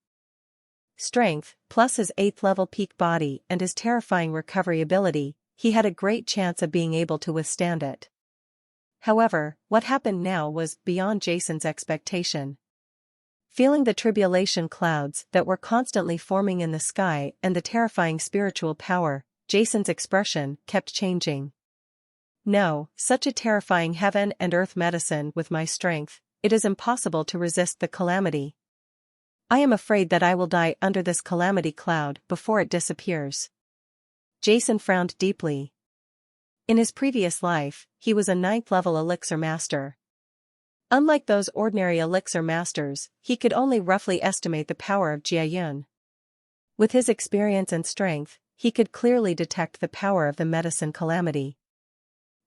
strength, plus his 8th level peak body and his terrifying recovery ability, he had a great chance of being able to withstand it. However, what happened now was beyond Jason's expectation. Feeling the tribulation clouds that were constantly forming in the sky and the terrifying spiritual power, Jason's expression kept changing. No, such a terrifying heaven and earth medicine with my strength, it is impossible to resist the calamity. I am afraid that I will die under this calamity cloud before it disappears. Jason frowned deeply. In his previous life, he was a 9th level elixir master. Unlike those ordinary elixir masters, he could only roughly estimate the power of Jiayun. With his experience and strength, he could clearly detect the power of the medicine calamity.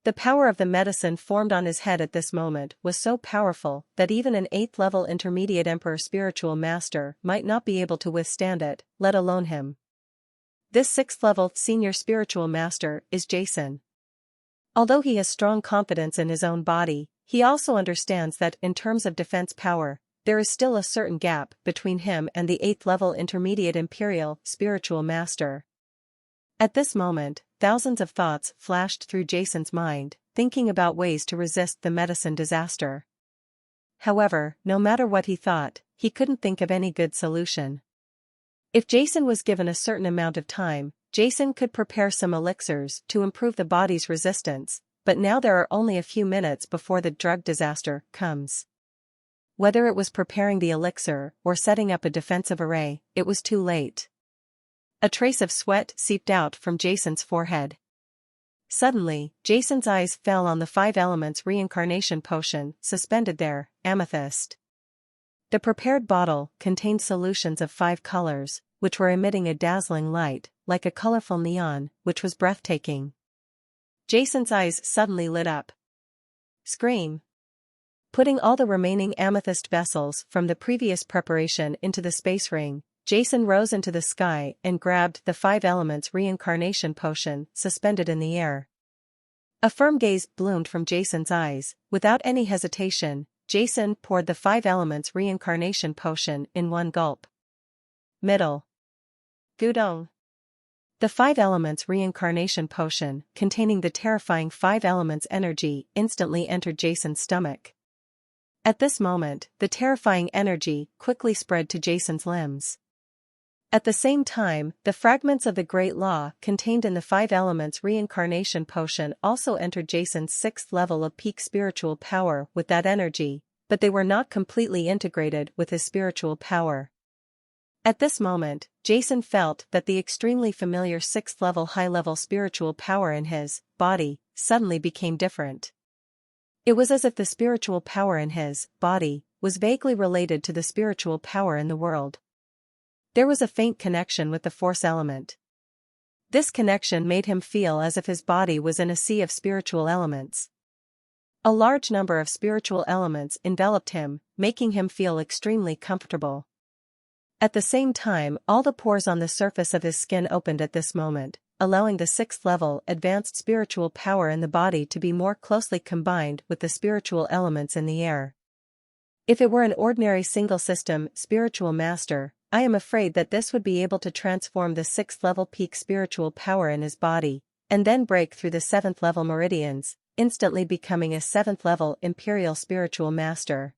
The power of the medicine formed on his head at this moment was so powerful that even an 8th level intermediate Emperor spiritual master might not be able to withstand it, let alone him. This 6th level senior spiritual master is Jason. Although he has strong confidence in his own body, he also understands that in terms of defense power, there is still a certain gap between him and the 8th level intermediate imperial spiritual master. At this moment, thousands of thoughts flashed through Jason's mind, thinking about ways to resist the medicine disaster. However, no matter what he thought, he couldn't think of any good solution. If Jason was given a certain amount of time, Jason could prepare some elixirs to improve the body's resistance, but now there are only a few minutes before the drug disaster comes. Whether it was preparing the elixir or setting up a defensive array, it was too late. A trace of sweat seeped out from Jason's forehead. Suddenly, Jason's eyes fell on the 5 elements reincarnation potion suspended there, amethyst. The prepared bottle contained solutions of 5 colors, which were emitting a dazzling light, like a colorful neon, which was breathtaking. Jason's eyes suddenly lit up. Scream! Putting all the remaining amethyst vessels from the previous preparation into the space ring, Jason rose into the sky and grabbed the 5 elements reincarnation potion suspended in the air. A firm gaze bloomed from Jason's eyes. Without any hesitation, Jason poured the 5 elements reincarnation potion in one gulp. Middle. Gudong. The 5 elements reincarnation potion, containing the terrifying 5 elements energy, instantly entered Jason's stomach. At this moment, the terrifying energy quickly spread to Jason's limbs. At the same time, the fragments of the Great Law contained in the 5 elements reincarnation potion also entered Jason's 6th level of peak spiritual power with that energy, but they were not completely integrated with his spiritual power. At this moment, Jason felt that the extremely familiar 6th level high-level spiritual power in his body suddenly became different. It was as if the spiritual power in his body was vaguely related to the spiritual power in the world. There was a faint connection with the force element. This connection made him feel as if his body was in a sea of spiritual elements. A large number of spiritual elements enveloped him, making him feel extremely comfortable. At the same time, all the pores on the surface of his skin opened at this moment, allowing the 6th level advanced spiritual power in the body to be more closely combined with the spiritual elements in the air. If it were an ordinary single-system spiritual master, I am afraid that this would be able to transform the 6th level peak spiritual power in his body, and then break through the 7th level meridians, instantly becoming a 7th level imperial spiritual master.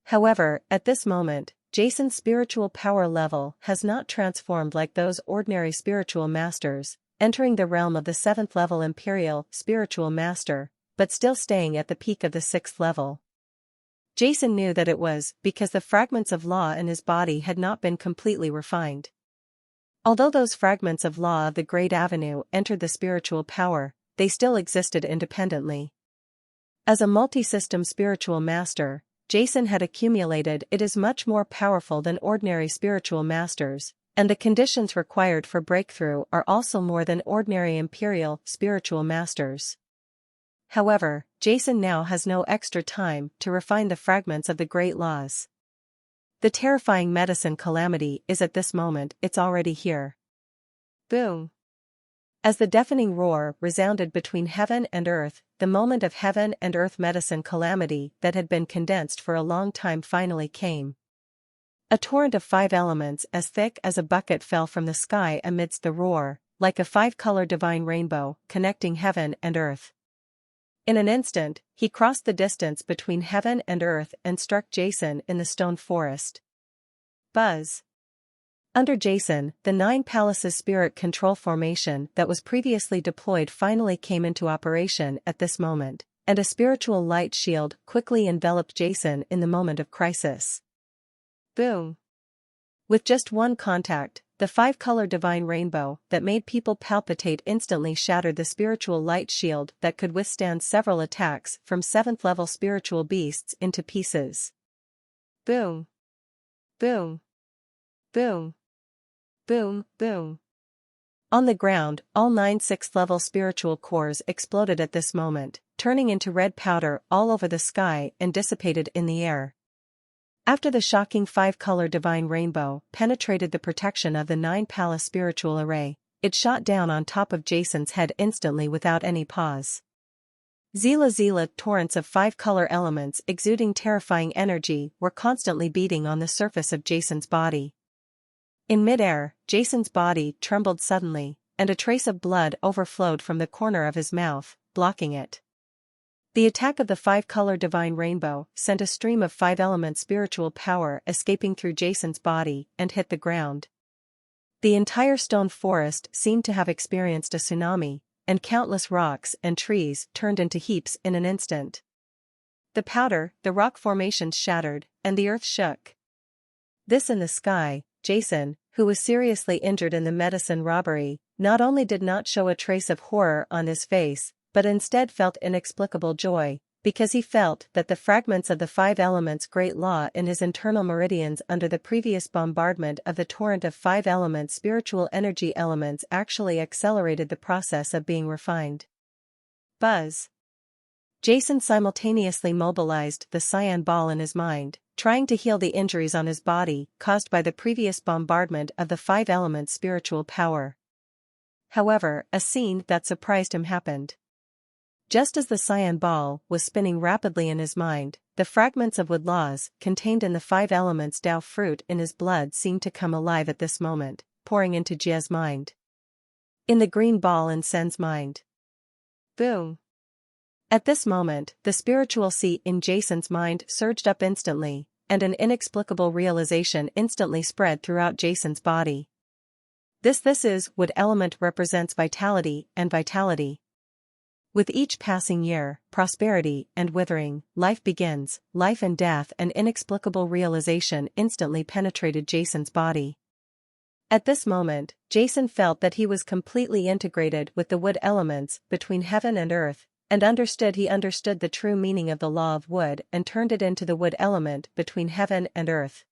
However, at this moment, Jason's spiritual power level has not transformed like those ordinary spiritual masters, entering the realm of the 7th level imperial spiritual master, but still staying at the peak of the 6th level. Jason knew that it was because the fragments of law in his body had not been completely refined. Although those fragments of law of the Great Avenue entered the spiritual power, they still existed independently. As a multi-system spiritual master, Jason had accumulated it is much more powerful than ordinary spiritual masters, and the conditions required for breakthrough are also more than ordinary imperial spiritual masters. However, Jason now has no extra time to refine the fragments of the great laws. The terrifying medicine calamity is at this moment, it's already here. Boom! As the deafening roar resounded between heaven and earth, the moment of heaven and earth medicine calamity that had been condensed for a long time finally came. A torrent of 5 elements as thick as a bucket fell from the sky amidst the roar, like a 5-color divine rainbow, connecting heaven and earth. In an instant, he crossed the distance between heaven and earth and struck Jason in the stone forest. Buzz. Under Jason, the 9 Palaces spirit control formation that was previously deployed finally came into operation at this moment, and a spiritual light shield quickly enveloped Jason in the moment of crisis. Boom. With just one contact, the 5-color divine rainbow that made people palpitate instantly shattered the spiritual light shield that could withstand several attacks from 7th level spiritual beasts into pieces. Boom. Boom. Boom. Boom, boom. On the ground, all 9 6th level spiritual cores exploded at this moment, turning into red powder all over the sky and dissipated in the air. After the shocking 5-color divine rainbow penetrated the protection of the 9 palace spiritual array, it shot down on top of Jason's head instantly without any pause. Zila torrents of 5-color elements exuding terrifying energy were constantly beating on the surface of Jason's body. In midair, Jason's body trembled suddenly, and a trace of blood overflowed from the corner of his mouth, blocking it. The attack of the 5-color divine rainbow sent a stream of 5-element spiritual power escaping through Jason's body and hit the ground. The entire stone forest seemed to have experienced a tsunami, and countless rocks and trees turned into heaps in an instant. The rock formations shattered, and the earth shook. This in the sky, Jason, who was seriously injured in the medicine robbery, not only did not show a trace of horror on his face, but instead felt inexplicable joy, because he felt that the fragments of the 5 elements great law in his internal meridians under the previous bombardment of the torrent of 5 elements spiritual energy elements actually accelerated the process of being refined. Buzz. Jason simultaneously mobilized the cyan ball in his mind, trying to heal the injuries on his body caused by the previous bombardment of the five elements' spiritual power. However, a scene that surprised him happened. Just as the cyan ball was spinning rapidly in his mind, the fragments of wood laws contained in the five elements Tao fruit in his blood seemed to come alive at this moment, pouring into Jie's mind. In the green ball in Sen's mind. Boom! At this moment, the spiritual seat in Jason's mind surged up instantly, and an inexplicable realization instantly spread throughout Jason's body. This is wood element represents vitality and vitality. With each passing year, prosperity and withering, life begins, life and death. An inexplicable realization instantly penetrated Jason's body. At this moment, Jason felt that he was completely integrated with the wood elements between heaven and earth, and he understood the true meaning of the law of wood and turned it into the wood element between heaven and earth.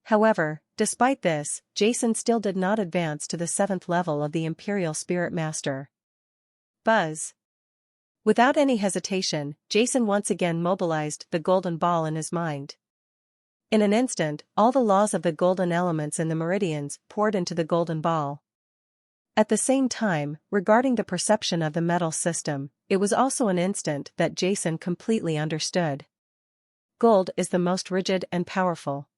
However, despite this, Jason still did not advance to the 7th level of the Imperial Spirit Master. Buzz! Without any hesitation, Jason once again mobilized the golden ball in his mind. In an instant, all the laws of the golden elements in the meridians poured into the golden ball. At the same time, regarding the perception of the metal system, it was also an instant that Jason completely understood. Gold is the most rigid and powerful.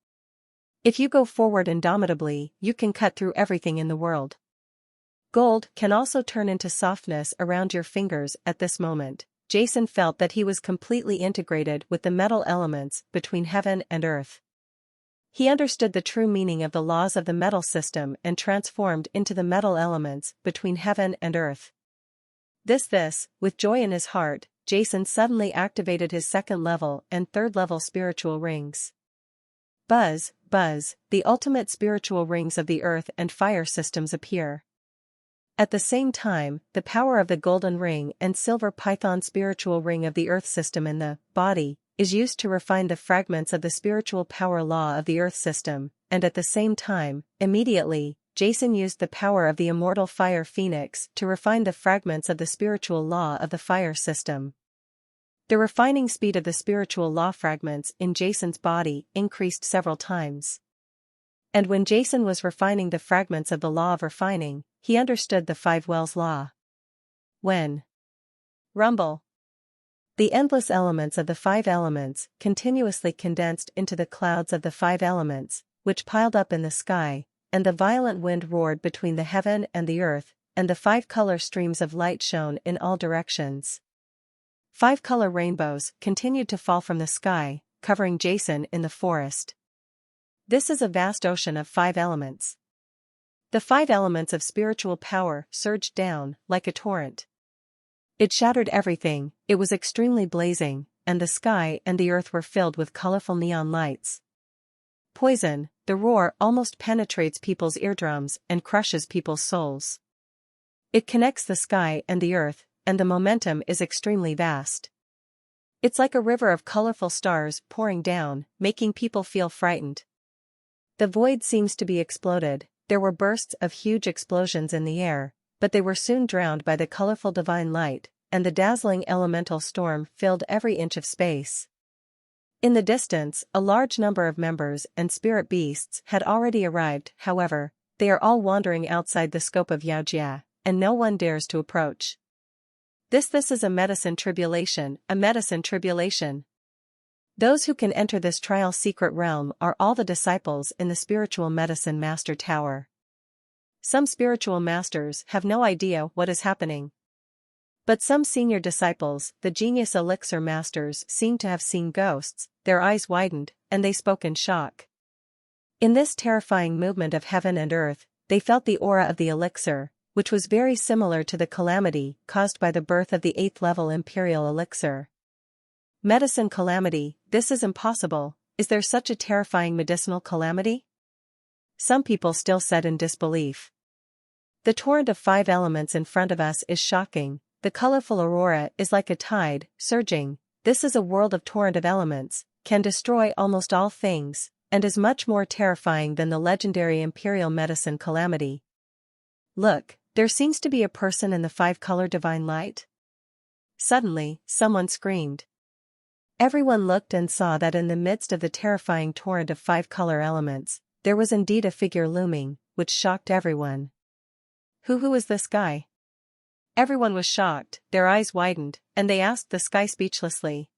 If you go forward indomitably, you can cut through everything in the world. Gold can also turn into softness around your fingers. At this moment, Jason felt that he was completely integrated with the metal elements between heaven and earth. He understood the true meaning of the laws of the metal system and transformed into the metal elements between heaven and earth. With joy in his heart, Jason suddenly activated his 2nd level and 3rd level spiritual rings. Buzz, buzz, the ultimate spiritual rings of the earth and fire systems appear. At the same time, the power of the golden ring and silver python spiritual ring of the earth system in the body is used to refine the fragments of the spiritual power law of the earth system, and at the same time, immediately, Jason used the power of the immortal fire phoenix to refine the fragments of the spiritual law of the fire system. The refining speed of the spiritual law fragments in Jason's body increased several times. And when Jason was refining the fragments of the law of refining, he understood the 5 wells law. When rumble, the endless elements of the 5 elements continuously condensed into the clouds of the 5 elements, which piled up in the sky, and the violent wind roared between the heaven and the earth, and the 5 color streams of light shone in all directions. 5 color rainbows continued to fall from the sky, covering Jason in the forest. This is a vast ocean of 5 elements. The 5 elements of spiritual power surged down like a torrent. It shattered everything, it was extremely blazing, and the sky and the earth were filled with colorful neon lights. Poison, the roar almost penetrates people's eardrums and crushes people's souls. It connects the sky and the earth, and the momentum is extremely vast. It's like a river of colorful stars pouring down, making people feel frightened. The void seems to be exploded. There were bursts of huge explosions in the air, but they were soon drowned by the colorful divine light, and the dazzling elemental storm filled every inch of space. In the distance, a large number of members and spirit beasts had already arrived. However, they are all wandering outside the scope of Yaojia, and no one dares to approach. This is a medicine tribulation, a medicine tribulation. Those who can enter this trial secret realm are all the disciples in the spiritual medicine master tower. Some spiritual masters have no idea what is happening. But some senior disciples, the genius elixir masters, seem to have seen ghosts, their eyes widened, and they spoke in shock. In this terrifying movement of heaven and earth, they felt the aura of the elixir, which was very similar to the calamity caused by the birth of the 8th level imperial elixir. Medicine calamity, this is impossible. Is there such a terrifying medicinal calamity? Some people still said in disbelief. The torrent of 5 elements in front of us is shocking. The colorful aurora is like a tide, surging. This is a world of torrent of elements, can destroy almost all things, and is much more terrifying than the legendary imperial medicine calamity. Look, there seems to be a person in the 5 color divine light. Suddenly, someone screamed. Everyone looked and saw that in the midst of the terrifying torrent of 5 color elements, there was indeed a figure looming, which shocked everyone. Who is this guy? Everyone was shocked, their eyes widened, and they asked the sky speechlessly,